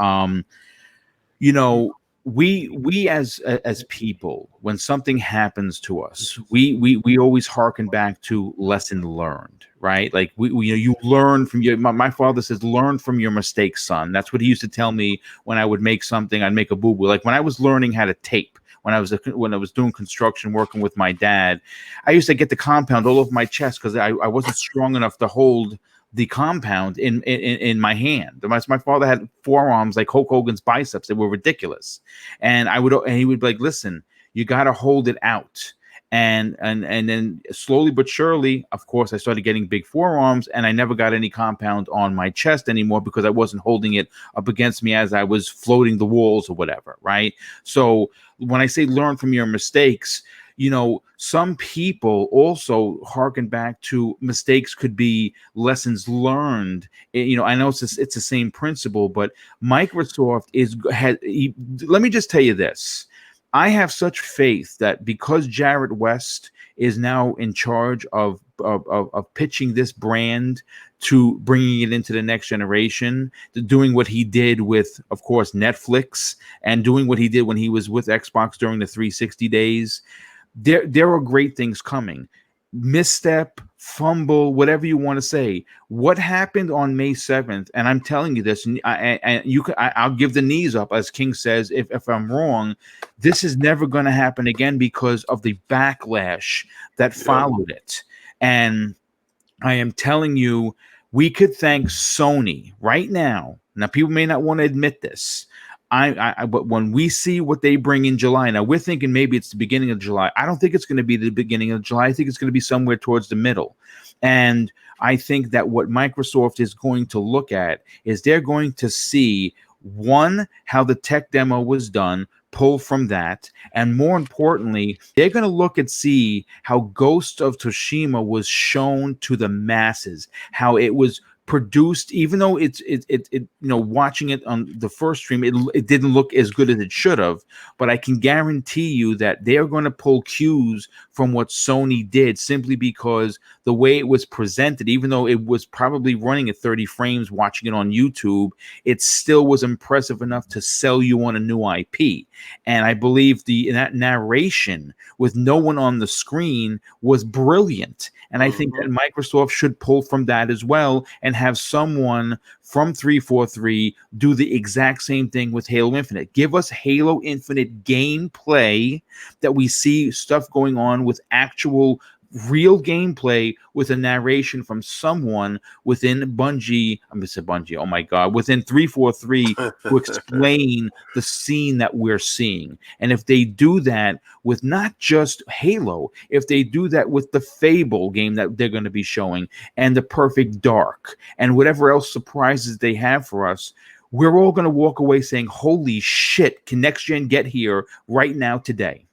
You know, we as people, when something happens to us, we always harken back to lesson learned, right? Like you know, you learn from your my father says, learn from your mistakes, son. That's what he used to tell me when I would make something. I'd make a boo-boo. Like when I was learning how to tape, when I was doing construction, working with my dad, I used to get the compound all over my chest because I wasn't strong enough to hold the compound in my hand. My father had forearms like Hulk Hogan's biceps. They were ridiculous. And he would be like, listen, you got to hold it out. And then slowly but surely, of course, I started getting big forearms, and I never got any compound on my chest anymore because I wasn't holding it up against me as I was floating the walls or whatever, right? So when I say learn from your mistakes, you know, some people also harken back to mistakes could be lessons learned. You know, I know it's the same principle, but Microsoft let me just tell you this. I have such faith that because Jarrett West is now in charge of pitching this brand to bringing it into the next generation, to doing what he did with, of course, Netflix, and doing what he did when he was with Xbox during the 360 days, there are great things coming. Misstep, fumble, whatever you want to say. What happened on May 7th, and I'm telling you this, and I'll give the knees up, as King says, if I'm wrong. This is never going to happen again because of the backlash that followed it. And I am telling you, we could thank Sony right now. Now, people may not want to admit this. But when we see what they bring in July, now we're thinking maybe it's the beginning of July. I don't think it's going to be the beginning of July. I think it's going to be somewhere towards the middle. And I think that what Microsoft is going to look at is they're going to see, one, how the tech demo was done, pull from that, and more importantly, they're going to look and see how Ghost of Tsushima was shown to the masses, how it was produced, even though it you know, watching it on the first stream, it didn't look as good as it should have. But I can guarantee you that they are going to pull cues from what Sony did, simply because the way it was presented, even though it was probably running at 30 frames watching it on YouTube, it still was impressive enough to sell you on a new IP. And I believe that narration with no one on the screen was brilliant. And I think that Microsoft should pull from that as well, and have someone from 343 do the exact same thing with Halo Infinite. Give us Halo Infinite gameplay, that we see stuff going on with actual real gameplay, with a narration from someone within Bungie. I'm gonna say Bungie. Oh my God, within 343 to explain the scene that we're seeing. And if they do that with not just Halo, if they do that with the Fable game that they're going to be showing, and the Perfect Dark, and whatever else surprises they have for us, we're all going to walk away saying, "Holy shit! Can next gen get here right now today?"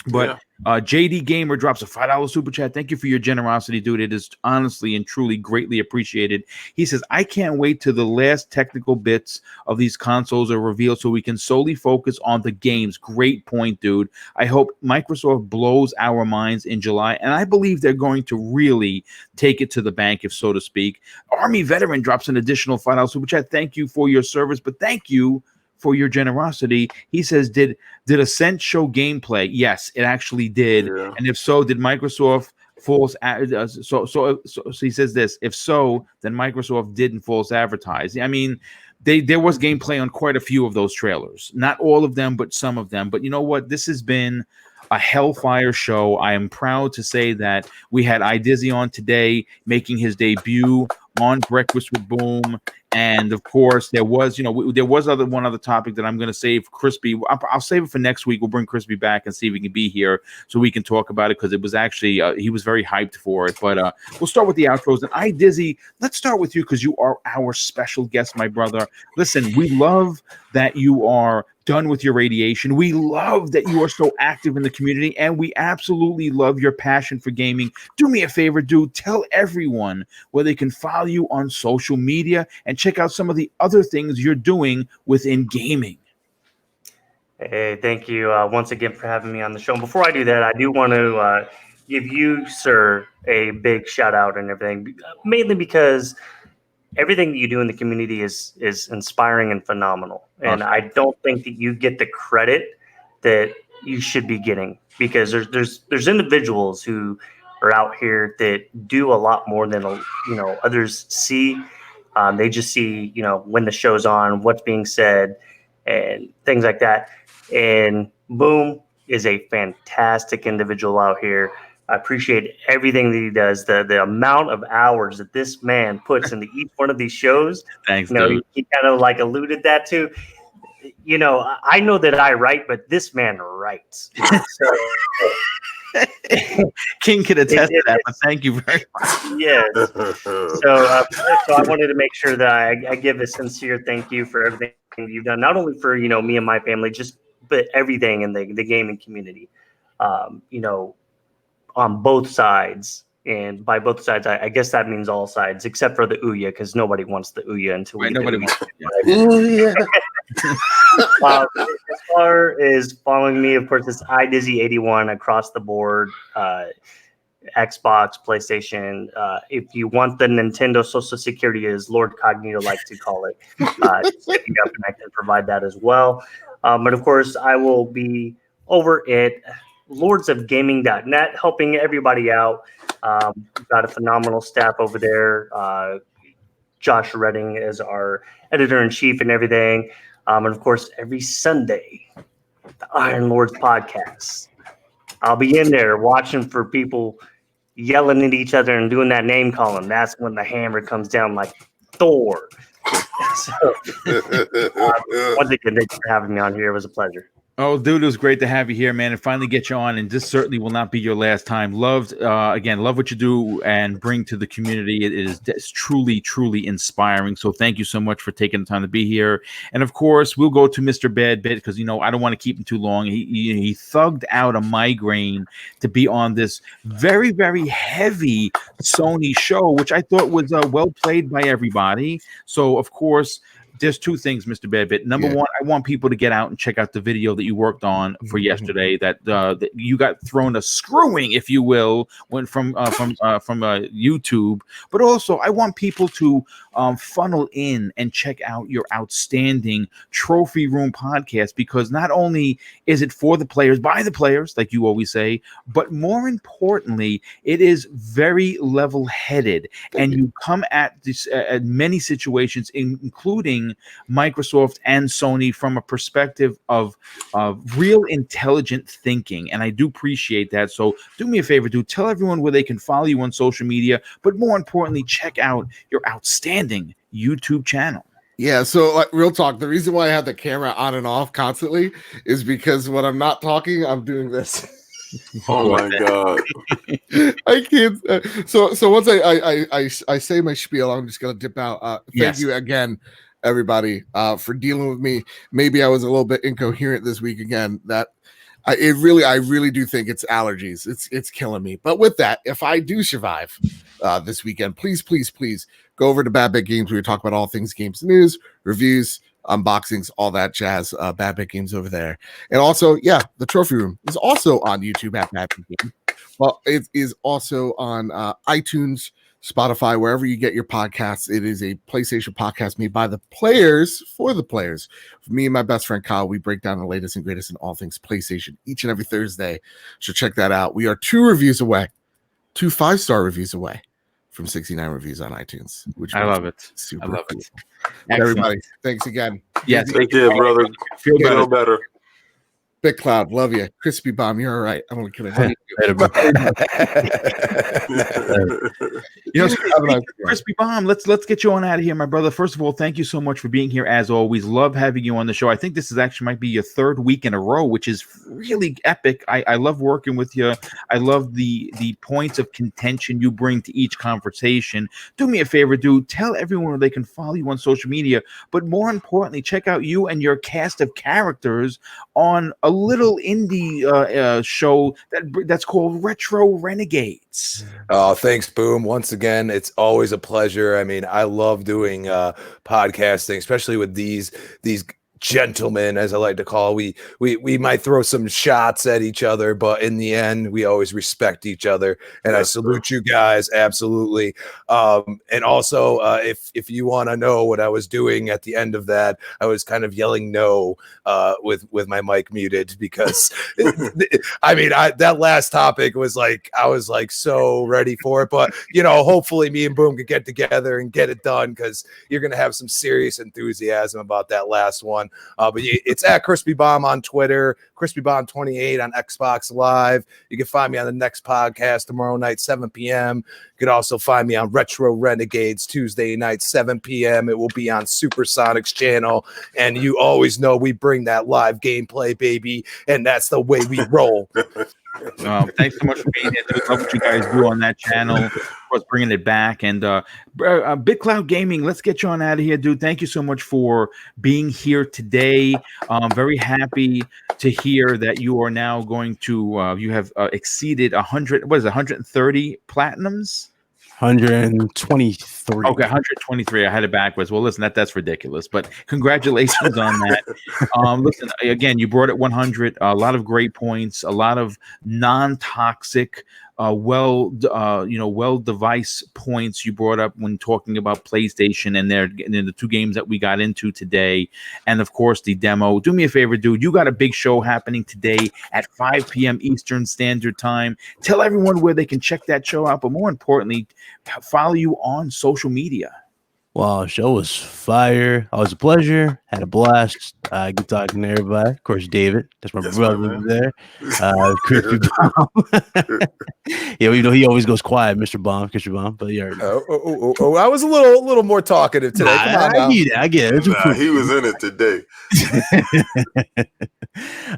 But JD Gamer drops a $5 super chat. Thank you for your generosity, dude. It is honestly and truly greatly appreciated. He says, I can't wait till the last technical bits of these consoles are revealed so we can solely focus on the games. Great point, dude. I hope Microsoft blows our minds in July, and I believe they're going to really take it to the bank, if so to speak. Army Veteran drops an additional $5 super chat. Thank you for your service, but thank you for your generosity. He says, did Ascent show gameplay? Yes, it actually did. Yeah. And if so, did Microsoft false so he says this, if so, then Microsoft didn't false advertise. I mean, there was gameplay on quite a few of those trailers, not all of them, but some of them. But you know what, this has been a hellfire show. I am proud to say that we had iDizzy on today, making his debut on Breakfast with Boom. And of course, there was, there was one other topic that I'm going to save Crispy. I'll save it for next week. We'll bring Crispy back and see if he can be here so we can talk about it, because it was actually, he was very hyped for it. But we'll start with the outros. And iDizzy, let's start with you, because you are our special guest, my brother. Listen, we love that you are done with your radiation. We love that you are so active in the community, and we absolutely love your passion for gaming. Do me a favor, dude. Tell everyone where they can follow you on social media and check out some of the other things you're doing within gaming. Hey, thank you once again for having me on the show. And before I do that, I do want to give you, sir, a big shout out and everything, mainly because everything that you do in the community is inspiring and phenomenal. And I don't think that you get the credit that you should be getting, because there's individuals who are out here that do a lot more than others see. They just see when the show's on, what's being said, and things like that. And Boom is a fantastic individual out here. I appreciate everything that he does. The amount of hours that this man puts into each one of these shows. Thanks, dude. He kind of like alluded that to. I know that I write, but this man writes. So, King can attest to that, but thank you very much. Yes. So I wanted to make sure that I give a sincere thank you for everything you've done, not only for me and my family, but everything in the gaming community. On both sides. And by both sides, I guess that means all sides, except for the Ouya, because nobody wants the Ouya until we get nobody the Ouya. As far as following me, of course, it's iDizzy81 across the board, Xbox, PlayStation. If you want the Nintendo Social Security, as Lord Cognito likes to call it, just hit me up and I can provide that as well. But of course, I will be over at lordsofgaming.net helping everybody out. We've got a phenomenal staff over there. Josh Redding is our editor-in-chief and everything. And of course, every Sunday, the Iron Lords podcast. I'll be in there watching for people yelling at each other and doing that name calling. That's when the hammer comes down like Thor. So, once again, thank you for having me on here. It was a pleasure. Oh, dude, it was great to have you here, man, and finally get you on. And this certainly will not be your last time. Love what you do and bring to the community. It's truly, truly inspiring. So thank you so much for taking the time to be here. And of course, we'll go to Mr. Bad Bit because I don't want to keep him too long. He thugged out a migraine to be on this very, very heavy Sony show, which I thought was well played by everybody. So of course, there's two things, Mr. Badbit. Number one, I want people to get out and check out the video that you worked on for yesterday. That you got thrown a screwing, if you will, from YouTube. But also, I want people to funnel in and check out your outstanding Trophy Room podcast, because not only is it for the players, by the players, like you always say, but more importantly, it is very level-headed, and you come at this at many situations, including Microsoft and Sony, from a perspective of real intelligent thinking, and I do appreciate that. So do me a favor, dude, tell everyone where they can follow you on social media, but more importantly, check out your outstanding YouTube channel. Yeah, so like, real talk, the reason why I have the camera on and off constantly is because when I'm not talking, I'm doing this. Oh my god. I can't. So once I say my spiel, I'm just gonna dip out. Thank you again, everybody, for dealing with me. Maybe I was a little bit incoherent this week again. I really do think it's allergies. It's killing me. But with that, if I do survive this weekend, please go over to Bad Bit Games, where we talk about all things games news, reviews, unboxings, all that jazz. Bad Bit Games over there. And also, the Trophy Room is also on YouTube at Bad Bit Games. Well, it is also on iTunes, Spotify, wherever you get your podcasts. It is a PlayStation podcast made by the players for the players. Me and my best friend Kyle, we break down the latest and greatest in all things PlayStation each and every Thursday. So check that out. We are 2 5-star reviews away from 69 reviews on iTunes, which I love it. Super I love cool. it. Everybody, thanks again. Yes, Thank you, brother. Feel better. Big Cloud, love you. Crispy Bomb, you're all right. I'm only kidding. Love You know, speaking of Crispy Bomb, let's get you on out of here, my brother. First of all, thank you so much for being here as always. Love having you on the show. I think this is actually might be your third week in a row, which is really epic. I love working with you. I love the points of contention you bring to each conversation. Do me a favor, dude. Tell everyone where they can follow you on social media, but more importantly, check out you and your cast of characters on a little indie show that's called Retro Renegades. Oh, thanks, Boom. Once again, it's always a pleasure. I mean, I love doing podcasting, especially with these gentlemen, as I like to call. We might throw some shots at each other, but in the end, we always respect each other. And I salute you guys, absolutely. And also, if you want to know what I was doing at the end of that, I was kind of yelling no with my mic muted because I mean, that last topic was like I was like so ready for it. But you know, hopefully, me and Boom could get together and get it done because you're gonna have some serious enthusiasm about that last one. But it's at Crispy Bomb on Twitter, Crispy Bomb 28 on Xbox Live. You can find me on the next podcast tomorrow night, 7 p.m. You can also find me on Retro Renegades Tuesday night, 7 p.m. It will be on Supersonic's channel. And you always know we bring that live gameplay, baby. And that's the way we roll. Thanks so much for being here. Love what you guys do on that channel. Of course, bringing it back. And Big Cloud Gaming, let's get you on out of here, dude. Thank you so much for being here today. I'm very happy to hear that you are now going to you have exceeded 130 platinums. 123. Okay, 123. I had it backwards. Well, listen, that's ridiculous. But congratulations on that. Listen, again, you brought it 100. A lot of great points. A lot of non-toxic, well-device points you brought up when talking about PlayStation and the two games that we got into today, and of course the demo. Do me a favor, dude. You got a big show happening today at 5 p.m. Eastern Standard Time. Tell everyone where they can check that show out, but more importantly, follow you on social media. Well, the show was fire. Always a pleasure. Had a blast. Good talking to everybody. Of course, David. That's my brother there. Crispy Bomb. Yeah, you know he always goes quiet, Mr. Bomb, Crispy Bomb. But yeah. I was a little more talkative today. Come on now. I get it. Nah, he was in it today.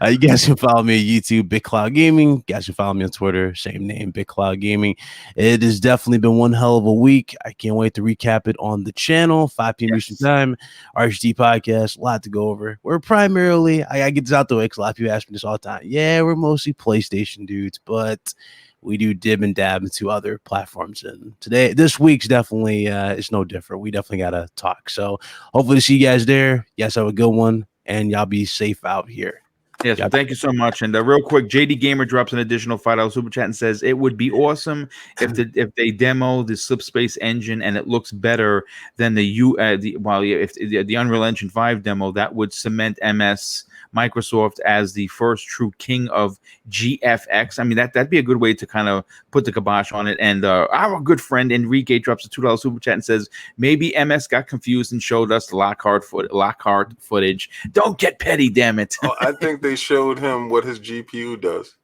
You guys can follow me on YouTube, Big Cloud Gaming. You guys can follow me on Twitter, same name, Big Cloud Gaming. It has definitely been one hell of a week. I can't wait to recap it on the channel, 5 p.m. Eastern Time. RHD podcast, a lot to go over. We're primarily, I get this out the way because a lot of people ask me this all the time. Yeah, we're mostly PlayStation dudes, but we do dib and dab into other platforms. And this week's definitely it's no different. We definitely got to talk. So hopefully to see you guys there. Yes, have a good one, and y'all be safe out here. Yes, thank you so much. And real quick, JD Gamer drops an additional $5 super chat and says it would be awesome if they demo the Slipspace engine and it looks better than the Unreal Engine 5 demo. That would cement Microsoft as the first true king of GFX. I mean, that'd be a good way to kind of put the kibosh on it. And our good friend Enrique drops a $2 super chat and says maybe MS got confused and showed us the Lockhart footage. Don't get petty, damn it. I think they showed him what his GPU does.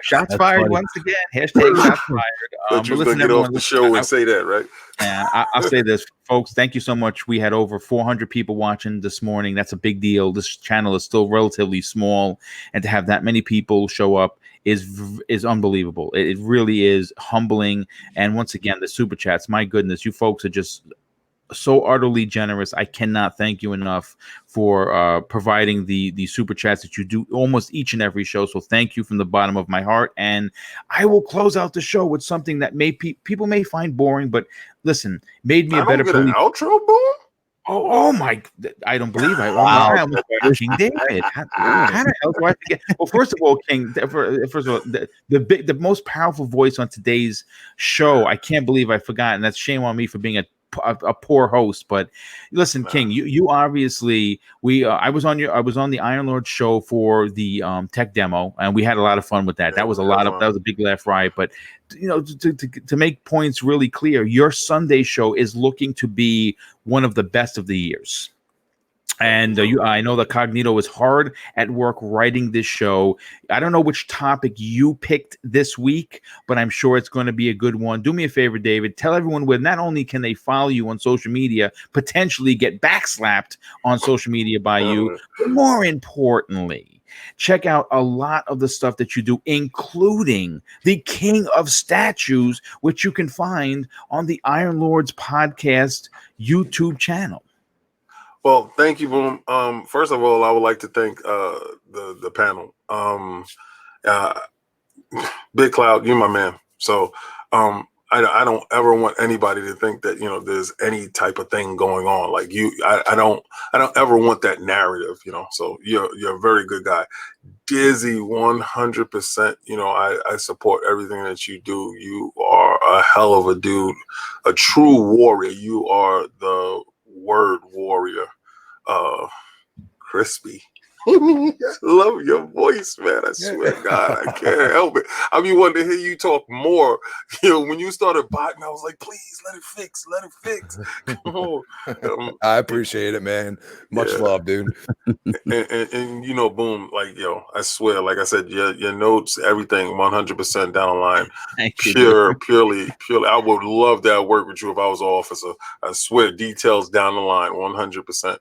Shots fired once again. Hashtag shots fired. But you're going to get off the show and say that, right? Yeah, I'll say this, folks. Thank you so much. We had over 400 people watching this morning. That's a big deal. This channel is still relatively small, and to have that many people show up is unbelievable. It really is humbling. And once again, the super chats, my goodness, you folks are just so utterly generous. I cannot thank you enough for providing the super chats that you do almost each and every show. So thank you from the bottom of my heart. And I will close out the show with something that people may find boring, but listen, made me a better an outro, boy. Oh my! I don't believe I almost King David. How the hell do I forget? Well, first of all, King. First of all, the most powerful voice on today's show. I can't believe I forgot, and that's shame on me for being a poor host. But listen, King, you obviously I was on the Iron Lord show for the tech demo, and we had a lot of fun with that. That was a big laugh riot. But you know, to make points really clear, your Sunday show is looking to be one of the best of the years. And I know that Cognito is hard at work writing this show. I don't know which topic you picked this week, but I'm sure it's going to be a good one. Do me a favor, David. Tell everyone where not only can they follow you on social media, potentially get backslapped on social media by you, but more importantly, check out a lot of the stuff that you do, including the King of Statues, which you can find on the Iron Lords podcast YouTube channel. Well, thank you, Boom. First of all, I would like to thank the panel. Big Cloud, you're my man. So I don't ever want anybody to think that there's any type of thing going on. Like I don't ever want that narrative. So you're a very good guy. Dizzy, 100%. I support everything that you do. You are a hell of a dude, a true warrior. You are the word warrior. Crispy. I love your voice, man. I swear to God, I can't help it. I mean, wanting to hear you talk more. When you started botting, I was like, please let it fix. Come on. I appreciate it, man. Much love, dude. and Boom, like, I swear, like I said, your notes, everything, 100% down the line. Purely. I would love that work with you if I was an officer. I swear, details down the line, 100%.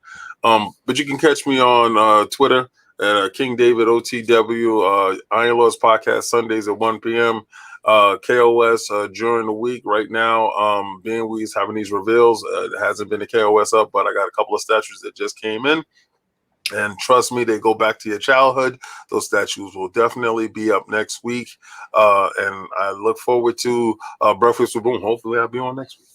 But you can catch me on Twitter at King David OTW, Iron Lords Podcast Sundays at 1 p.m. KOS during the week right now. Being we's having these reveals. It hasn't been a KOS up, but I got a couple of statues that just came in. And trust me, they go back to your childhood. Those statues will definitely be up next week. And I look forward to Breakfast with Boom. Hopefully I'll be on next week.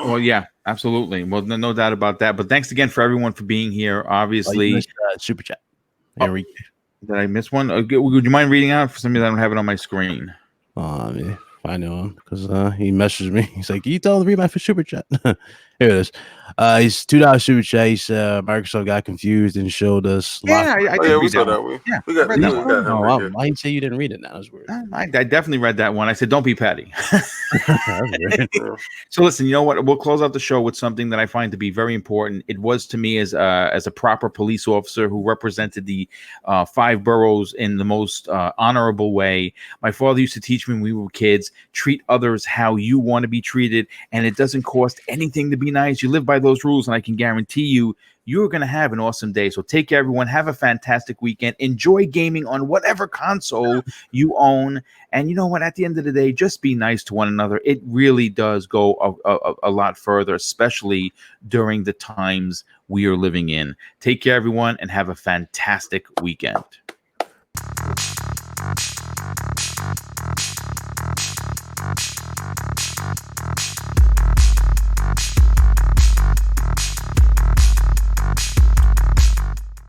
Well, yeah, absolutely. Well, no doubt about that. But thanks again for everyone for being here. Obviously, super chat. Did I miss one? Would you mind reading out for somebody that I don't have it on my screen? Yeah, I know him because he messaged me. He's like, "Can you tell him to read my super chat?" Here it is. He's $2 super chat. He said Microsoft got confused and showed us. We saw that. We got him. Oh, wow. Why you say you didn't read it? Now that's weird. I definitely read that one. I said, "Don't be petty." So listen, you know what? We'll close out the show with something that I find to be very important. It was to me as a proper police officer who represented the 5 boroughs in the most honorable way. My father used to teach me when we were kids: treat others how you want to be treated, and it doesn't cost anything to be nice. You live by those rules, and I can guarantee you're going to have an awesome day. So take care, everyone. Have a fantastic weekend. Enjoy gaming on whatever console you own. And you know what? At the end of the day, just be nice to one another. It really does go a lot further, especially during the times we are living in. Take care, everyone, and have a fantastic weekend.